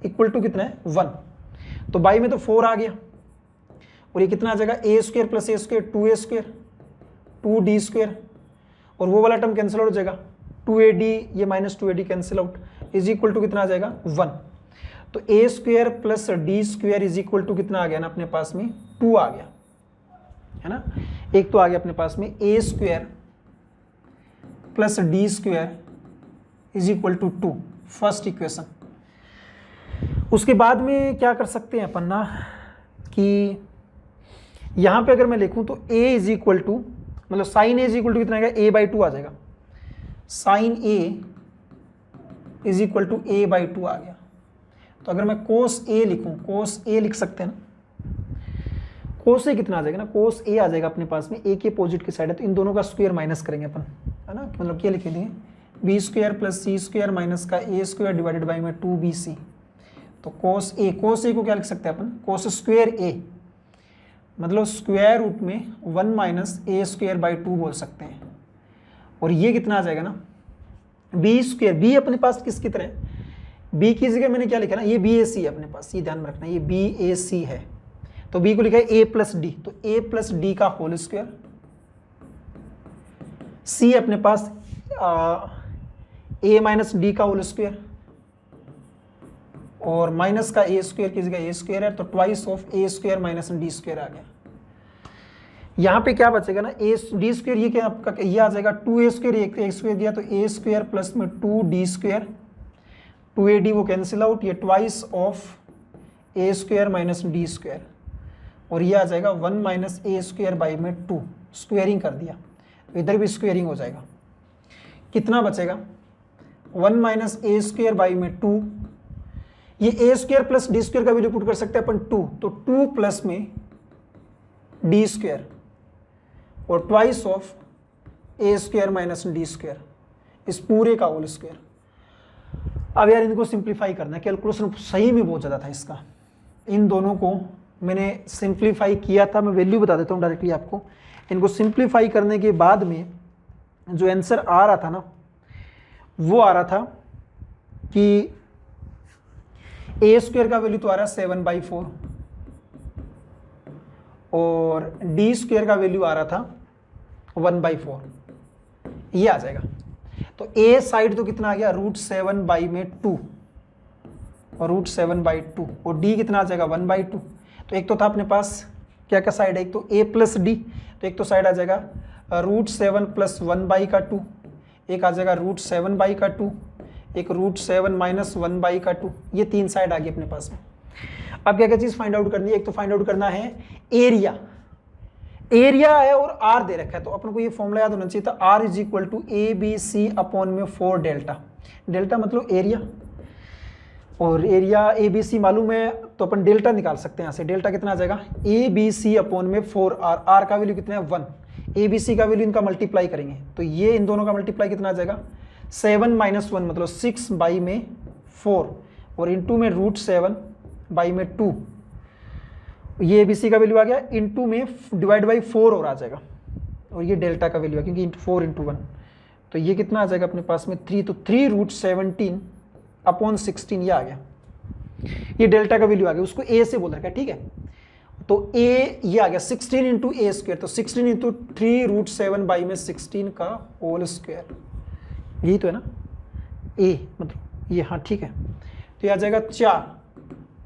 Speaker 2: इक्वल टू कितना है 1। तो बाई में तो 4 आ गया और ये कितना आ जाएगा a square plus a square 2a square 2d square, और वो वाला टर्म कैंसिल आउट हो जाएगा 2ad, ये minus 2ad cancel out is equal to कितना आ जाएगा 1। तो a square plus d square is equal to कितना आ गया ना अपने पास में 2 आ गया है ना। एक तो आ गया अपने पास में a square plus d square is equal to 2, first equation. उसके बाद में क्या कर सकते हैं अपन ना कि यहाँ पे अगर मैं लिखूँ तो a इज इक्वल टू मतलब sine a is equal to कितना आएगा a बाई टू आ जाएगा, sine a is equal to a by two आ गया। तो अगर मैं कोस a लिखूँ, कोस a लिख सकते हैं ना, कोस a कितना आ जाएगा ना, कोस a आ जाएगा अपने पास में, a के अपोजिट की साइड है तो इन दोनों का स्क्वायर माइनस करेंगे अपन है ना, मतलब क्या लिखेंगे बी स्क्वायर प्लस सी स्क्वायर माइनस का a स्क्वायर डिवाइडेड बाई में 2bc। तो कोस a को क्या लिख सकते हैं अपन, कोस स्क्वायर a मतलब स्क्वायर रूट में 1 माइनस a स्क्वायर बाई 2 बोल सकते हैं। और ये कितना आ जाएगा ना बी स्क्वायर, बी अपने पास किसकी तरह है, बी की जगह मैंने क्या लिखा ना, ये बी ए सी है अपने पास, ये ध्यान में रखना, ये बी ए सी है तो बी को लिखा है ए प्लस डी, तो ए प्लस डी का होल स्क्वायर, सी अपने पास ए माइनस डी का होल स्क्वायर और माइनस का ए स्क्वायर की जगह ए स्क्वायर है तो twice of A square minus D square आ गया। यहाँ पे क्या बचेगा ना ए डी स्क्वायर, ये क्या आपका ये आ जाएगा 2a स्क्वायर, एक स्क्वायर दिया तो a स्क्वायर प्लस में 2d स्क्वायर 2ad वो कैंसिल आउट, ये twice of a square minus D square और ये आ जाएगा 1 माइनस a स्क्वायर बाई में 2, स्क्वेयरिंग कर दिया तो इधर भी स्क्वेयरिंग हो जाएगा। कितना बचेगा 1 माइनस a स्क्वायर बाई में 2, ये a square plus d square का वैल्यू पुट कर सकते हैं अपन 2, तो 2 प्लस में डी स्क्वायर और twice of A square minus D square, इस पूरे का होल स्क्वायर। अब यार इनको सिंप्लीफाई करना है, कैलकुलेशन सही में बहुत ज़्यादा था इसका, इन दोनों को मैंने सिंप्लीफाई किया था, मैं वैल्यू बता देता हूँ डायरेक्टली आपको। इनको सिंप्लीफाई करने के बाद में जो आंसर आ रहा था ना वो आ रहा था कि ए स्क्वायर का वैल्यू तो आ रहा है 7/4 और डी स्क्वायर का वैल्यू आ रहा था 1/4, ये आ जाएगा। तो ए साइड तो कितना आ गया √7/2 और √7/2 और डी कितना आ जाएगा 1/2। तो एक तो था अपने पास क्या क्या साइड है, एक तो a प्लस डी, तो एक तो साइड आ जाएगा √7 प्लस 1/2, एक आ जाएगा √7/2, एक √7 माइनस 1/2, ये 3 साइड आ गई अपने पास में। अब क्या क्या चीज़ फाइंड आउट करनी है, एक तो फाइंड आउट करना है एरिया, एरिया है और आर दे रखा है तो अपन को ये फॉर्मूला याद होना चाहिए था, r is equal to A B C upon में 4 डेल्टा, डेल्टा मतलब एरिया और एरिया ए बी सी मालूम है तो अपन डेल्टा निकाल सकते हैं यहाँ से। डेल्टा कितना आ जाएगा ए बी सी अपॉन में 4 आर, आर का वैल्यू कितना है 1, ए बी सी का वैल्यू इनका मल्टीप्लाई करेंगे तो ये इन दोनों का मल्टीप्लाई कितना आ जाएगा 7 माइनस 1 मतलब 6/4 और इंटू में √7/2, ये एबीसी का वैल्यू आ गया, इंटू में डिवाइड बाई 4 और आ जाएगा और ये डेल्टा का वैल्यू है क्योंकि 4 × 1 तो ये कितना आ जाएगा अपने पास में 3, तो 3√17/16 ये आ गया, ये डेल्टा का वैल्यू आ गया, उसको ए से बोल रखा है ठीक है। तो ए ये आ गया 16 × a स्क्वायर, तो 16 × 3√7/16 का होल स्क्वायर, यही तो है ना a मतलब ये, हाँ ठीक है। तो ये आ जाएगा 4,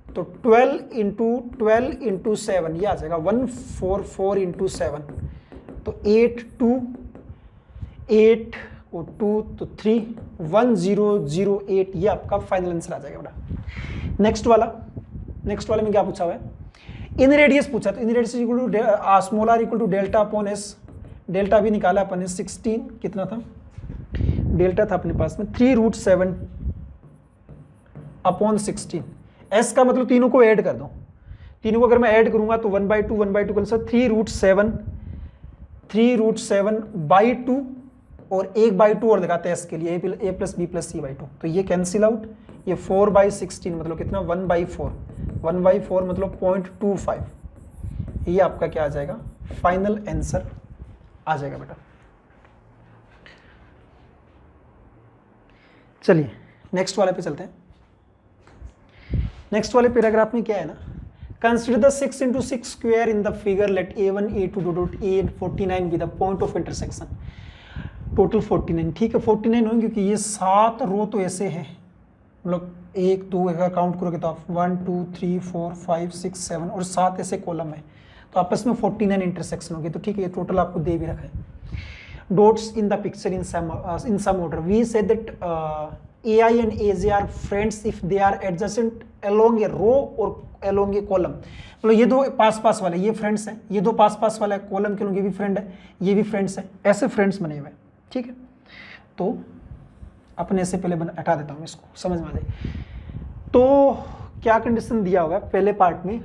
Speaker 2: तो 12 × 7 ये आ जाएगा 144 × 7, तो 8 और 2 तो 3 1008, ये आपका फाइनल आंसर आ जाएगा बेटा। नेक्स्ट वाले में क्या पूछा हुआ है, इन रेडियस पूछा, तो in radius equal to small r equal to delta upon s, delta भी निकाला अपन ने 16 कितना था, डेल्टा था अपने पास में 3√7/16, एस का मतलब तीनों को ऐड कर दो तीनों को अगर मैं ऐड करूंगा तो 1/2 कैंसिल, 3√7/2 और 1/2 और दिखाते हैं इसके लिए a plus b plus c/2, तो ये कैंसिल आउट, ये 4/16 मतलब कितना 1/4 मतलब 0.25, ये आपका क्या आ जाएगा, फाइनल आंसर आ जाएगा बेटा। चलिए नेक्स्ट वाले पे चलते हैं। नेक्स्ट वाले पैराग्राफ में क्या है ना, consider the 6 × 6 square in the figure, let a1 a2 dot a and 49 with the point of intersection, total 49, ठीक है 49 होंगे क्योंकि ये 7 रो तो ऐसे हैं, मतलब 1 2 अगर काउंट करोगे तो आप 1 2 3 4 5 6 7 और 7 ऐसे कॉलम है, तो आपस में 49 इंटरसेक्शन होंगे, तो ठीक है ये टोटल आपको दे भी रखा है। Dots in the picture in some order, we say that AI and AJ are friends if they are adjacent along a row or along a column, मतलब ये दो पास पास वाले ये फ्रेंड्स हैं, ये दो पास पास वाला कॉलम के लोग ये भी फ्रेंड है, ये भी फ्रेंड्स है, ऐसे फ्रेंड्स बने हुए हैं, ठीक है। तो अपने से पहले हटा देता हूँ इसको, समझ में आ जाए। तो क्या कंडीशन दिया हुआ है पहले पार्ट में,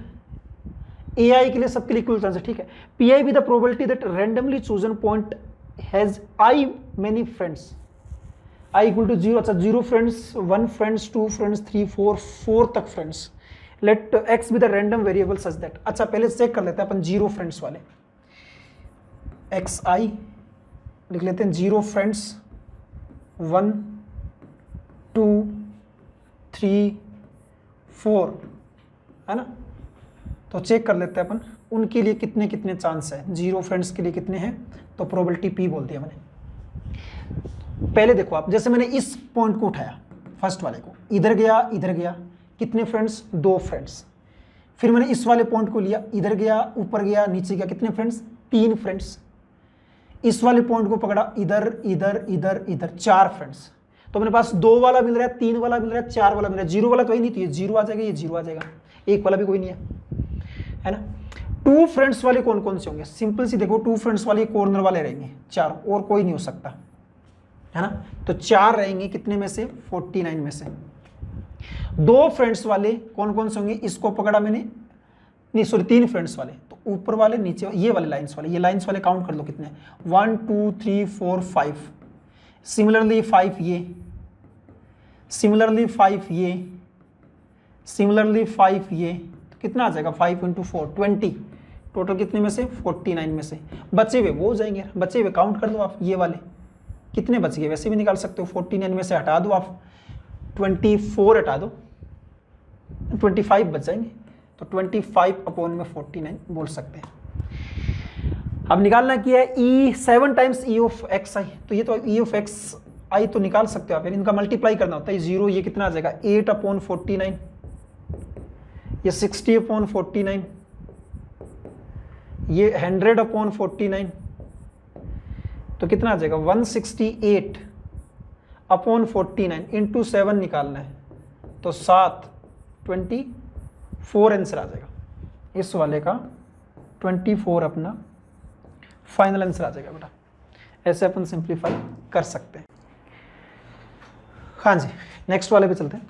Speaker 2: AI के लिए सबके लिए इक्वल चांस है, ठीक है। PI with the probability that randomly chosen point has I many friends, I equal to 0, अच्छा 0 फ्रेंड्स, 1 फ्रेंड्स, 2 फ्रेंड्स, 3 4 तक friends, let x with the random variable such that, अच्छा पहले चेक कर लेते हैं अपन 0 फ्रेंड्स वाले, xi लिख लेते हैं 0 फ्रेंड्स, 1 2 3 4 है ना, तो चेक कर लेते हैं अपन उनके लिए कितने कितने चांस है, 0 फ्रेंड्स के लिए कितने हैं, तो प्रोबेबिलिटी p बोल दिया मैंने। पहले देखो आप, जैसे मैंने इस पॉइंट को उठाया फर्स्ट वाले को, इधर गया, कितने फ्रेंड्स, 2 फ्रेंड्स, फिर मैंने इस वाले पॉइंट को लिया, इधर गया, ऊपर गया, नीचे गया, कितने फ्रेंड्स, 3 फ्रेंड्स, इस वाले पॉइंट को पकड़ा, इधर 4 फ्रेंड्स, तो मेरे पास 2 वाला मिल रहा है, 3 वाला मिल रहा है, 4 वाला मिल रहा है, 0 वाला तो ही नहीं, तो ये 0 आ जाएगा, ये 0 आ जाएगा, 1 वाला भी कोई नहीं है ना। 2 फ्रेंड्स वाले कौन कौन से होंगे, सिंपल सी देखो, 2 फ्रेंड्स वाले कॉर्नर वाले रहेंगे 4, और कोई नहीं हो सकता है ना, तो 4 रहेंगे कितने में से, 49 में से। 2 फ्रेंड्स वाले कौन कौन से होंगे, इसको पकड़ा मैंने, नहीं सॉरी 3 फ्रेंड्स वाले, तो ऊपर वाले नीचे ये वाले लाइंस वाले, ये लाइंस वाले काउंट कर लो कितने, 1 2 3 4 5, सिमिलरली 5 ये, सिमिलरली 5 ये, सिमिलरली 5 ये, तो कितना आ जाएगा 5 × 4 20, टोटल कितने में से, 49 में से। बचे हुए वो हो जाएंगे, बचे हुए काउंट कर दो आप, ये वाले कितने बच गए, वैसे भी निकाल सकते हो, 49 में से हटा दो आप 24 हटा दो, 25 बच जाएंगे, तो 25/49 बोल सकते हैं। अब निकालना क्या है, E 7 times E of xi, तो ये तो E ऑफ xi तो निकाल सकते हो आप, इनका मल्टीप्लाई करना होता है, 0 ये कितना आ जाएगा 8/49, ये 60/49, ये 100/49, तो कितना आ जाएगा 168/49 इंटू 7 निकालना है, तो 7 24 आंसर आ जाएगा, इस वाले का 24 अपना फाइनल आंसर आ जाएगा बेटा। ऐसे अपन सिंप्लीफाई कर सकते हैं। हाँ जी नेक्स्ट वाले पे चलते हैं।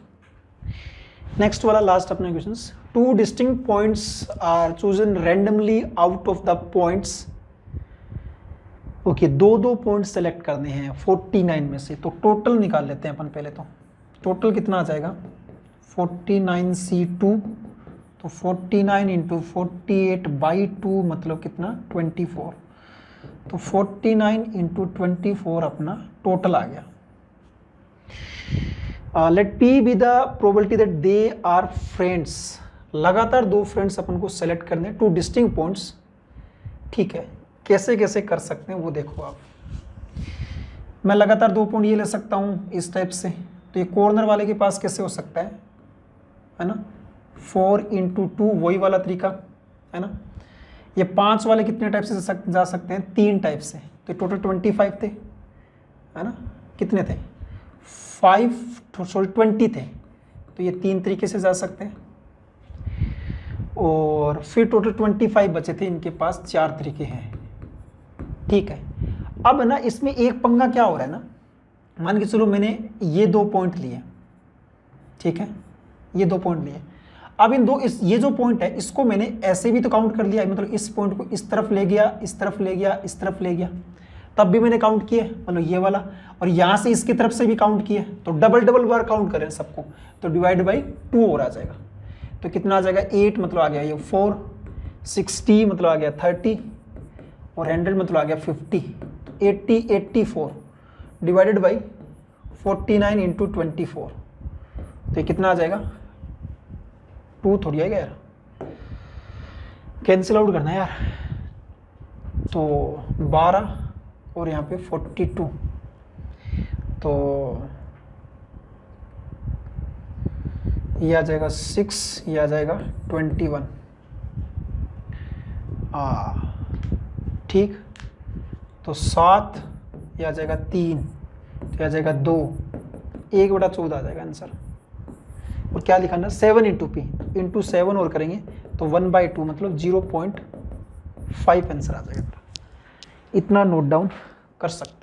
Speaker 2: नेक्स्ट वाला लास्ट अपने questions, 2 distinct points are chosen randomly out of the points, okay 2 point select करने हैं 49 में से, तो टोटल निकाल लेते हैं अपन पहले, तो टोटल कितना आ जाएगा 49C2, तो 49 × 48/2 मतलब कितना 24, तो 49 × 24 अपना टोटल आ गया। Let P be the probability that they are friends, लगातार 2 फ्रेंड्स अपन को सेलेक्ट करने, 2 डिस्टिंक्ट पॉइंट्स, ठीक है। कैसे कैसे कर सकते हैं वो देखो आप, मैं लगातार 2 पॉइंट ये ले सकता हूँ इस टाइप से, तो ये कॉर्नर वाले के पास कैसे हो सकता है ना, 4 × 2 वही वाला तरीका है ना। ये 5 वाले कितने टाइप से जा सकते हैं, 3 टाइप से, तो टोटल 25 थे है ना, कितने थे 20 थे, तो ये 3 तरीके से जा सकते हैं, और फिर टोटल 25 बचे थे, इनके पास 4 तरीके हैं, ठीक है। अब ना इसमें एक पंगा क्या हो रहा है ना, मान के चलो मैंने ये 2 पॉइंट लिए, ठीक है, ये 2 पॉइंट लिए, अब इन दो ये जो पॉइंट है इसको मैंने ऐसे भी तो काउंट कर लिया, मतलब इस पॉइंट को इस तरफ ले गया, इस तरफ ले गया, इस तरफ ले गया, तब भी मैंने काउंट किया, मतलब ये वाला, और यहाँ से इसकी तरफ से भी काउंट किया, तो डबल बार काउंट करें सबको, तो डिवाइड बाई 2 और आ जाएगा। तो कितना आ जाएगा 8 मतलब आ गया ये 4, 60 मतलब आ गया 30 और 100 मतलब आ गया 50, तो 84 डिवाइडेड बाई 49 इंटू 24, तो ये कितना आ जाएगा 2 थोड़ी आएगा यार, कैंसिल आउट करना है यार, तो 12 और यहाँ पे 42, तो ये आ जाएगा 6, ये आ जाएगा 21, ठीक, तो 7, ये आ जाएगा 3, ये आ जाएगा 2, 1/14 आ जाएगा आंसर। और क्या लिखा 7 इंटू 7 और करेंगे तो 1/2 मतलब 0.5 आंसर आ जाएगा। इतना नोट डाउन कर सकते हैं।